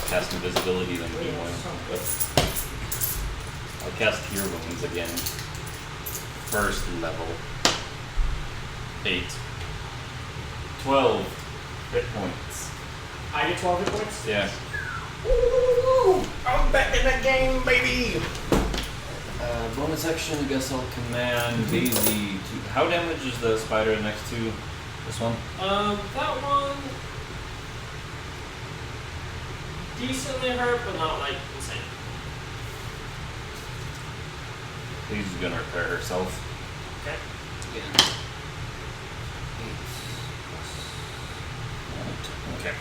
Cast invisibility then be one. But I'll cast Cure Wounds again. First level. 8. 12 hit points. I get 12 hit points? Yeah. Woo! I'm back in the game, baby! Bonus action, I guess I'll command Daisy to. How damaged is the spider next to? This one? That one decently hurt, but not like insane. She's gonna repair herself. Okay. Okay.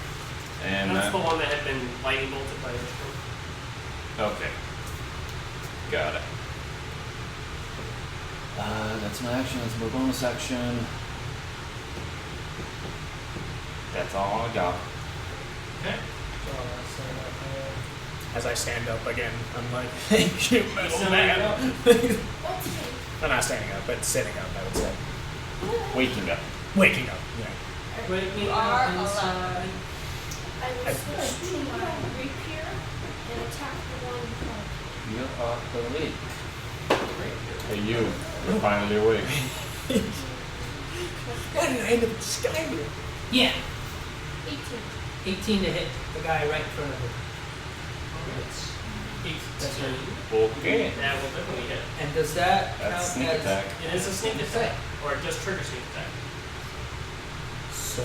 And that's the one that had been lightning bolted by this one. Okay. Got it. That's my action. That's my bonus action. That's all I got. Okay. As I stand up again, I'm like, thank you, metal man. What's me? I'm not standing up, but sitting up, I would say. Waking up. Waking up, yeah. Wake me You up are inside. I will switch to my rapier and attack the one in front. You are awake. Hey, you. You're finally awake. Why did I end up in Skyrim? Yeah. 18. 18 to hit the guy right in front of him. It's 18. That's right. Okay. That will definitely hit. And does that That's count sneak as attack. It is a sneak attack. Or just trigger sneak attack. So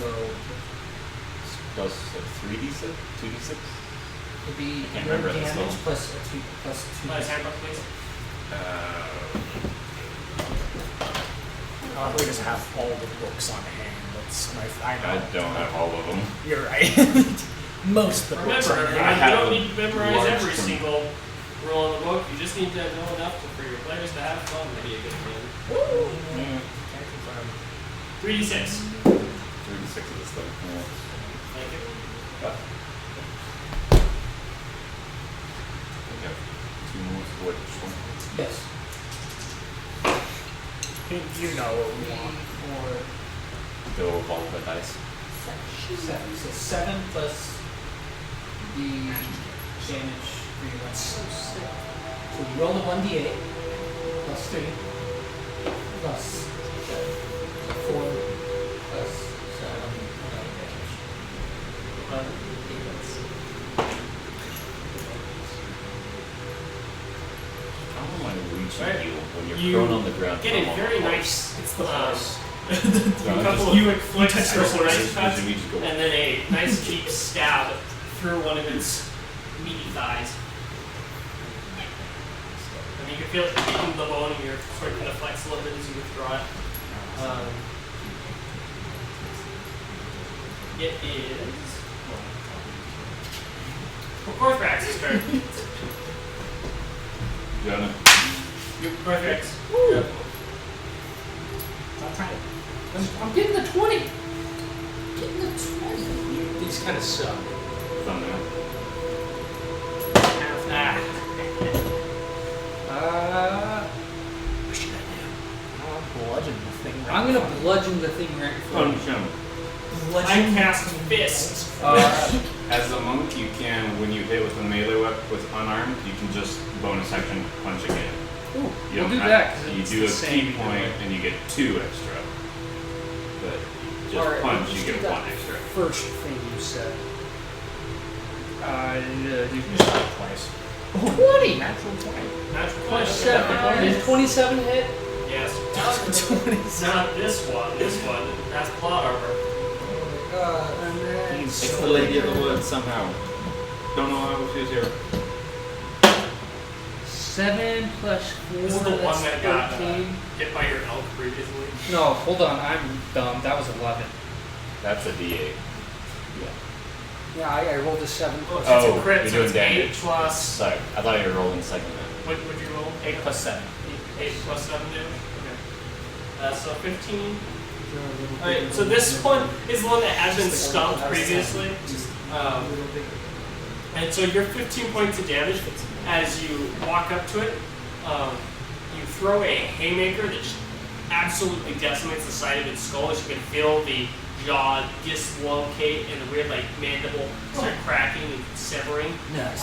Plus 3d6? 2d6? it'd be I can't your remember this damage one. plus a 2 plus 2. Nice handbook, please. I probably just have all the books on hand. That's my. I I know. don't have all of them. You're right. Most of the books Remember, on you hand. don't need to memorize large every chunk. single rule in the book. You just need to know enough for your players to have fun and be a good friend. Yeah. Can't confirm. 3d6. 3d6 of this thing. Yeah. Thank you. Okay. 2 moves. Which one? Yes. You know what we want. For Go evolve the dice. 7. So 7 plus the damage for your weapon. So you roll the 1d8 plus 3 plus 4 plus 7 damage. How am I reaching Right. you when you're You prone on the ground? Get a from very a nice. It's the horse. A couple of You flicks touch for the some horse. nice cuts, Usually we just go. and then a nice deep stab through one of its meaty thighs. And you can feel it beating the bone, and you're sort of going to flex a little bit as you withdraw it. It is. Corthrax's turn. Jonah. Corthrax. Woo! I'm trying to. I'm getting the 20! Getting the 20! These kind of suck. Thumbnail. Bludgeon the thing. Right I'm gonna bludgeon the thing right in front Punch of him. me. I Bludgeon. cast Fist. As a monk, you can, when you hit with a melee weapon with unarmed, you can just bonus action punch again. Ooh, You we'll don't do have- that because You it's do the a same key point and you get 2 extra. But just Alright, punch, let's you do get that 1 extra. first thing you said. You just shot twice. 20! Natural 20. Natural Plus 20. 7. Is 27 hit? Yes. 20. Not this one. This one. That's plot armor. And then It's the Lady of the Woods somehow. Don't know how she's here. 7 plus 4, This is the one that's that got 13. hit by your elk previously. No, hold on, I'm dumb. That was 11. That's a D8. Yeah, I rolled a 7 plus It's a Oh, crit, you're so doing it's damage. 8 plus. Sorry, I thought you were rolling second then. What would you roll? 8 plus 7. 8 plus 7 damage? Okay. So 15. Alright, so this one is the one that has been stumped previously. And so you're 15 points of damage as you walk up to it. You throw a haymaker that just absolutely decimates the side of its skull as you can feel the jaw dislocate and the weird like mandible start cracking and severing. Nice.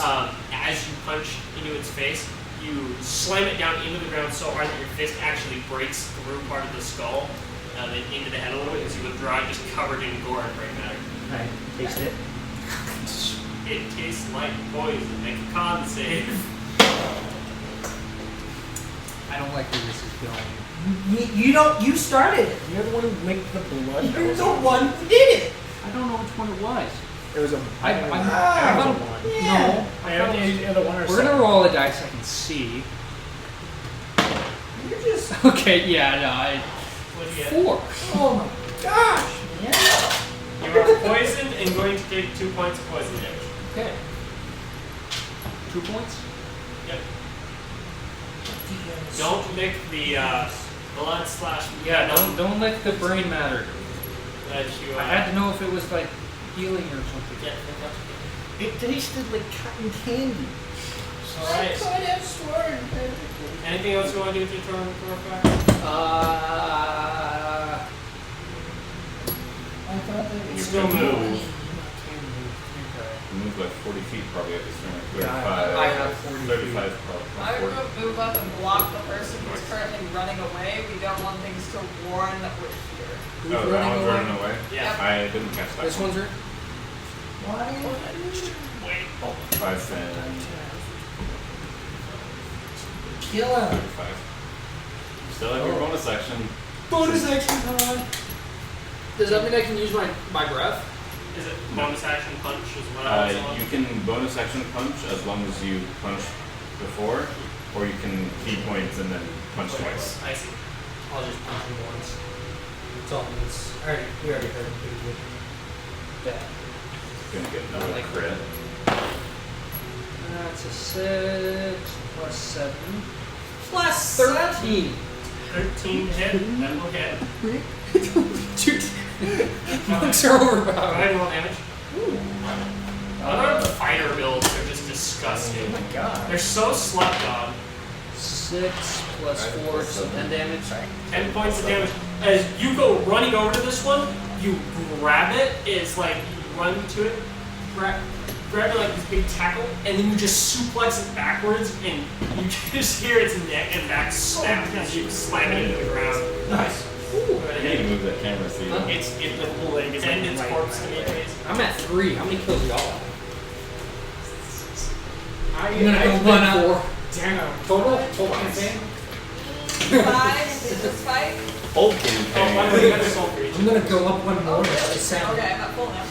As you punch into its face, you slam it down into the ground so hard that your fist actually breaks through part of the skull and then into the head a little bit as you withdraw it, just covered in gore and brain matter. I taste it. It tastes like poison. Make a con save. I don't like where this is going. You don't. You started it. You're the one who licked the blood. You're the one who did it. I don't know which one it was. It was a. I it was thought- a one. No. I don't need the one or We're gonna roll the dice. I can see. You're just. Okay. Yeah. No. What do you get? 4. Oh my gosh, man. You are poisoned and going to take 2 points of poison damage. Okay. 2 points. Yep. Don't lick the blood slash. Yeah. Don't let the brain matter. That you. I had to know if it was like healing or something. Yeah. It tasted like cotton candy. All right. could have sworn. Anything else you want to do with your turn, Thorfax? I thought that You still move. Move like 40 feet probably at this point. Yeah, 35. I have 40 35 I probably. would move up and block the person who's currently running away. We don't want things to warn that we're here. Oh, that one's running away? Yeah. I didn't catch that. This one's right. Why? Wait. 5 and Kill him. 35. You still have your bonus action. Bonus action time. Does that mean I can use my breath? Is it bonus action punch as well? You can bonus action punch as long as you punch before, or you can key points and then punch twice. I see. I'll just punch him once. It's all this. Alright, we already heard him pretty good. Yeah. Gonna get another Like- crit. That's a 6 plus 7 Plus 13. 13 hit. That will hit. Looks are Go overpowered. ahead and roll damage. Other fighter builds are just disgusting. Oh my god. They're so slept on. 6 plus 4, so 10 damage. 10 points of damage. As you go running over to this one, you grab it. It's like you run to it, grab it like this big tackle, and then you just suplex it backwards, and you just hear its neck and back snap as you slam it into the ground. Nice. Go You ahead need to and move that camera, see. Huh? hit. The whole leg is and its right corpse to by be the way. raised. I'm at 3. How many kills y'all have? I'm gonna go one up. 4. Damn. Total campaign? 5 in this fight. Whole Oh, by the campaign. way, you got a soul breach. I'm gonna go up one more. That's a 7. Okay, I'm at full now.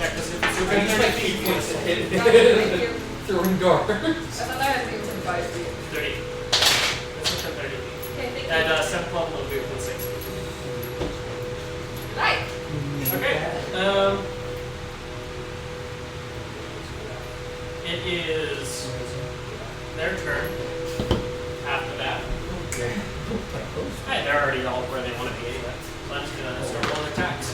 Yeah, because if it's I use my key points to hit Thank you. throwing darts. And then I had to use 5 for you. 30. That's within 30. Okay, thank you. At 7th level, it'll be within 6. Right. Okay. It is their turn. After that. Okay. Hey, they're already all where they want to be anyway. So I'm just gonna start rolling attacks.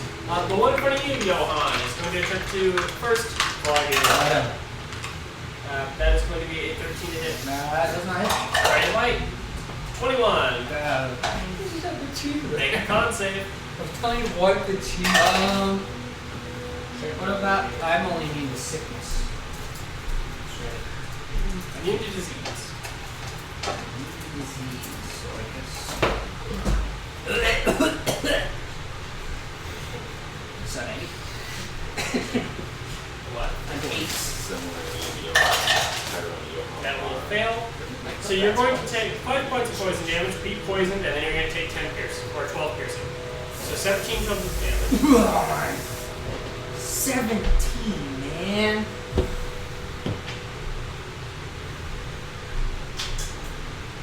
The one in front of you, Johan, is going to attempt to first volume. That is going to be a 13 to hit. Nah, that does not hit. Try to bite. 21. Make a con save. I'm telling you what the cheese. What about? I'm only immune to sickness. Immune to disease. Disease. So I guess. Is that 8? What? An 8. Similarly, That will fail. So you're going to take 5 points of poison damage, be poisoned, and then you're going to take 10 piercing, or 12 piercing. So 17 comes with damage. 17, man.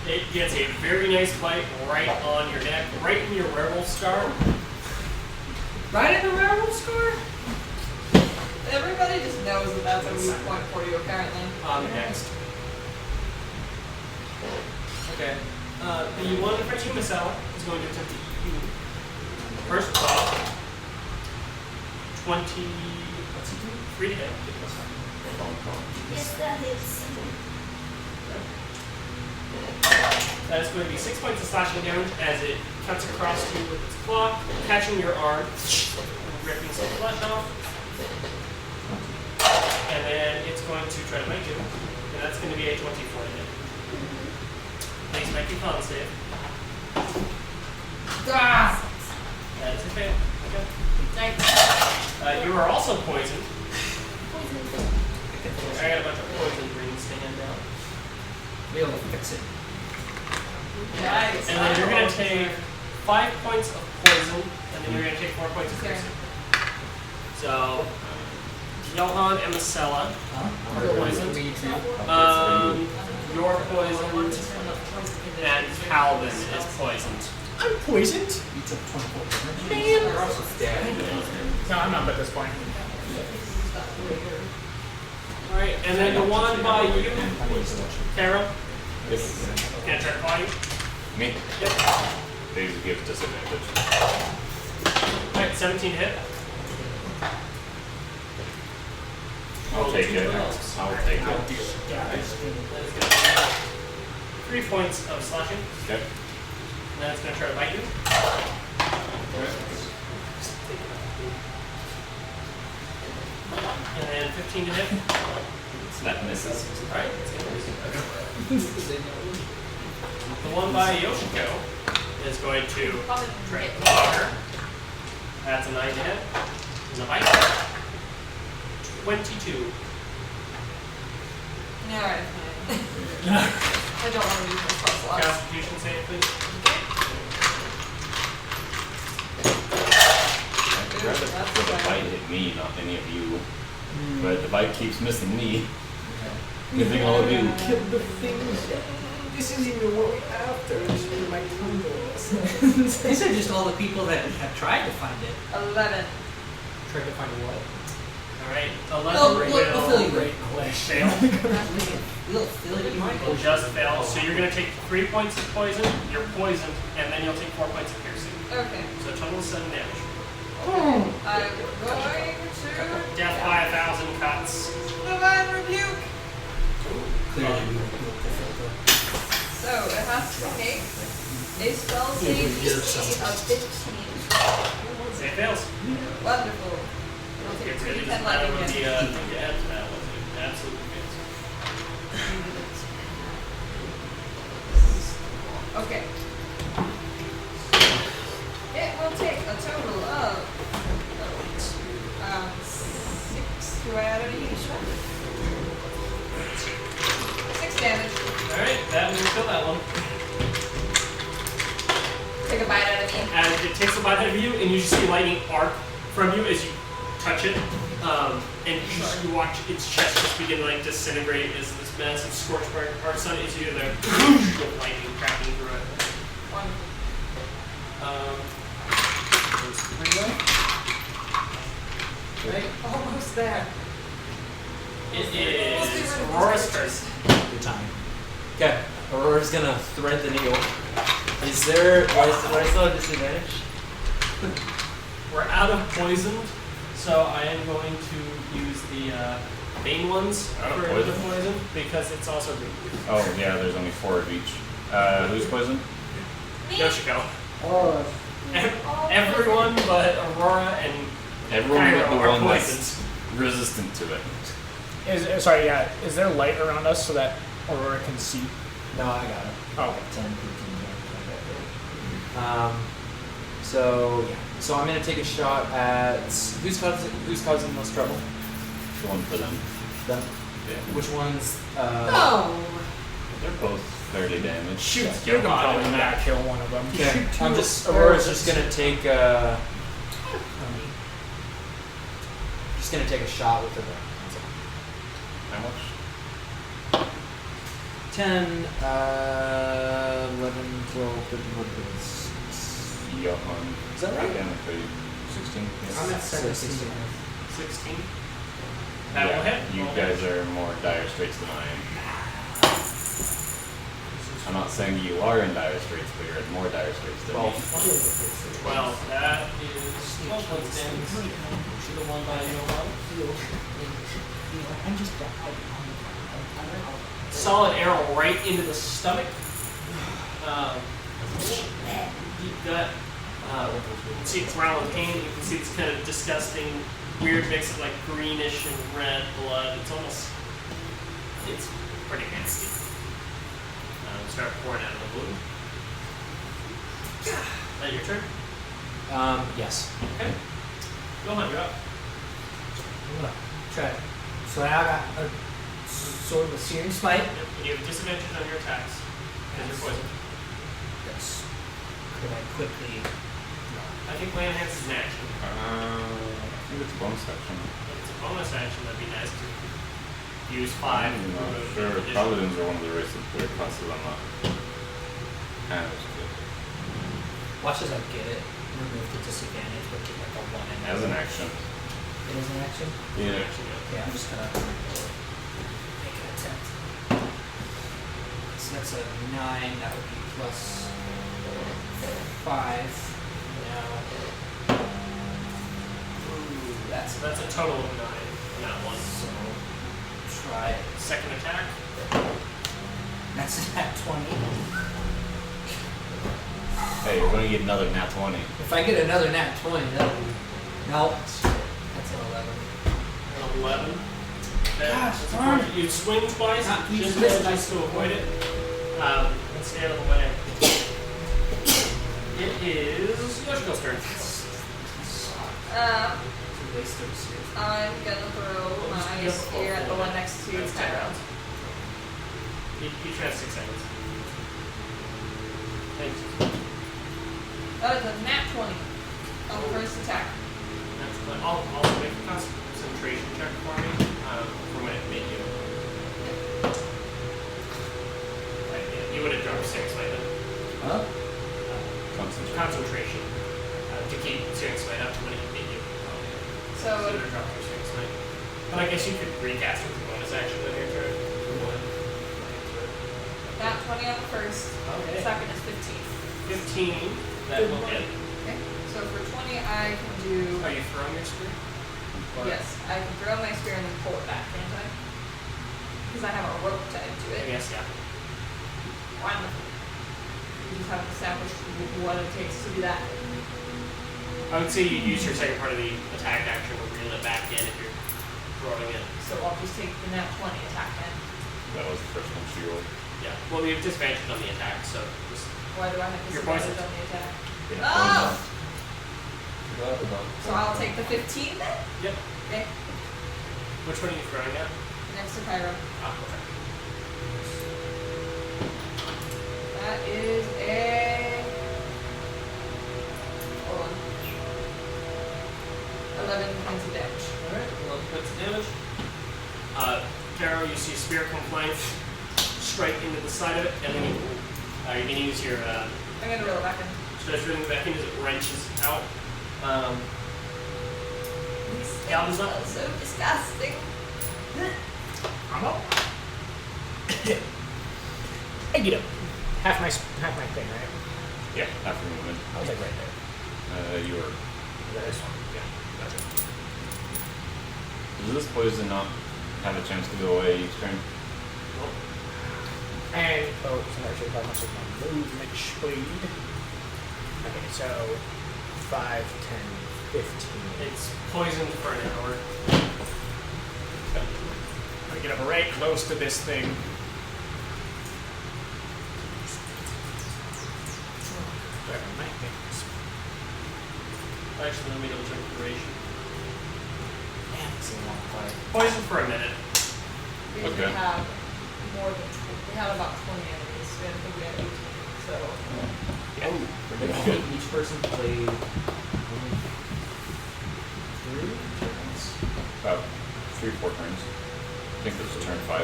It gets a very nice bite right on your neck, right in your werewolf scar. Right in the werewolf score? Everybody just knows that that's a weak point for you, apparently. Next. Okay. The one in front of you, Massellas, is going to attempt to eat you. First claw. 23 to hit. Yes, that hits. That is going to be 6 points of slashing damage as it cuts across you with its claw, catching your arm, ripping some flesh off. And then it's going to try to bite you. And that's going to be a 24 to hit. Please make your con save. Ah! That is a fail. Okay. Thanks. You are also poisoned. Poison. I got a bunch of poison rings to hand out. Be able to fix it. Nice. And then you're going to take 5 points of poison, and then you're going to take 4 points of piercing. So, Johan and Masella are poisoned. You're poisoned, and Paladin is poisoned. I'm poisoned. You took 24 damage. Man. You're also dead. No, I'm not at this point. Alright, and then the one by you, Carol, Yes. can I try to call you? Me? Yep. They give disadvantage. Alright, 17 hit. I'll take it. I'll take it. 3 points of slashing. Okay. And then it's going to try to bite you. And then 15 to hit. That misses. Alright. The one by Yoshiko is going to try to claw her. That's a 9 to hit. And the bite. 22. Alright, fine. I don't want to use my plus loss. Constitution save, please. I'd rather for the bite hit me, not any of you. But the bite keeps missing me. Good thing all of you. Killed the things. This isn't even what we're after. This is my tumbles. These are just all the people that have tried to find it. 11. Tried to find what? Alright, Oh, 11 we'll fill you will in. fail. We'll fill you in. Will just fail. So you're going to take 3 points of poison, you're poisoned, and then you'll take 4 points of piercing. Okay. So a total of 7 damage. I'm going to Death by 1,000 cuts. Divine Rebuke. Clearly, we So it has to take a spell save DC of 15. Say it fails. Wonderful. It'll take It really 3 doesn't 10 matter lightning what the damage. thing you add to that was. It absolutely fails. Okay. It will take a total of 6. Do I add any extra? 6 damage. Alright, that will kill that one. Take a bite out of me. And it takes a bite out of you, and you just see lightning arc from you as you touch it. And you watch its chest just begin to like disintegrate as this massive scorch mark sun is you, and then lightning cracking through it. Wonderful. Goes pretty well. Right? Almost there. It is Aurora's turn. Good time. Okay, Aurora's gonna thread the needle. Is there, why is still a disadvantage? We're out of poisoned, so I am going to use the main ones Out of for the poison? poison because it's also green. Oh yeah, there's only 4 of each. Who's poisoned? Yoshiko. Oh, Everyone but Aurora and Everyone but the Cairo are one that's poisoned. resistant to it. Sorry, yeah. Is there light around us so that Aurora can see? No, I got it. Oh, okay. 10, 15 damage. So yeah. So I'm gonna take a shot at who's causing the most trouble? The one for them. Them. Yeah. Which ones? No! They're both fairly damaged. Shoot, Let's you're get gonna on probably it. not kill one of them. Okay. I'm just Aurora's just gonna take just gonna take a shot with her. How much? 10, 11, 12, 13, what is Johan. Is that right? Damage for you. 16? I'm Yeah. at 17. 16. That will hit. You guys are more dire straits than I am. I'm not saying you are in dire straits, but you're in more dire straits than me. Well, that is 12 points damage to the one by Yohan. I'm just Solid arrow right into the stomach. Deep gut. You can see it's growling pain. You can see this kind of disgusting, weird mix of like greenish and red blood. It's pretty nasty. Start pouring out of the wound. Is that your turn? Yes. Okay. Go on, you're up. I'm gonna try it. So now I got a sort of a searing smite. Yep. And you have disadvantage on your attacks because you're poisoned. could I quickly? I think Lay on Hands is an action. I think it's a bonus action. If it's a bonus action, that'd be nice to use 5. I'm not sure. Paladins are one of the races where classes I'm not. Watch as I get it. Remove the disadvantage, but get like a 1 in As an action. It is an action? Yeah. Yeah, I'm just gonna make an attempt. So that's a 9, that would be plus 5. Now. Ooh, That's a total of 9 on that one. so try it. Second attack. That's at 20. Hey, you're going to get another nat 20. If I get another nat 20, that'll be. No. That's an 11. An 11. Gosh, That's darn a you swing twice, Ah, you just missed. just to avoid it. Let's get out of the way. It is Yoshiko's turn. It's a waste of series. I'm gonna throw my spear at the one next to That's 10 Tyro. rounds. Each has 6 seconds. Thanks. That is a nat 20 on the first attack. That's fine. I'll make a concentration check for me. For when it made you. Right, yeah, you would have dropped 6 by then. Huh? Concentration. To keep Searing Smite up to when it made you. So you So would have dropped your Searing Smite. But I guess you could recast it with a bonus action on your turn. nat 20 on the first. Okay. Second is 15. 15. That will hit. Okay. So for 20, I can do. Are you throwing your spear? Or- Yes, I can throw my spear and then pull it back, can't I? Because I have a rope tied to I it. guess, yeah. Wonderful. We just haven't established what it takes to do that. I would say you use your second part of the attack action to reel it back in if you're throwing it. So I'll just take the nat 20 attack then. That was the first one she rolled. Yeah. Well, you have disadvantage on the attack, so just. Why do I have You're disadvantage poisoned. on the attack? Yeah. Oh! Forgot about So I'll take the 15 then? Yep. Okay. Which one are you throwing at? Next to Pyro. Ah, okay. That is a. Hold on. 11 points of damage. Alright, 11 points of damage. Taro, you see a spear come flying, strike into the side of it, and then you can use your. I'm gonna reel it back in. Starts reeling back in as it wrenches out. These Album's things up. are so disgusting. I'm up. I get up. Half my thing, right? Yeah, after movement. I was like right there. You were. That is one. Yeah. Gotcha. Does this poison not have a chance to go away each turn? And it's not actually how much of my movement speed. Okay, so 5, 10, 15. It's poisoned for an hour. I get up right close to this thing. Actually, let me double check the duration. Damn, it's a long fight. Poison for a minute. We Okay. usually have more than we had about 20 enemies. We had, I think we had 18. So it. Each person played only 3 turns. About 3-4 turns. I think this is turn 5.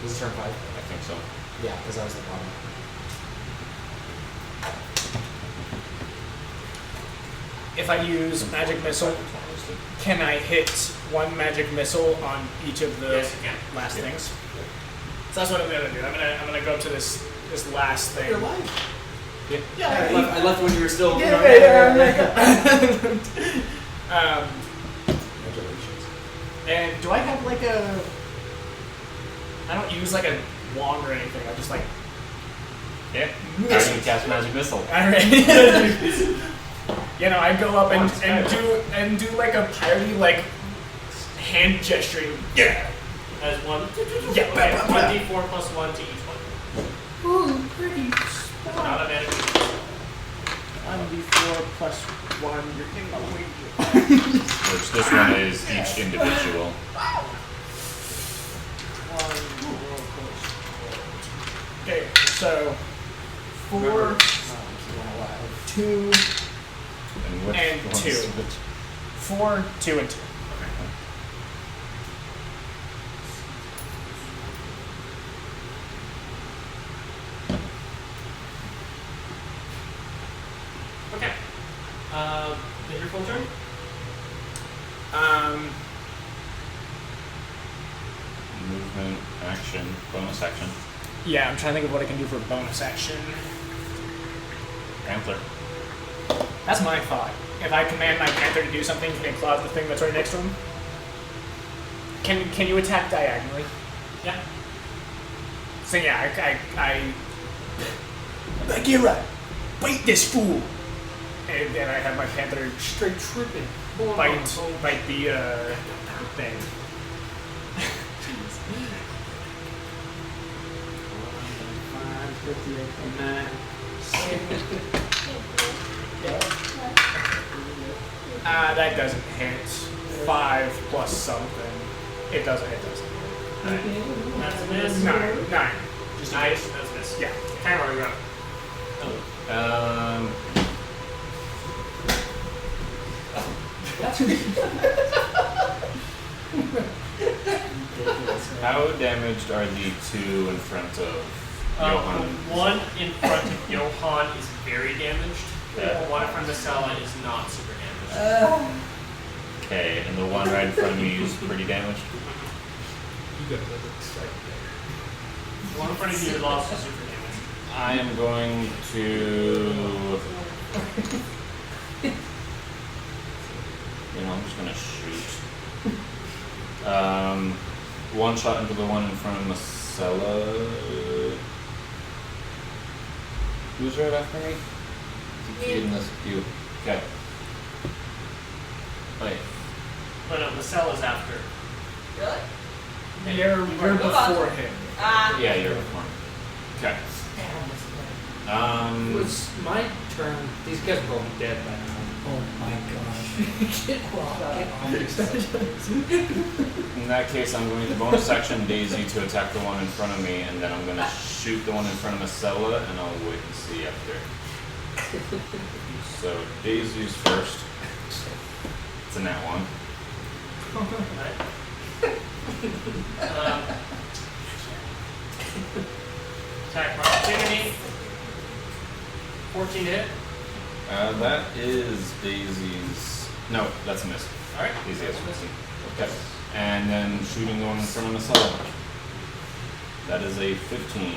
This is turn 5? I think so. Yeah, because that was the problem. If I use magic missile, can I hit one magic missile on each of the Yes, you can. last things? So that's what I'm gonna do. I'm gonna go to this last thing. You're alive. Yeah, I left when you were still. Congratulations. And do I have like a? I don't use like a wand or anything. I just like. Yeah. How do you cast magic missile? Alright. You know, I go up and do like a piratey like hand gesturing. Yeah. As one. Yeah. Okay, 1d4 plus 1 to each one. Ooh, pretty. Not a magic. 1d4 plus 1. You're getting my way. Which this one is each individual. Okay, so 4. 2, And which And one's 2. which? 4, 2, and 2. Okay. Is it your full turn? Movement, action, bonus action. Yeah, I'm trying to think of what I can do for bonus action. Panther. That's my thought. If I command my panther to do something, can it claw at the thing that's right next to him? Can you attack diagonally? Yeah. So yeah, I Bagheera, bite this fool! And then I have my panther Straight tripping. bite the thing. That doesn't hit. 5 plus something. It doesn't. That's a miss. 9. Just nice. That's a miss. Yeah. Timer, you're up. How damaged are the 2 in front of Johan? The one in front of Johan is very damaged. Yeah. The one in front of Masella is not super damaged. Okay, and the one right in front of me is pretty damaged. You got another strike there. The one in front of you is also super damaged. I am going to. I'm just gonna shoot. One shot into the one in front of Masella. Who's right after me? You. Okay. Wait. But no, Masella's after. Really? You're Move on. before him. Yeah, you're before me. Okay. It's my turn. These guys are all dead by now. Oh my gosh. In that case, I'm going to bonus action Daisy to attack the one in front of me, and then I'm going to shoot the one in front of Masella, and I'll wait and see after. So Daisy's first. It's a nat 1. Attack opportunity. 14 to hit. That is Daisy's. No, that's a miss. Alright. Daisy has 15. Okay. And then shooting the one in front of Masella. That is a 15.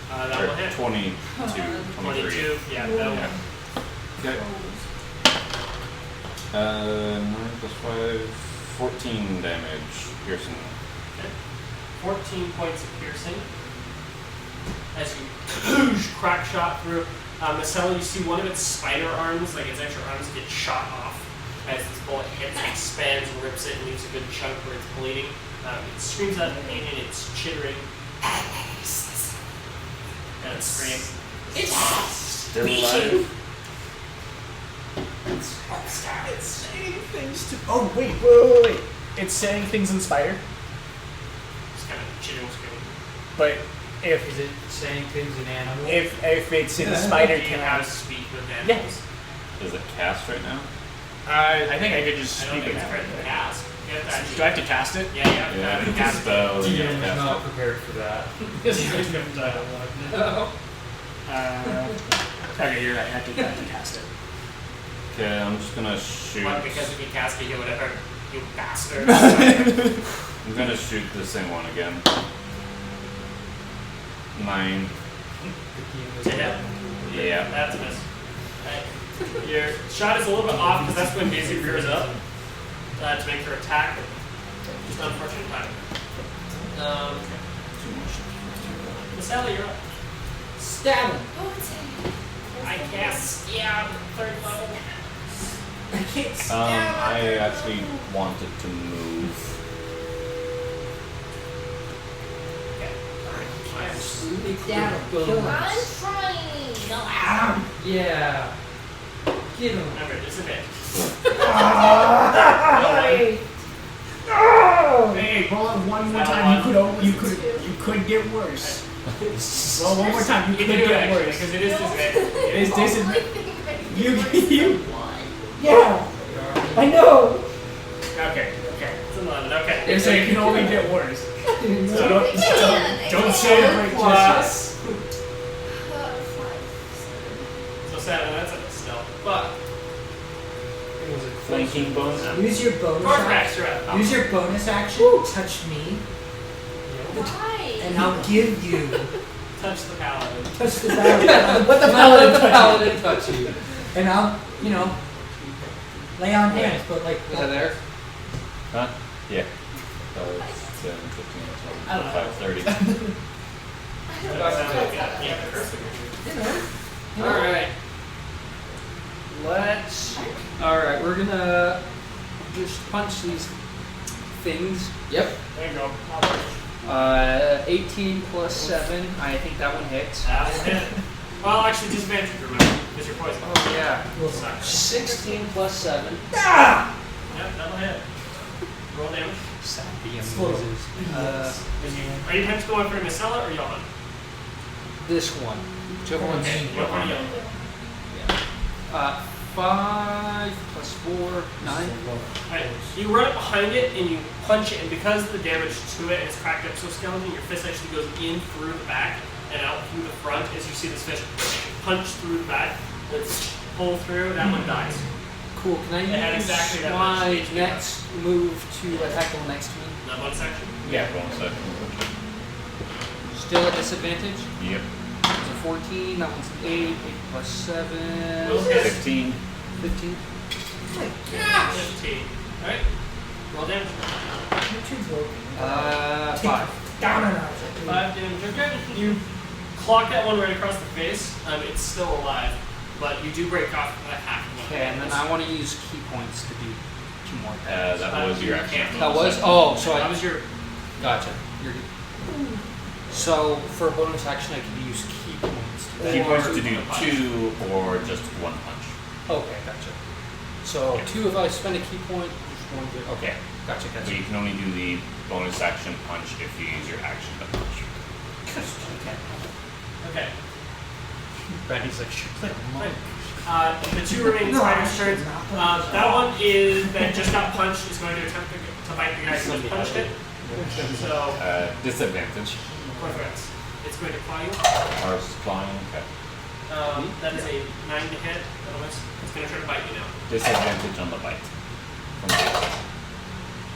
That Or will hit. 22. 23. 22. Yeah, that'll Yeah. Okay. 9 plus 5, 14 damage, piercing. Okay. 14 points of piercing. As you crack shot through Masella, you see one of its spider arms, like its extra arms, get shot off as this bullet hits and expands and rips it and leaves a good chunk where it's bleeding. It screams out in pain and it's chittering. And it screams. Still alive? It's saying things to. Oh wait. It's saying things in spider, It's kind of chittering, screaming. but if Is it saying things in animal? if it's in spider, Do you can know how I? to speak with Yeah. animals? Is it cast right now? I think I could just I don't speak think with it's fair to it. cast. You have to actually- Do I have to cast it? Yeah, yeah. Yeah, You it's a cast it. spell. You GM gotta is cast not it. prepared for that. No. Okay, you're right. I have to cast it. Okay, I'm just gonna shoot. What, because if you cast it, you would have you bastard. I'm gonna shoot the same one again. 9. To hit. Yeah. That's a miss. Right. Your shot is a little bit off because that's when Daisy rears up to make her attack. Just unfortunate timing. Masella, you're up. Stab him! Oh, it's him. I cast stab 3rd level. I can't stab I actually wanted to move. Absolutely down. Kill him. I'm trying. No, Yeah. Get him. Remember, disadvantage. Hey, roll it one more time. You could get worse. Well, one more time. You You can do get actually, worse. because it is disadvantage. It is disadvantage. You. Yeah, I know. Okay. It's 11. Okay. You're saying it can only get worse. So don't celebrate Plus. just So 7, that's a stealth. But. Flanking bonus. Use your bonus Cortex, action. you're up. Use your bonus action. Touch me, Why? and I'll give you. Touch the paladin. Touch the paladin. What the paladin paladin touch you? And I'll, lay on hands, but like. Is that there? Huh? Yeah. 7, 15, I don't know. 5, 30. Yeah, perfect. Alright. Alright, we're gonna just punch these things. Yep. There you go. 18 plus 7. I think that one hits. That's a hit. Well, actually, disadvantage, remember, because you're poisoned. Oh, yeah. Sucks. 16 plus 7. Yep, that'll hit. Roll damage. Sappy and Slow. Muses. Are you punch going for Massellas or Yawn? This one. Whichever one's Yawn or Yawn? 5 plus 4, 9. Alright, you run up behind it and you punch it, and because of the damage to it and it's cracked up so skeleton, your fist actually goes in through the back and out through the front as you see this fish punch through the back. Let's pull through, that one dies. Cool. Can I It had use exactly that my much HP. next move to attack the one next to me? Not one section. Yeah, bonus action. Still at disadvantage? Yep. It's a 14. That one's an 8. 8 plus 7. Okay. 15. 15. 15. Alright. Roll damage. 5. Down and out. 5 damage. Okay. You clock that one right across the face. It's still alive, but you do break off like half of it. Okay, and then I want to use key points to do 2 more things. That was your action. That was? Oh, so that I. was your. Gotcha. You're good. So for a bonus action, I can use key points. Key points to do punch. 2 or just 1 punch. Okay, gotcha. So 2 if I spend a key point, just 1 good. Okay, gotcha. So you can only do the bonus action punch if you use your action to punch. Okay. Brandy's like, shoot, play a monk. The 2 remaining spiders' turns. That one that just got punched is going to attempt to bite the guy who just punched it. So, Disadvantage. perfect. It's going to claw you. Or flying. Okay. That is a 9 to hit. That'll miss. It's going to try to bite you now. Disadvantage on the bite. From the outside.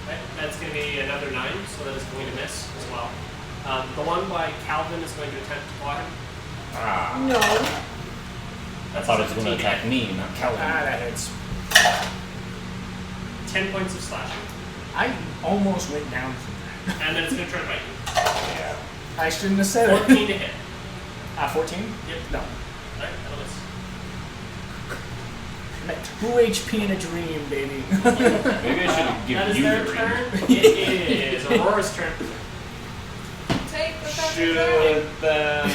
Right? That's going to be another 9, so that is going to miss as well. The one by Calvin is going to attempt to claw him. Ah. No. I thought it was going to attack me, not Calvin. that hits. 10 points of slashing. I almost went down from that. And then it's going to try to bite you. Yeah. I shouldn't have said it. 14 to hit. 14? Yep. No. Alright, that'll miss. I'm at 2 HP in a dream, baby. Maybe I should That give is you their the turn. ring. It is Aurora's turn. Take the Shoot them.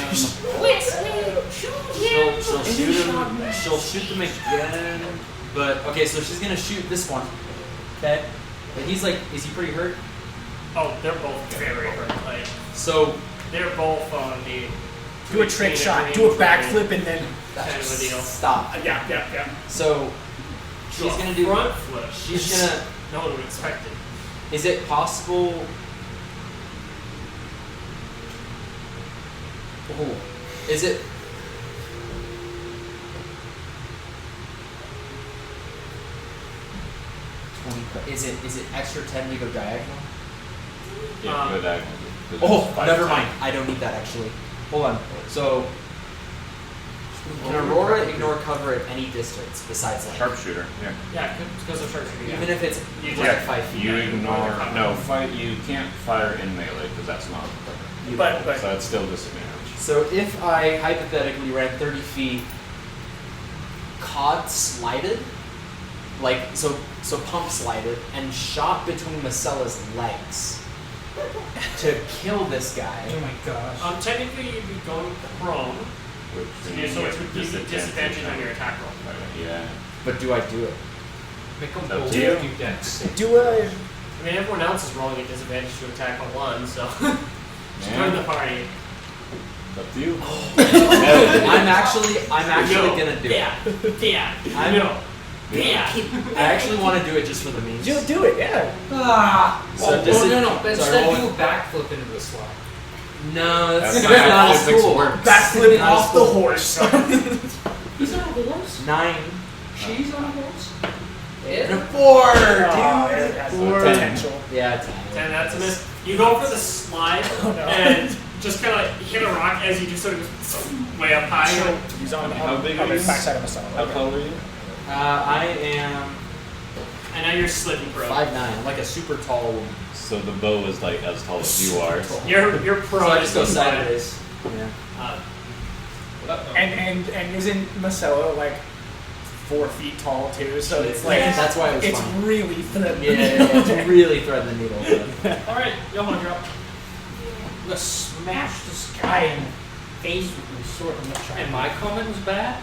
She'll shoot him. She'll shoot them again. But okay, so she's gonna shoot this one. Okay. But he's like, is he pretty hurt? Oh, they're both very hurt. Like, So they're both on the. Do a trick shot, do a backflip, and then. Kind of a deal. Stop. Yeah. So she's So a gonna do. front flip. She's gonna. No one would expect it. Is it possible? Oh, is it? Is it extra 10 to go diagonal? Yeah, go diagonal. Oh, 5 never to 10. mind. I don't need that actually. Hold on. So, can Aurora ignore cover at any distance besides like? Sharpshooter. Yeah. Yeah, because of sharpshooter. Even if it's You like just- 5 feet. You Yeah, ignore. cover. No, you can't fire in melee because that's not cover. But So that's still disadvantage. So if I hypothetically ran 30 feet, cod slided, like so pump slided and shot between Massellas' legs to kill this guy. Oh my gosh. Technically, you'd be going prone, Which so means which you would give you disadvantage on your attack roll. Yeah. But do I do it? Make them So both do you- do dex. Do a. I mean, everyone else is rolling a disadvantage to attack on one, so join the party. Up to you. I'm actually gonna do it. Yeah. I know. I actually want to do it just for the memes. You do it, yeah. So But sorry, instead what do a was- backflip into the slot. No, that's That's not not how as physics cool. works. Backflip Not off as the cool. horse. He's on a horse? 9 She's on a horse? and Yeah. a 4, Oh, dude. yeah, that's Four. potential. Yeah, 10. And that's a miss. You go for the slide Oh, no. and just kind of like hit a rock as you just sort of go way up high. So, he's on How big on are the you? backside of a stone. How tall are you? I am And now you're slipping, bro. 5'9". I'm like a super tall woman. So the bow is like as tall as you are. You're pro. So I just go this slide. sideways. Yeah. And isn't Masella like 4 feet tall too? So it's like That's why it was it's fun. really thin. Yeah, it's really threading the needle. All right, Johan, you're up. I'm gonna smash this guy in the face with my sword. I'm gonna try. And my comment was bad?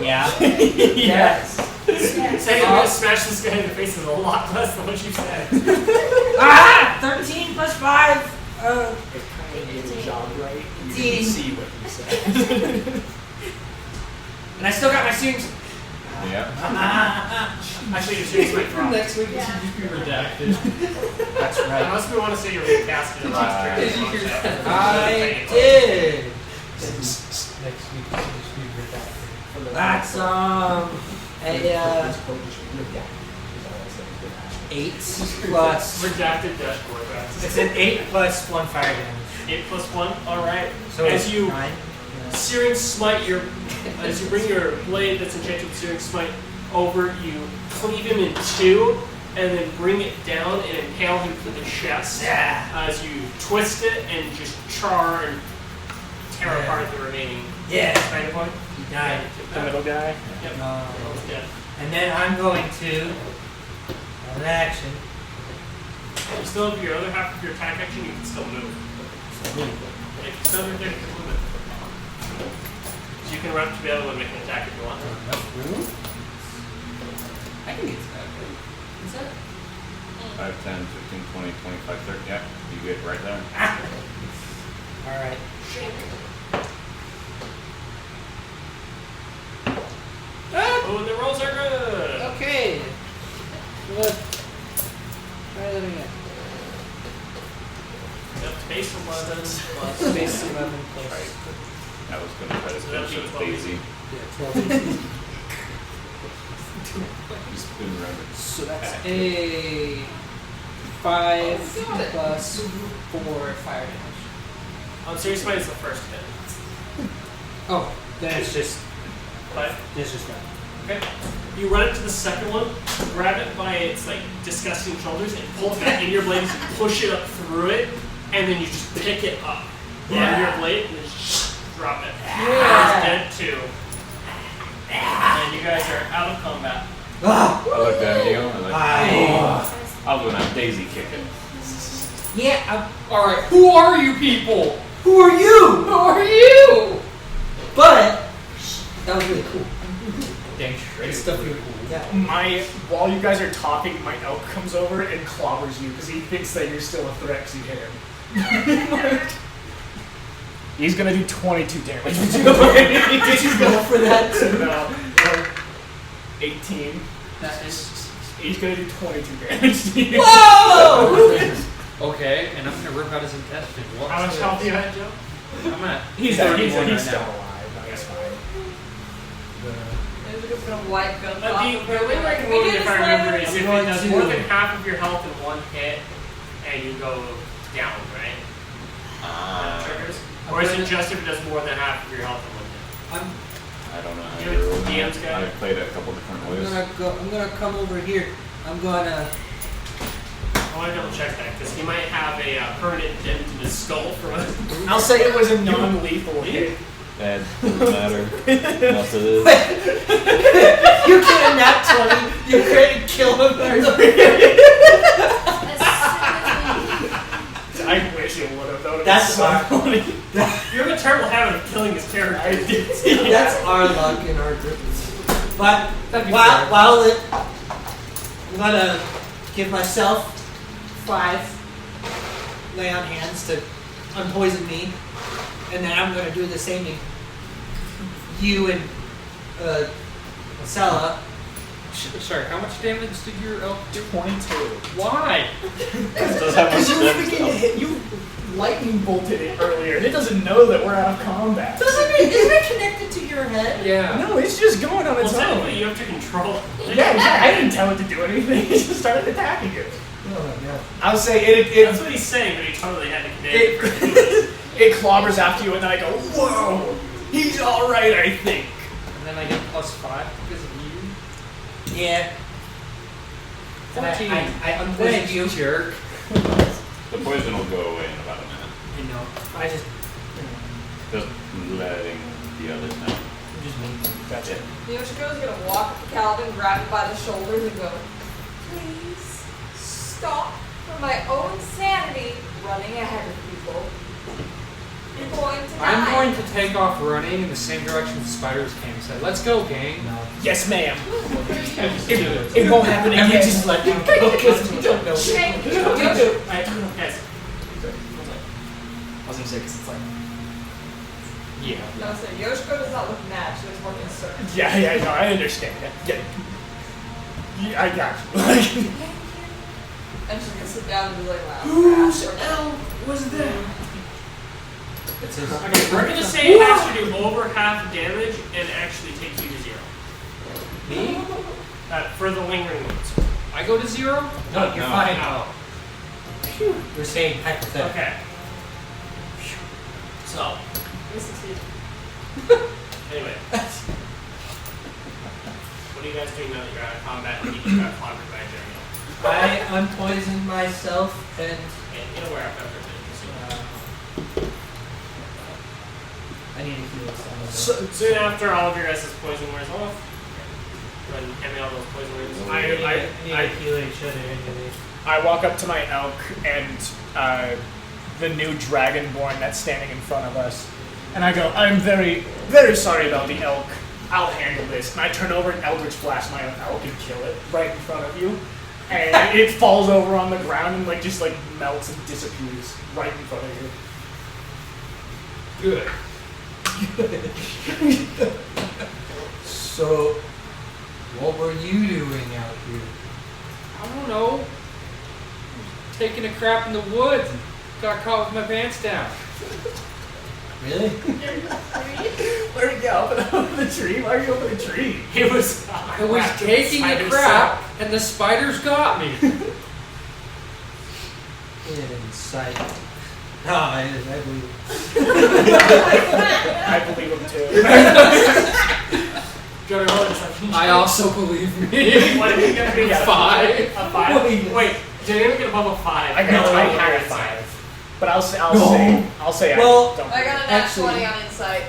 Yeah. Yes. Saying you're gonna smash this guy in the face is a lot less than what you said. 13 plus 5. It kind of made a job right. You can 18. see what he said. And I still got my seams. Yeah. Actually, your series might drop. Next week, this should just be redacted. That's right. Unless we want to say you're recasted in Right. I did. Next week, this should just be redacted. That's a 8 plus. Redacted dashboard. It's an 8 plus 1 fire damage. 8 plus 1. All right. So As it's you 9. searing smite as you bring your blade that's enchanted with searing smite over, you cleave him in 2 and then bring it down and impale him to the chest. As you twist it and just char and tear apart the remaining spider point. He died. The middle guy. Yep. Almost dead. And then I'm going to an action. You still have your other half of your attack action, you can still move. And if you still have your attack, you can move it. So you can run to be able to make an attack if you want. I can get to that. Is that? 5, 10, 15, 20, 25, 30. Yeah. You get right there. Alright. Oh, the rolls are good! Okay. Look. Try that again. Yep, base 11 plus Base 11 plus. I was going to try to So that'd finish be with 12. Daisy. Yeah, 12. Just couldn't remember. So that's a 5 plus 4 fire damage. Serious Smite is the first hit. Oh, then it's just 5. it's just that. Okay. You run it to the second one, grab it by its like disgusting shoulders, and pull it back in your blade. You push it up through it, and then you just pick it up on your blade and then just drop it. It's dead too. And you guys are out of combat. I looked at you. I was like, I I'll go now. Daisy kicking. Alright, who are you people? Who are you? Who are you? But that was really cool. Dang straight. It's definitely cool. Yeah. While you guys are talking, my elk comes over and clobbers you because he thinks that you're still a threat because you hit him. He's gonna do 22 damage. Did you go for that too? No. 18. That is. He's gonna do 22 damage to you. Whoa! Okay, and I'm gonna rip out his intestine. What? How much health do you have, Joe? I'm at. He's 31 right still now. alive. No, he's fine. There's just gonna wipe guns The off. way I can We move did it, if this I remember, later. is if it going does to- more than half of your health in one hit, and you go down, right? Triggers? Or is it just if it does more than half of your health in one hit? I don't know how You're to roll the DM's that. guy? I've played it a couple different ways. I'm gonna come over here. I'm gonna. I want to double check that, because he might have a permanent dent in his skull from a... I'll say it was a non-lethal hit. That doesn't matter. Enough of this. You get a nat 20. You couldn't kill him. I wish it would have. That would have That's been so our- funny. You have a terrible habit of killing his character. That's our luck in our group. But That'd be while I'm gonna give myself 5 lay on hands to unpoison me. and then I'm gonna do the same to you and Masella. Sorry, how much damage did your elk do? 22. Why? Does have much damage. You lightning bolted it earlier, and it doesn't know that we're out of combat. Isn't it connected to your head? Yeah. No, it's just going on Well, its technically, own. you have to control. Yeah, I didn't tell it to do anything. It just started attacking it. Oh my god. I'll say it That's what he's saying, but he totally had to command it. it clobbers after you, and then I go, whoa, he's all right, I think. And then I get +5 because of you. Yeah. And 14. I unpoisoned you. Jerk. The poison will go away in about a minute. I know. I just. Just letting the others know. Just me. Gotcha. Yoshiko's gonna walk up to Calvin, grab him by the shoulders, and go, "Please stop for my own sanity running ahead of people. You're going to die." I'm going to take off running in the same direction the spiders came and said, "Let's go, gang." No. Yes, ma'am. It It won't happen And we again. just let him go because we don't know. Shake. Alright, guys. I was gonna say, because it's like, Yeah. No, so Yoshiko does not look mad. She looks more concerned. Yeah, no, I understand. Yeah, I got you. And she's gonna sit down and be like, "Wow." Whose fast. elk was that? It's his. Okay, we're gonna say it has to do over half damage and actually take you to 0. Me? For the lingering wounds. I go to 0? No, you're fine. No. We're saying hypothetical. Okay. So, We succeed. anyway. What are you guys doing now that you're out of combat and you just got clobbered by a general? I unpoisoned myself and. You know where I've got for I need to heal some of So, soon after all of your guys' poison wears off, go ahead and hand me all those poison wounds. I to heal each other anyway. I walk up to my elk and the new dragonborn that's standing in front of us, and I go, I'm very, very sorry about the elk. I'll handle this. And I turn over and Eldritch Blast my own elk and kill it right in front of you. And it falls over on the ground and just melts and disappears right in front of you. Good. So, what were you doing out here? I don't know. Taking a crap in the woods. Got caught with my pants down. Really? Where'd you go? Up the tree? Why are you up in the tree? He was. I was taking a crap and the spiders got me. Inside. Ah, I believe. I believe him too. I also believe me. What did you get? A 5. A 5? Wait, did anyone get above a 5? I got I had a 5. But I'll say Well, I don't. I got a nat Actually- 20 on insight.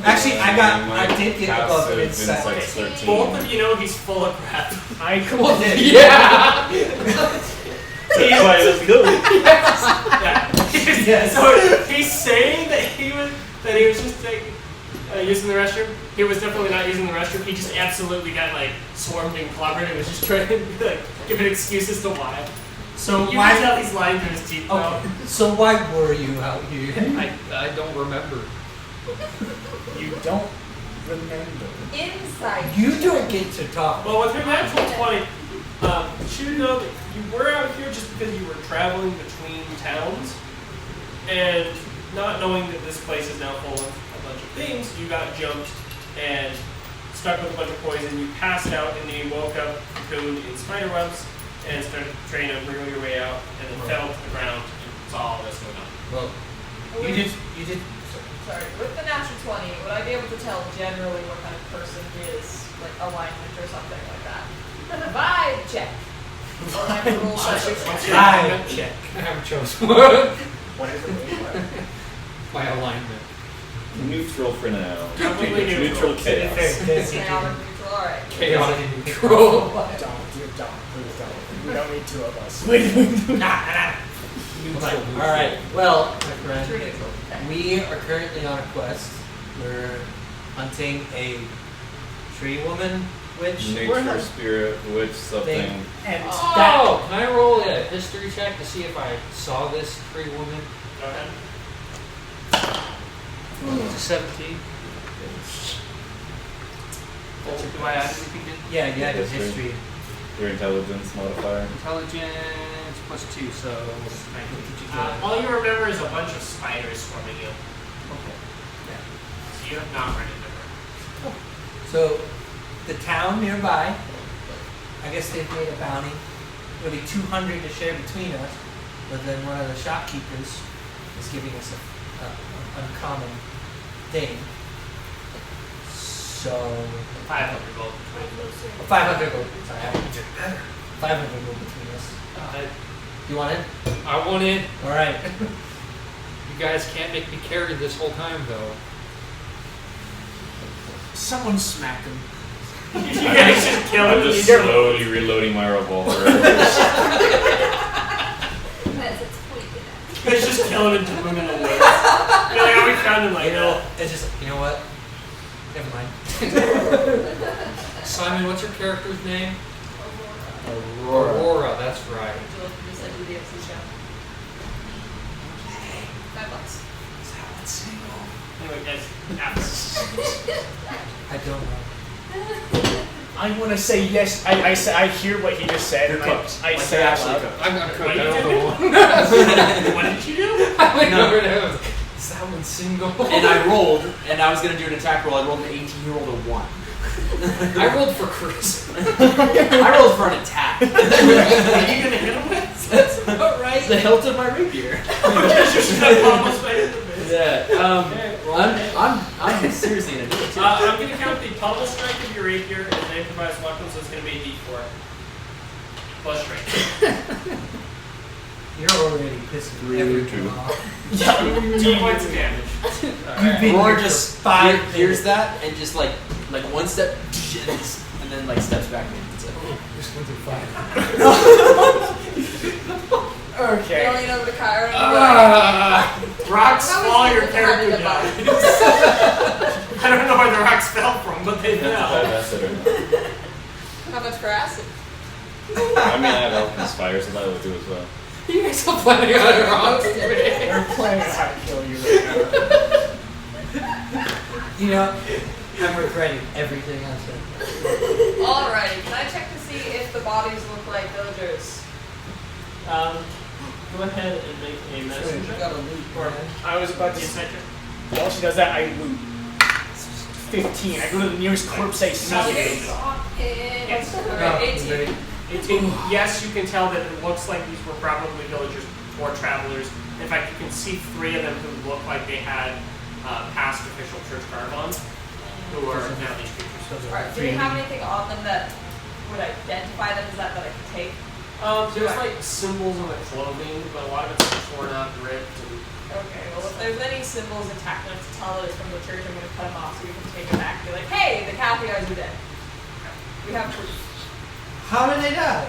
Actually, I did get above an Passive insight. 13. Both of you know he's full of crap. I could. Yeah. That's why it was good. Yeah. Yes. So he's saying that he was just using the restroom. He was definitely not using the restroom. He just absolutely got swarmed and clobbered and was just trying to giving excuses to why. So you Why- can tell he's lying through his teeth. Okay. So why were you out here? I don't remember. You don't remember. Insight. You don't get to talk. Well, with your natural 20, you should know that you were out here just because you were traveling between towns, and not knowing that this place is now full of a bunch of things, you got jumped and stuck with a bunch of poison. You passed out and then you woke up cocooned in spider webs and started trying to wriggle your way out, and then fell to the ground and saw all this going on. Well, you did. Sorry, with the natural 20, would I be able to tell generally what kind of person he is, alignment or something like that? Vibe check. Or I can roll something. Vibe check. I haven't chosen one. What is it? My alignment. Neutral for now. Completely Neutral neutral. chaos. Chaotic neutral, alright. Chaotic control. Don't, please don't. We don't need two of us. Alright, well, my True friend, neutral. Okay. we are currently on a quest. We're hunting a tree woman witch. Nature, spirit, witch, something. And Oh, can I roll a history check to see if I saw this tree woman? Go ahead. It's a 17. Do I add anything in? Yeah, yeah, it's History. history. Your intelligence modifier. Intelligence plus 2, so 19. All you remember is a bunch of spiders swarming you. Okay. So you have not run into her. So, the town nearby, I guess they've made a bounty. It'll be 200 to share between us, but then one of the shopkeepers is giving us an uncommon thing. So, 500 gold between those. 500 gold. Sorry, 500 gold between us. You want it? I want in. Alright. You guys can't make me carry this whole time, though. Someone smack him. You guys just kill I'm him. just slowly reloading my revolver. Because it's pointed at. You guys just kill him and throw him in the woods. You're like, oh, we found him like You know, that. it's just, you know what? Never mind. Simon, what's your character's name? Aurora. Aurora, that's right. Would you like to just do the MC show? $5. Anyway, guys, I don't know. I want to say yes. I hear what he just said. And I say out loud. I'm not What cooking. did I don't you know. what did you do? I went over to him. Salmon single. And I rolled, and I was gonna do an attack roll. I rolled an 18, you rolled a 1. I rolled for Chris. I rolled for an attack. What are you gonna hit him with? That's about right. The hilt of my rapier. Just gonna almost right in the face. Yeah. I'm seriously gonna do it too. I'm gonna count the pummel strike of your rapier as an improvised weapon, so it's gonna be a D4 plus strength. You're already pissing Really everyone true. off. 2 points of damage. You've been Or here just for 5 hears that and just like one step and then like steps back in. That's it. Just went through 5. You Okay. don't lean over to Kyra and be Rocks How is fall, it your that character they're dies. I don't know where the rocks fell from, but they That's fell. bad acid. like, how much for acid? I mean, I have alchemist fire, so that will do as well. You guys are planning on it wrong. We're planning on how to kill you right now. You know, I'm regretting everything I said. Alrighty, can I check to see if the bodies look like villagers? Go ahead and make a medicine You check. got a loot, Or man. I was about to say, Insight check. while she does that, I loot. 15. I go to the nearest corpse, I see it. Yes. Okay, 18. 18. Yes, you can tell that it looks like these were probably villagers or travelers. In fact, you can see 3 of them who look like they had past official church garb who are now these creatures. Alright, do you have anything on them that would identify them as that I can take? There's like symbols on the clothing, but a lot of it's torn up, ripped, and Okay, well if there's any symbols intact enough to tell that it's from the church, I'm going to cut them off so we can take it back and be like, hey, the Cathars are dead. We have proof. How did they die?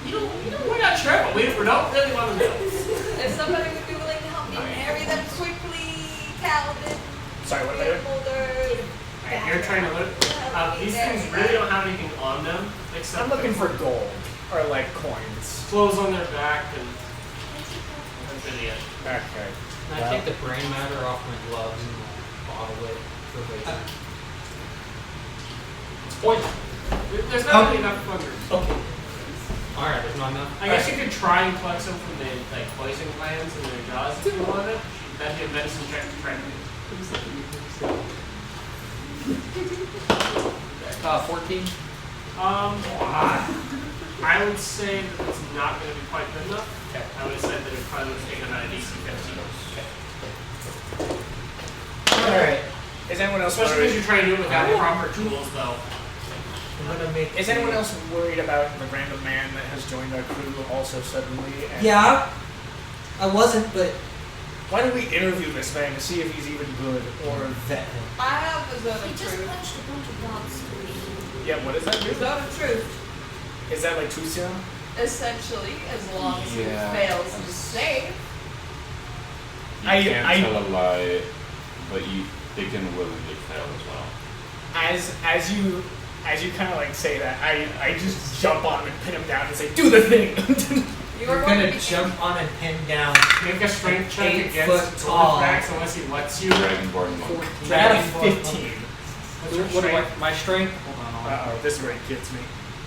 we're not sure, but we don't really want to know. If somebody would be willing to help me marry them quickly, Paladin. Sorry, what am I doing? Holder. Alright, you're trying to look. These things really don't have anything on them except I'm looking their for gold. Or like coins. clothes on their back and that's really it. Okay. Can I take the brain matter off my gloves and bottle it for later? It's poison. There's not really enough buggers. Okay. Alright, there's not enough. I guess you could try and collect some from the like poison glands in their jaws if you wanted. That'd be a medicine check to try to do. 14. I would say that it's not going to be quite good enough. Okay. I would have said that it probably would have taken about a DC 15. Alright. Is anyone else Especially because worried? you're trying to do it without proper tools, though. I'm gonna make. Is anyone else worried about the random man that has joined our crew also suddenly? And Yeah. I wasn't, but Why don't we interview this man to see if he's even good or vet him. I have a zone He of just truth. punched a bunch of dogs for me. yeah? What does that do? Zone of truth. Is that like truth serum? Essentially, as long as Yeah. he fails to save. You I- can't I- tell a lie, but they can willingly fail as well. As you kind of like say that, I just jump on him and pin him down and say, "Do the thing." You You're are going to gonna be jump on and pin down. Make a strength check 8 against foot tall. Max unless he lets you. Dragonborn monk. 14. I got a Dragonborn 15. What do I? My strength? Hold on. Uh-oh, this is where it gets me.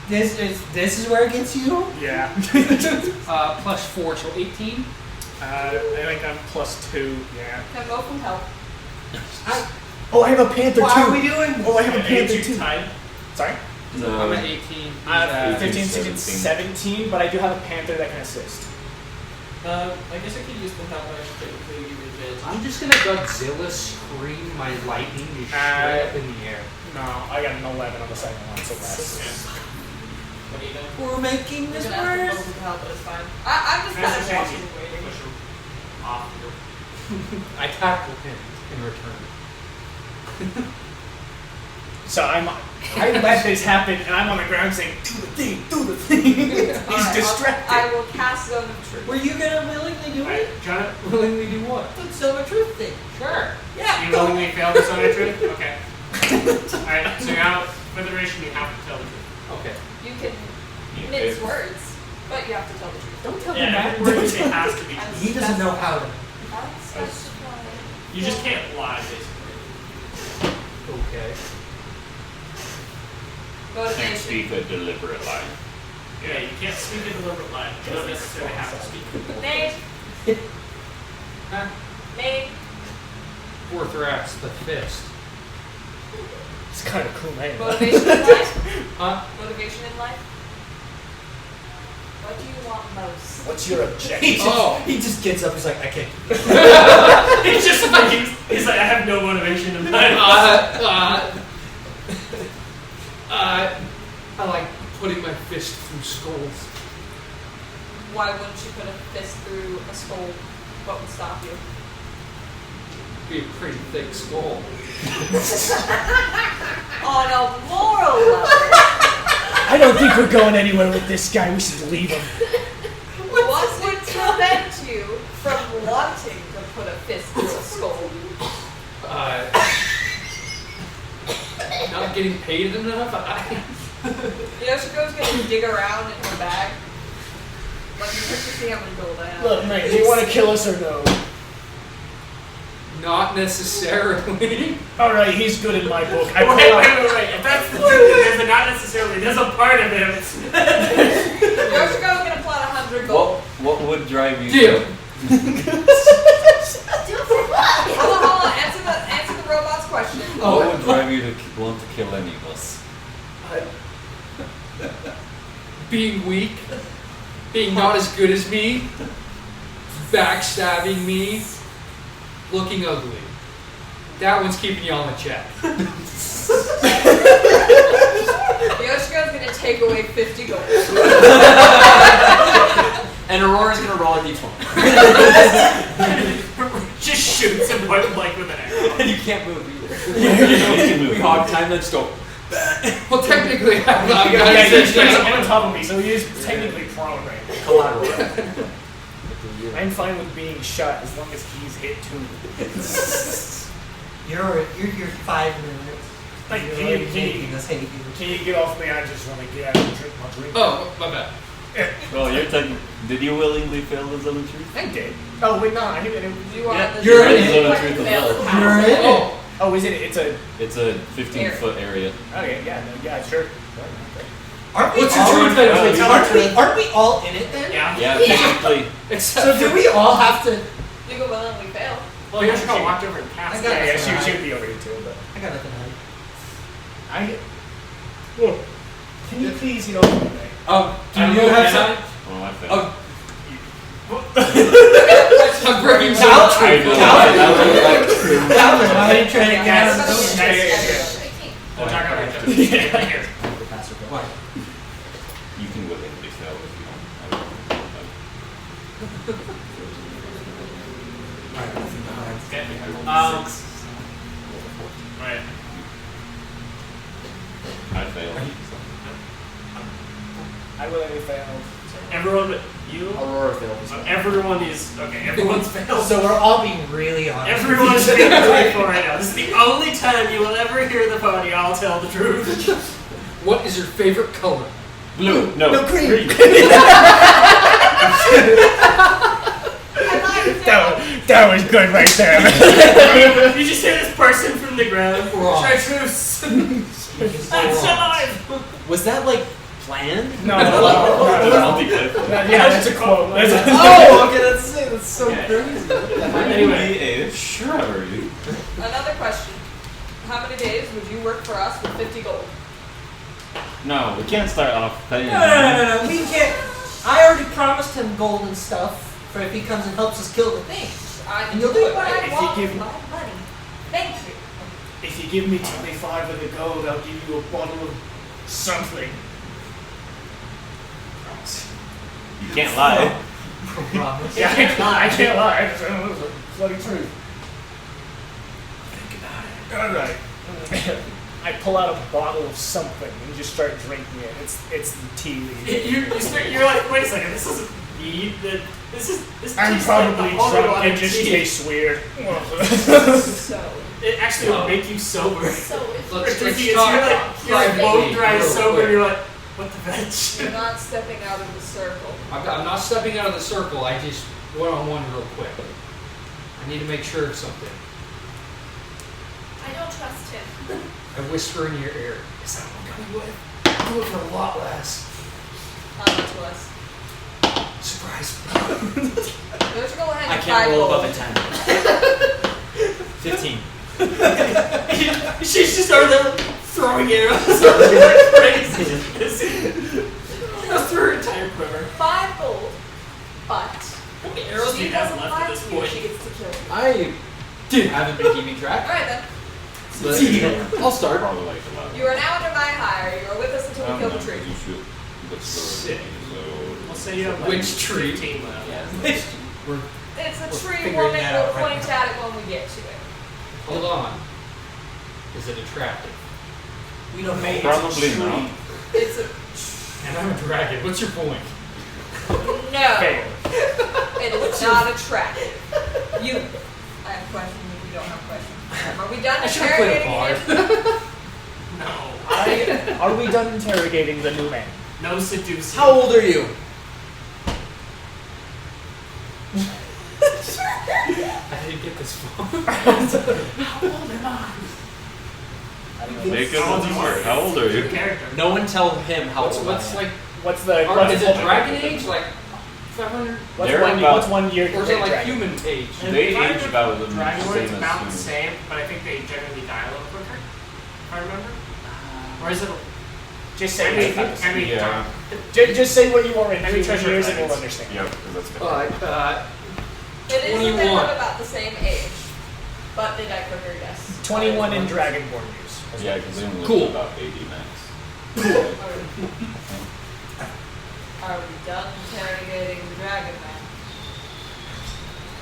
This is where it gets you? Yeah. Plus 4, so 18. I think I'm +2, yeah. Can go from help. Oh, I have a panther What too! are we doing? Oh, I have a Are panther you too! tied? Sorry? I'm at 18. I have He's 15, 17. 16, 17, but I do have a panther that can assist. I guess I could use the help I should technically give you advantage. I'm just gonna Godzilla scream my lightning is straight up in the air. No, I got an 11 on the second one, so less. What are you doing? We're making You're this going to have to worse. go with help, but it's fine. I'm just kind of Master watching Change. and waiting. Push him off you. I tackle him in return. So I let this happen, and I'm on the ground saying, do the thing, do the thing. He's Alright, distracted. I will cast Zone of Truth. Were you gonna willingly do Alright, it? John, Willingly do what? The Silver Truth thing. Sure. Yeah. you willingly fail this on a truth? Okay. Alright, so now, for the duration, you have to tell the truth. Okay. You can Yeah, mince it- words, but you have to tell the truth. Don't tell him Yeah, that. every word you say has to be I'm true. He doesn't know how to. Unspecified. You just can't lie, basically. Okay. Can't Motivation. speak a deliberate lie. Yeah, you can't speak a deliberate lie. You don't necessarily have to speak. Name. Huh? Name. Orthrax the fist. It's kind of cool name. Motivation in life. Huh? Motivation in life. What do you want most? What's your He objective? just, Oh. he just gets up. He's like, I can't. He's just like, he's like, I have no motivation in life. I like putting my fist through skulls. Why wouldn't you put a fist through a skull? What would stop you? Be a pretty thick skull. On a moral level. I don't think we're going anywhere with this guy. We should leave him. What would prevent you from wanting to put a fist through a skull? Not getting paid enough. Yoshiko's gonna dig around in her bag. Like, you have to see how many gold I have. Look, mate, do you want to kill us or no? Not necessarily. All right, he's good in my book. Wait. If that's the truth, then not necessarily. There's a part of him. Yoshiko's gonna plot 100 gold. What would drive you? Deal. Hold on. Answer the robot's question. What would drive you to want to kill any of us? Being weak. Being not as good as me. Backstabbing me. Looking ugly. That one's keeping you on the check. Yoshiko's gonna take away 50 gold. And Aurora's gonna roll a d20. Just shoots him like with an arrow. And you can't move either. You can move. We hog time, let's go. Well, technically, I'm Yeah, he's on top of me, so he is technically prone right now. Collateral. I'm fine with being shot as long as he's hit too. You're here 5 minutes. Like, You're can already you- making us hate you. Can you get off me? I just want to get out and drink my drink. Oh, my bad. Well, you're talking. Did you willingly fail the zone of truth? I did. Oh wait, no, I didn't. You are Yeah, the you're in you Zone of are Truth the as well. failed path. You're in it. Oh, Oh, is it? It's a. It's a 15-foot area. Okay, yeah, no, yeah, sure. Aren't we What's your all? truth then? Aren't we all in it then? Yeah. Yeah, technically. except So do we all have to? You go willingly fail. Well, Yoshiko walked over and cast I it. got Yeah, it. she would be over here too, but I got nothing to hide. Look, can you please, you know? Okay. Do you have some? Well, I failed. I'm breaking Cal- down. I know. Calvin. Calvin. Calvin, why are you trying to get Yeah, us? it's Yeah, yeah, Oh, Jack, yeah. here. Why? You can willingly fail if you want. Right. I failed. I willingly failed. Everyone but you. Aurora fails. Everyone is okay. Everyone's failed. So we're all being really honest. Everyone's being truthful right now. This is the only time you will ever hear the pony. I'll tell the truth. What is your favorite color? Blue. No. No, green. That was good right there. You just hear this person from the ground. Wrong. Chartreuse! I'm still alive! Was that like planned? No. Yeah, That's a quote. That's a- Oh, okay, that's so crazy. Anyway, a shrubbery. Another question. How many days would you work for us with 50 gold? No, we can't start off paying. No. We can't. I already promised him gold and stuff for if he comes and helps us kill the thing. And you'll do it, But right? I If you want give- my money. Thank you. If you give me 25 of the gold, I'll give you a bottle of something. You can't lie. Promise. Yeah, I can't lie. It's the bloody truth. Alright. I pull out a bottle of something and just start drinking it. It's the tea. You're like, wait a second, this isn't mead. This I'm tastes probably like the drunk. Hollywood It just tea. tastes weird. So, It actually will make you sober. so if Let's You're talk like privately both dry real sober, quick. and you're like, what the veg? You're not stepping out of the circle. I'm not stepping out of the circle. I just one-on-one real quick. I need to make sure of something. I don't trust him. I whisper in your ear. Is that what I'm coming with? I'll do it for a lot less. How much less? Surprise. Don't you go ahead I and can't roll above a 10. 15. She's just over there throwing arrows like crazy. Just through her entire quiver. 5 gold, but How many arrows do she you have doesn't left like at this you, point? she gets to kill you. I haven't been keeping track. Alright then. but I'll start. Probably like a lot. You are now under my hire. You are with us until we kill the No, tree. you should. But Sick. We'll say you have like Which tree? 15 left. It's a We're tree figuring woman. that We'll out right point now. at it when we get to it. Hold on. Is it attractive? We don't make Probably not. It's a And I'm a dragon. What's your point? no. Fail. It is not attractive. You. I have questions. You don't have questions. Are we done I should have played a interrogating bard. him? No. Are we done interrogating the new man? No seducing. How old are you? I didn't get this far. Make it more. How old are Your you? character. No one tell him how What's old what's I am. like? What's the Is it dragon age? Like 500? They're about- what's 1 year? Or is it like dragon? human age? They If I age remember, about the Dragon same Lord's about the as same, but I think they generally die a little quicker. If I remember. Or is it? Just I say mean, Yeah. just say what you are in I mean, 2 treasure years and dragons. we'll understand. Yep, because that's good. It is a 21. bit of about the same age, but they die quicker. Yes. 21 in Dragonborn years. Yeah, because they only live Cool. about 80 max. Are we done interrogating the dragon man?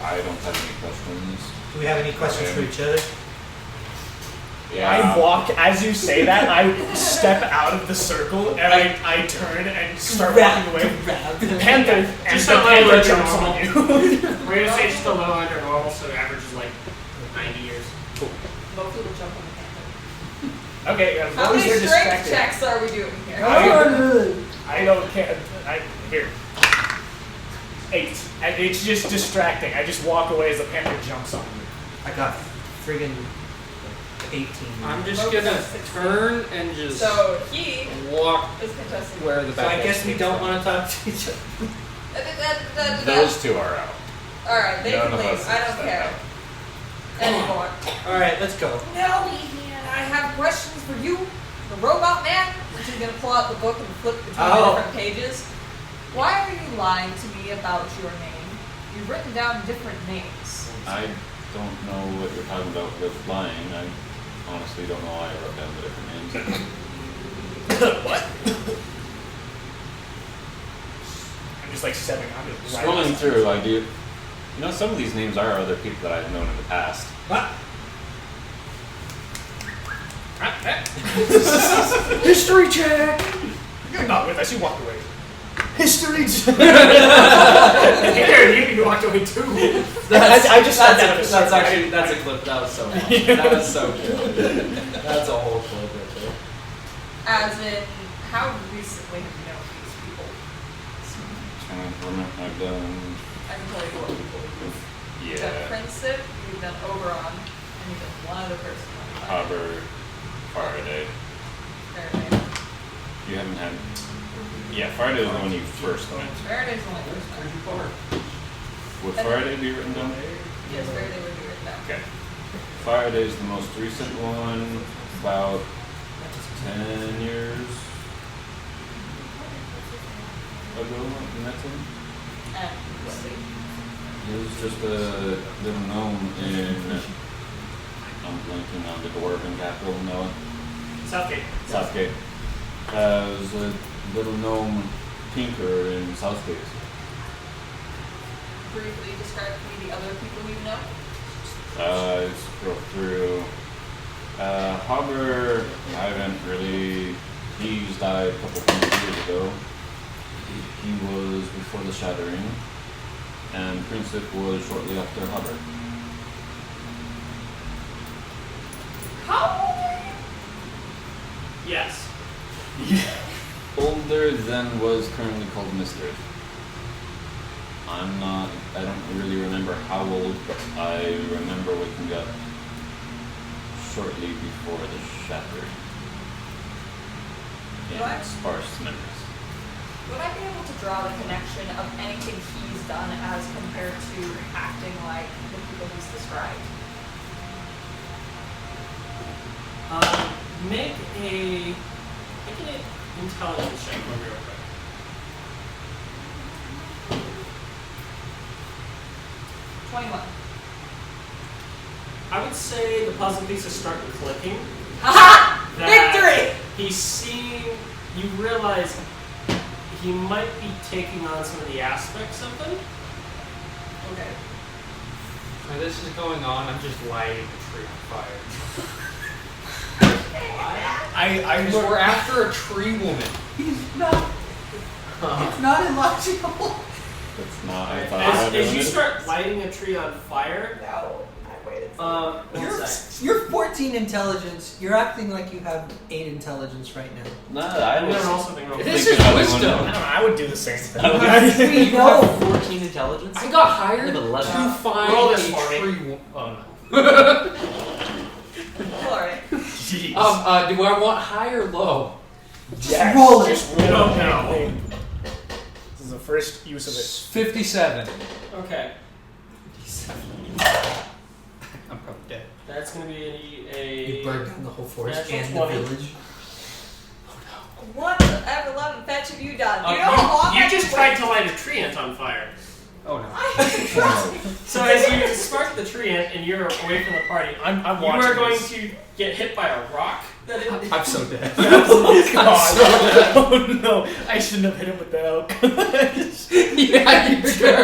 I don't have any questions. Do we have any questions for each other? I walk, as you say that, I step out of the circle and I turn and start walking away. Panther, and Just the a little panther bit jumps normal. on you. We're gonna say just a little under normal, so the average is like 90 years. Both people jump on the panther. Okay, as How long as many you're strength distracted. checks are we doing here? I don't care. Here. 8. And it's just distracting. I just walk away as the panther jumps on me. I got friggin' 18. I'm just Okay. gonna turn and just So he walk is contesting. where the So back. I guess we don't want to talk to each other. Those two are out. Alright, they None can of leave. us I don't step care. out. Anymore. Alright, let's go. Now, I have questions for you, the robot man. Which is gonna pull out the book and flip between the Oh. different pages. Why are you lying to me about your name? You've written down different names. I don't know what you're talking about with lying. I honestly don't know why I wrote down the different names. What? I'm just like stepping on it. Scrolling through, I do. You know, some of these names are other people that I've known in the past. What? History check! You're not with us, you walked away. History check! Here, you walked away too. I just said that. That's actually that's a clip. That was so funny. That was so good. That's a whole clip right there. As in, how recently have you known these people? I've done. I can tell you what people you've Yeah. done Princep, you've done Oberon, and you've done one other person. Harbor, Faraday. Faraday. You haven't had. Yeah, Faraday was the one you first met. Faraday's the one I first met. Would Faraday be written down? Yes, Faraday would be written down. Okay. Faraday's the most recent one, about 10 years ago you met him. And let's see. He was just a little gnome in. I'm blanking on the dwarven capital, Noah. Southgate. Southgate. It was a little gnome tinker in Southgate. Briefly describe to me the other people you know. Let's go through. Harbor, I haven't really. He's died a couple of years ago. He was before the Shattering, and Princep was shortly after Harbor. How old are you? Yes. Older than was currently called Mistorid. I don't really remember how old, but I remember waking up shortly before the Shattering. What? In sparse memories. Would I be able to draw the connection of anything he's done as compared to acting like the people he's described? Make an intelligence check for me real quick. 21. I would say the puzzle pieces start clicking. Haha! That Victory! He's seeing, you realize he might be taking on some of the aspects of them. Okay. While this is going on, I'm just lighting the tree on fire. I Because we're after a tree woman. He's not. It's not illogical. That's not. I thought As you start lighting a tree on fire, No, I waited. You're, one sec. you're 14 intelligence. You're acting like you have 8 intelligence right now. No, I I'm was gonna roll something real quick. This thinking is I was wisdom. don't know, I would do the same thing. You No. have 14 intelligence? I got hired I have 11. to find Roll a this for me. tree woman. Oh no. Alright. Jeez. Do I want high or low? Yes, roll it. Just roll it. No. This is the first use of it. 57. Okay, I'm probably dead. that's gonna be a. You burned down the whole forest Natural and the 20. village. What the F11 fetch have you done? You know you, how long you I've just been tried to light a tree ant on fire. Oh no. So as you spark the tree ant and you're away from the party, I'm you watching are going this. to get hit by a rock. That is, I'm so dead. Oh god! Oh no! I shouldn't have hit him with the elk. Yeah, you're sure.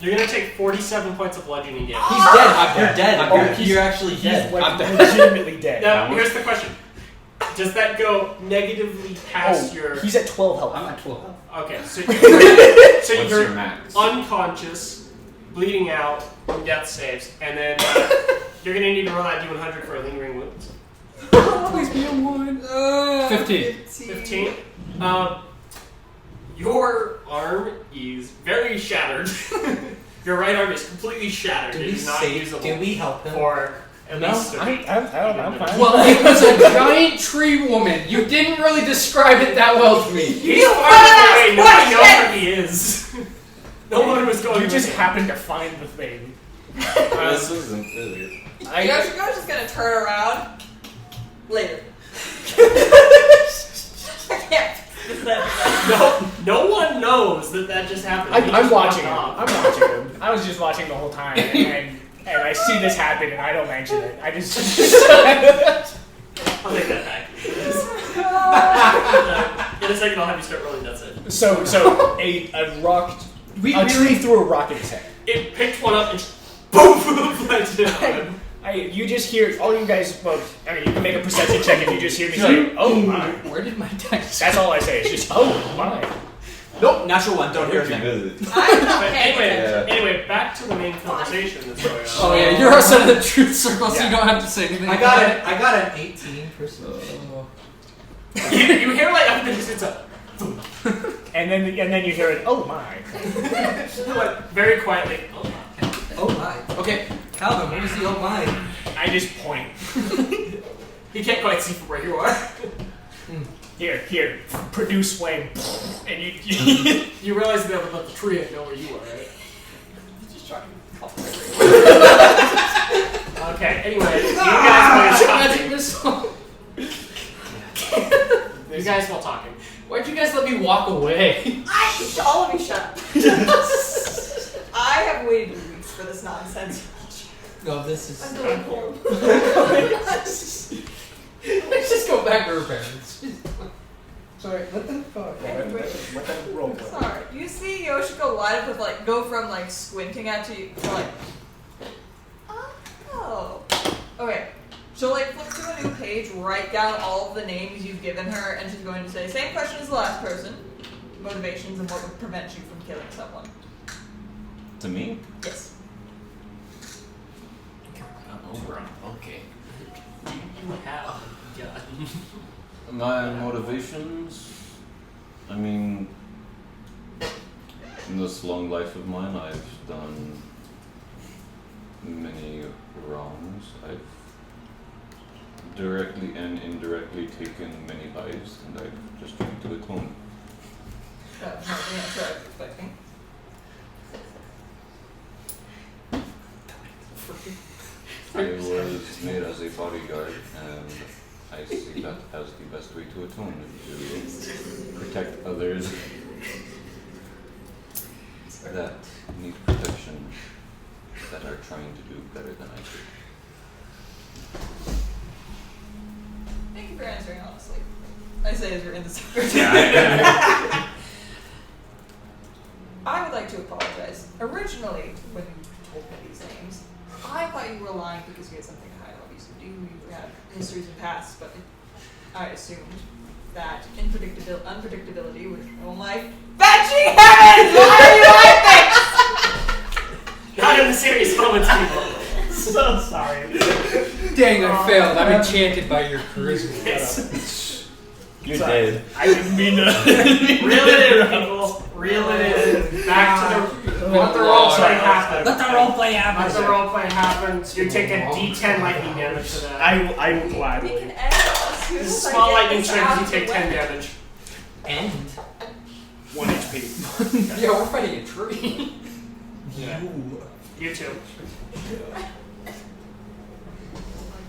you're gonna take 47 points of bludgeoning damage. He's dead. You're dead. Oh, You're actually He's dead. like I'm dead. legitimately dead. Now, here's the question: does that go negatively past your? He's at 12 health. I'm at 12. Okay, so, so What's you're your max? unconscious, bleeding out, death saves, and then you're gonna need to roll that D100 for lingering wounds. Please be a 1. 15. 15. Your arm is very shattered. Your right arm is completely shattered. Did It we is not save? usable Did we help him? for at No, least a week. I'm fine. Well, it was a giant tree woman. You didn't really describe it that well to me. He's far away. Nobody knows where he is. No one was going. You just with happened to find the thing. This isn't really. You're just gonna turn around later. I can't. him. No one knows that just happened. He I'm just watching him. walked I'm off. watching him. I was just watching the whole time, and I see this happen, and I don't mention it. I just. I'll take that back. In a second, I'll have you start rolling. That's it. So a rock. A tree threw a rock at his head. It picked one up and boom, lighted it on. You just hear all you guys. Well, I mean, you can make a perception check if you just hear me say, "Oh my." Where did my dice? That's all I say. It's just, "Oh my." Nope. Natural one. Don't hear Where'd you anything. visit? I'm not But paying attention. anyway, back to the main conversation that's going on. Oh yeah, you're outside of the truth circle, so Yeah. you don't have to say anything. I got an 18 percent. You hear like up in the distance a and then you hear it. Oh my! Like, very quietly. Oh my. Oh my. Okay, Calvin, what was the old line? I just point. You can't quite see from where you are. Here, produce flame, and you You realize they haven't let the tree know where you are, right? Just trying to Okay, anyway, you guys while you guys while talking. Why'd you guys let me walk away? All of you shut up. I have waited weeks for this nonsense. No, this is. I'm going home. Let's just go back to her parents. Sorry, what the fuck? What that roll play? Sorry. You see Yoshiko line up with like go from like squinting at you to like oh. Okay. She'll like flip to a new page, write down all of the names you've given her, and she's going to say, same question as the last person. Motivations and what would prevent you from killing someone. To me? Yes. Oh, bro. Okay. You have a gun. My motivations? I mean, in this long life of mine, I've done many wrongs. I've directly and indirectly taken many lives, and I've just tried to atone. That was not the answer I was expecting. I was made as a bodyguard, and I see that as the best way to atone, to protect others that need protection, that are trying to do better than I do. Thank you for answering honestly. I say as you're in the secret. I would like to apologize. Originally, when you told me these names, I thought you were lying because you had something to hide. Obviously, you had histories and pasts, but I assumed that unpredictability was, oh my fetching heavens! Why are you like this? Not in the serious moments, people. So sorry. Dang, I failed. I'm enchanted by your charisma. You're Sorry. dead. I didn't mean to. Reel it in, people. Reel it in. Back to the. Let the roleplay happen. Let the roleplay happen. Let the roleplay happen. You take a D10 lightning damage for that. I will We gladly. can end as soon This is as I small get lightning this strikes. out You of the take 10 way. damage. And 1 HP. Yeah, we're fighting a tree. Yeah. You too. I'd like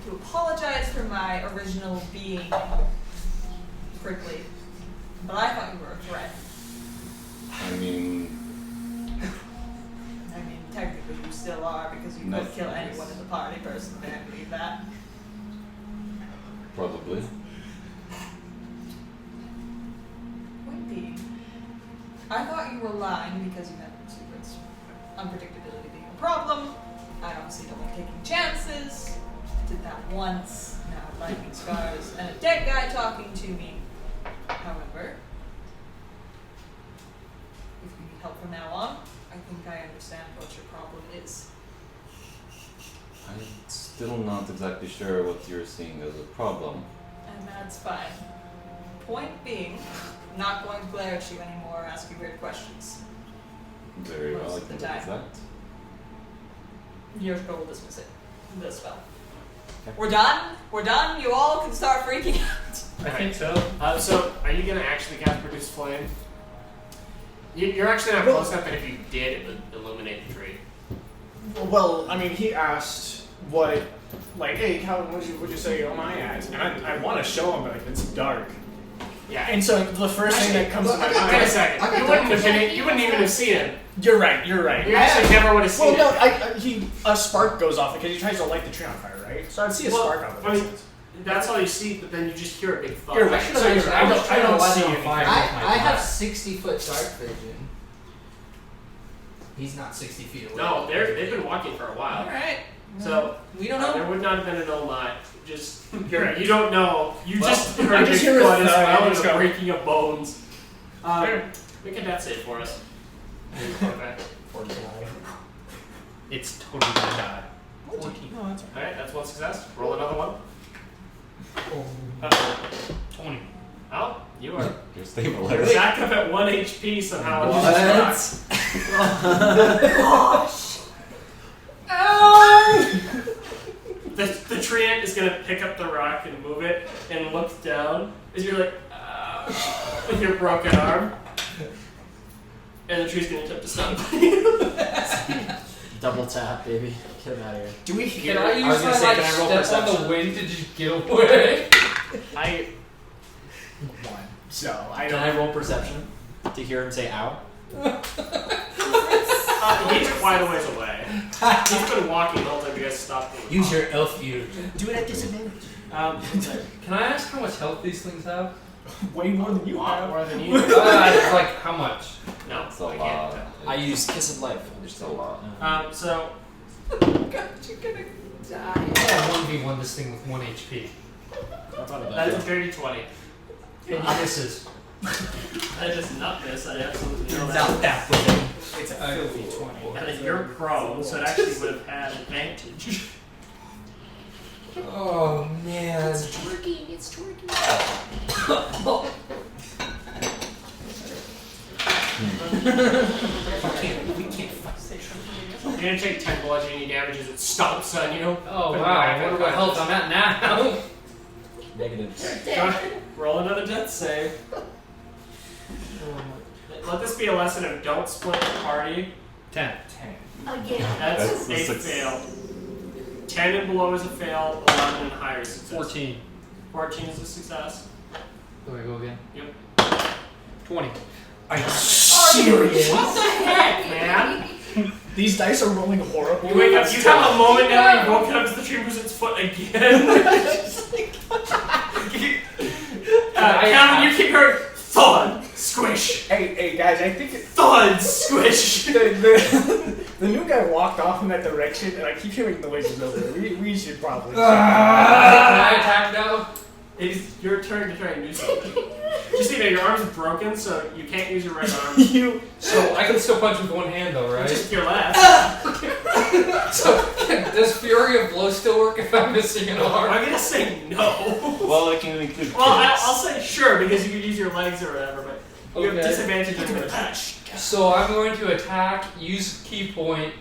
to apologize for my original being prickly, but I thought you were a threat. I mean, Technically you still are because you could kill anyone in the party personally, I believe that. probably. Point being, I thought you were lying because you had secrets. Unpredictability being a problem. I obviously don't like taking chances. Did that once. Now I have lightning scars and a dead guy talking to me. However, if you need help from now on, I think I understand what your problem is. I'm still not exactly sure what you're seeing as a problem. And that's fine. Point being, I'm not going to glare at you anymore or ask you weird questions. Very well, I Most of can the live with time. that. Yoshiko will dismiss it. The spell. Okay. We're done? We're done? You all can start freaking out. I think so. So, are you going to actually cast Produce Flame? You're actually not close enough that if you did, it would illuminate the tree. Well, I mean, he asked what, like, hey, Calvin, what'd you say oh my as? And I want to show him, but like, it's dark. Yeah. And so the first thing that comes to my Wait a mind. second. I got You wouldn't have been. You wouldn't even have seen him. You're right. You're right. You actually never would have seen Well, it. no, a spark goes off because he tries to light the tree on fire, right? So I'd see a Well, spark out of the I mean, distance. That's all you see, but then you just hear a big thud. You're right. I So you're right. I don't light see it on anything. fire. I have 60-foot dark vision. He's not 60 feet away. No, they've been walking for a while. Alright. So We don't there know. would not have been an Omat. Just You're right. you don't know. You Well, just I heard a just big hear a thud as thud well and as it's a go- breaking of bones. Sure. Make a death save for us. Okay. Poor guy. It's totally gonna die. 14. No, that's All right, that's one success. Roll another one. Oh. 20. Oh, You are. You're stabilized. You're back up at 1 HP somehow. What? Gosh. The tree ant is gonna pick up the rock and move it and look down as you're like, with your broken arm. And the tree's gonna attempt to stop you. Double tap, baby. Get him out of here. Do we hear? Can I use was my gonna say, like can I roll step on perception? the wind to just get away? I one. So I Can don't. I roll perception to hear him say "ow"? He's quite a ways away. He's been walking the whole time you guys stopped him. Use your elf ear. Do it at disadvantage. Can I ask how much health these things have? Way more than you have. More than you. Like how much? No, It's a I lot. can't. I use Kiss of Life. It's a lot. So God, you're gonna die. Oh, 1v1 this thing with 1 HP. that is a dirty 20. And he misses. That is not this. I absolutely know that. Not that way. It's a filthy 20. And then you're prone, so it actually would have had advantage. Oh man. We can't fight. You're gonna take 10 bludgeoning damage as it stomps on you. Oh wow, I wonder what health I'm at now. Negative. Roll another death save. Let this be a lesson of don't split the party. 10. Again. That's That's the a six. fail. 10 and below is a fail, 11 and higher is a success. 14. 14 is a success. Do I go again? Yep. 20. Are you serious? What the heck, man? These dice are rolling horribly. You wake up, you have a moment now where you woke up as the tree moves its foot again. Calvin, you keep hearing thud, squish, Hey guys, I think thud, squish. the new guy walked off in that direction, and I keep hearing noises over there. We should probably. Can I attack now? It's your turn to try and do something. Just so you know, your arm's broken, so you can't use your right arm. So I can still punch with one hand though, right? Just your left. So does Fury of Blow still work if I'm missing an arm? I'm gonna say no. Well, it can include Well, I'll kicks. say sure because you could use your legs or whatever, but you have Okay. disadvantage on your attack. So I'm going to attack, use key point,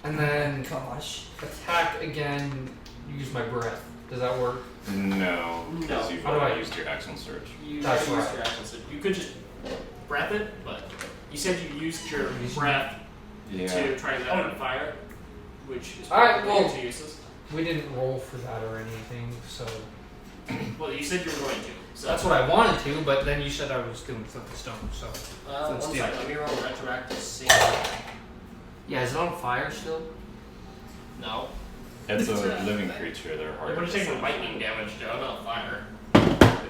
and then Gosh. attack again, use my breath. Does that work? No, because No. you've How do I- already used your action surge. You That's already used right. your action, so you could just breath it, but you said you used your breath Yeah. to try and light on fire, which is Alright, probably well- too useless. We didn't roll for that or anything, so Well, you said you were going to. So that's what I wanted to, but then you said I was doing flip the stone, so. One let's do second, it. let me roll retroactive sync. Yeah, is it on fire still? No. It's a living creature. They're You're hard going to to take sense. lightning damage, Joe, not fire.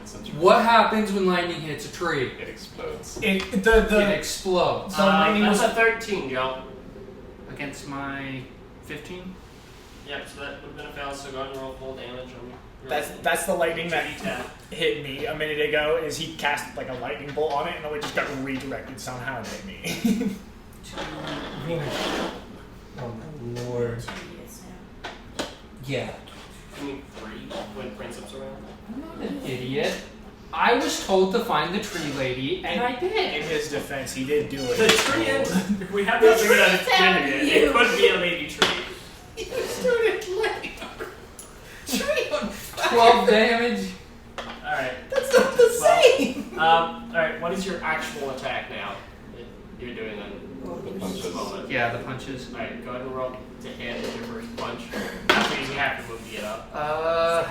It's a What happens when lightning hits a tree? It explodes. It It explodes. So lightning that's was- a 13, Joe. Against my 15? Yep, so that would have been a fail, so go ahead and roll full damage on your that's the lightning that 2d10. hit me a minute ago. Is he cast like a lightning bolt on it, and then it just got redirected somehow and hit me. Oh my lord. Yeah. I mean, 3 when Prince ups around. I'm not an idiot. I was told to find the tree lady, and I In did. his defense, he did do it. The tree ends. We have not figured out its gender yet. It could be a lady tree. Tree on fire. 12 damage. Alright. That's not the same. Alright, what is your actual attack now that you're doing then? The punches. Moment. Yeah, the punches. Alright, go ahead and roll to hit with your first punch. After you have to move to get up.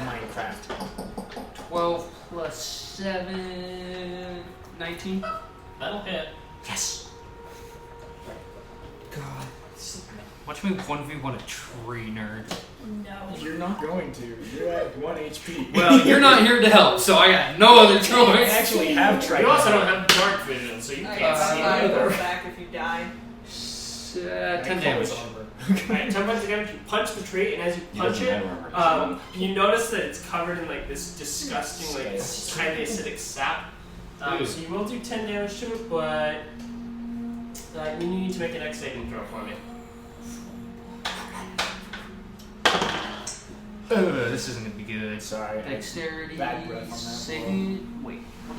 Minecraft. 12 plus 7, 19. That'll hit. Yes. God. Watch me 1v1 a tree nerd. No. You're not going to. You're at 1 HP. Well, you're not here to help, so I got no other I choice. actually have tried. You also don't have dark vision, so you can't see I either. go back if you die. 10 damage. Alright, 10 points of damage. You punch the tree, and as you He punch doesn't it, ever hurt you notice that it's covered in like this disgusting, like highly acidic sap. So you will do 10 damage to it, but you need to make an X saving throw for me. This isn't gonna be good. Sorry. Dexterity. Bad breath on that saving. Wait. What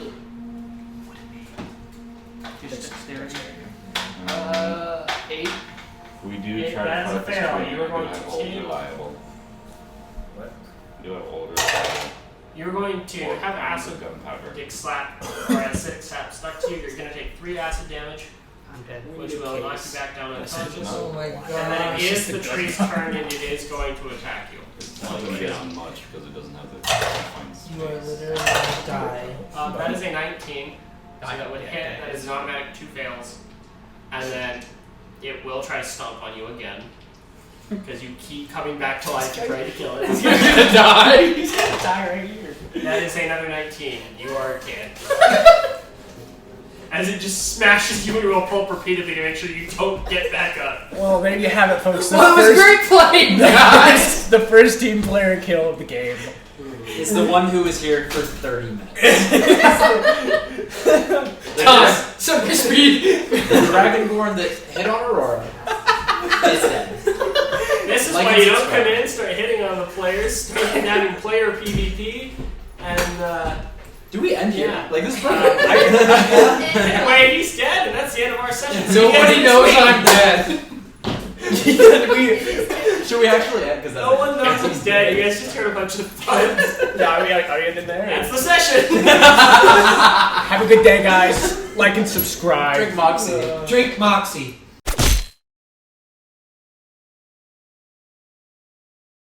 Just dexterity. 8. We do try That's to a put fail. this You were going have to old take- reliable. What? You have older reliable. You're going to Or have acid gunpowder. get slapped or acidic sap stuck to you. You're going to take 3 acid damage, I'm dead. which will knock you back down unconscious. Oh my And then god. it is the tree's turn, and it is going to attack you. It's not going to get on much because it doesn't have the confined You are space. literally gonna die. That is a 19. So that would hit. That is an automatic 2 fails. And then it will try to stomp on you again. Because you keep coming back to life to try to kill it. He's gonna die. He's gonna die right here. That is another 19. You are dead. As it just smashes you into a pulp repeatedly to make sure you don't get back up. Well, there you have it, folks. Well, it was great playing, guys! The first team player kill of the game. Is the one who was here for 30 minutes. Toss! Super speed! The Dragonborn that hit on Aurora is dead. This is Like why it's you don't extra. come in, start hitting on the players, start having player PvP, and Do we end here? Yeah. Like this is anyway, he's dead, and that's the end of our session. Nobody knows I'm dead. Should we actually end? Because No one knows he's dead. You guys just heard a bunch of fun. Yeah, are we ending there? That's the session. Have a good day, guys. Like and subscribe. Drink Moxie. Drink Moxie.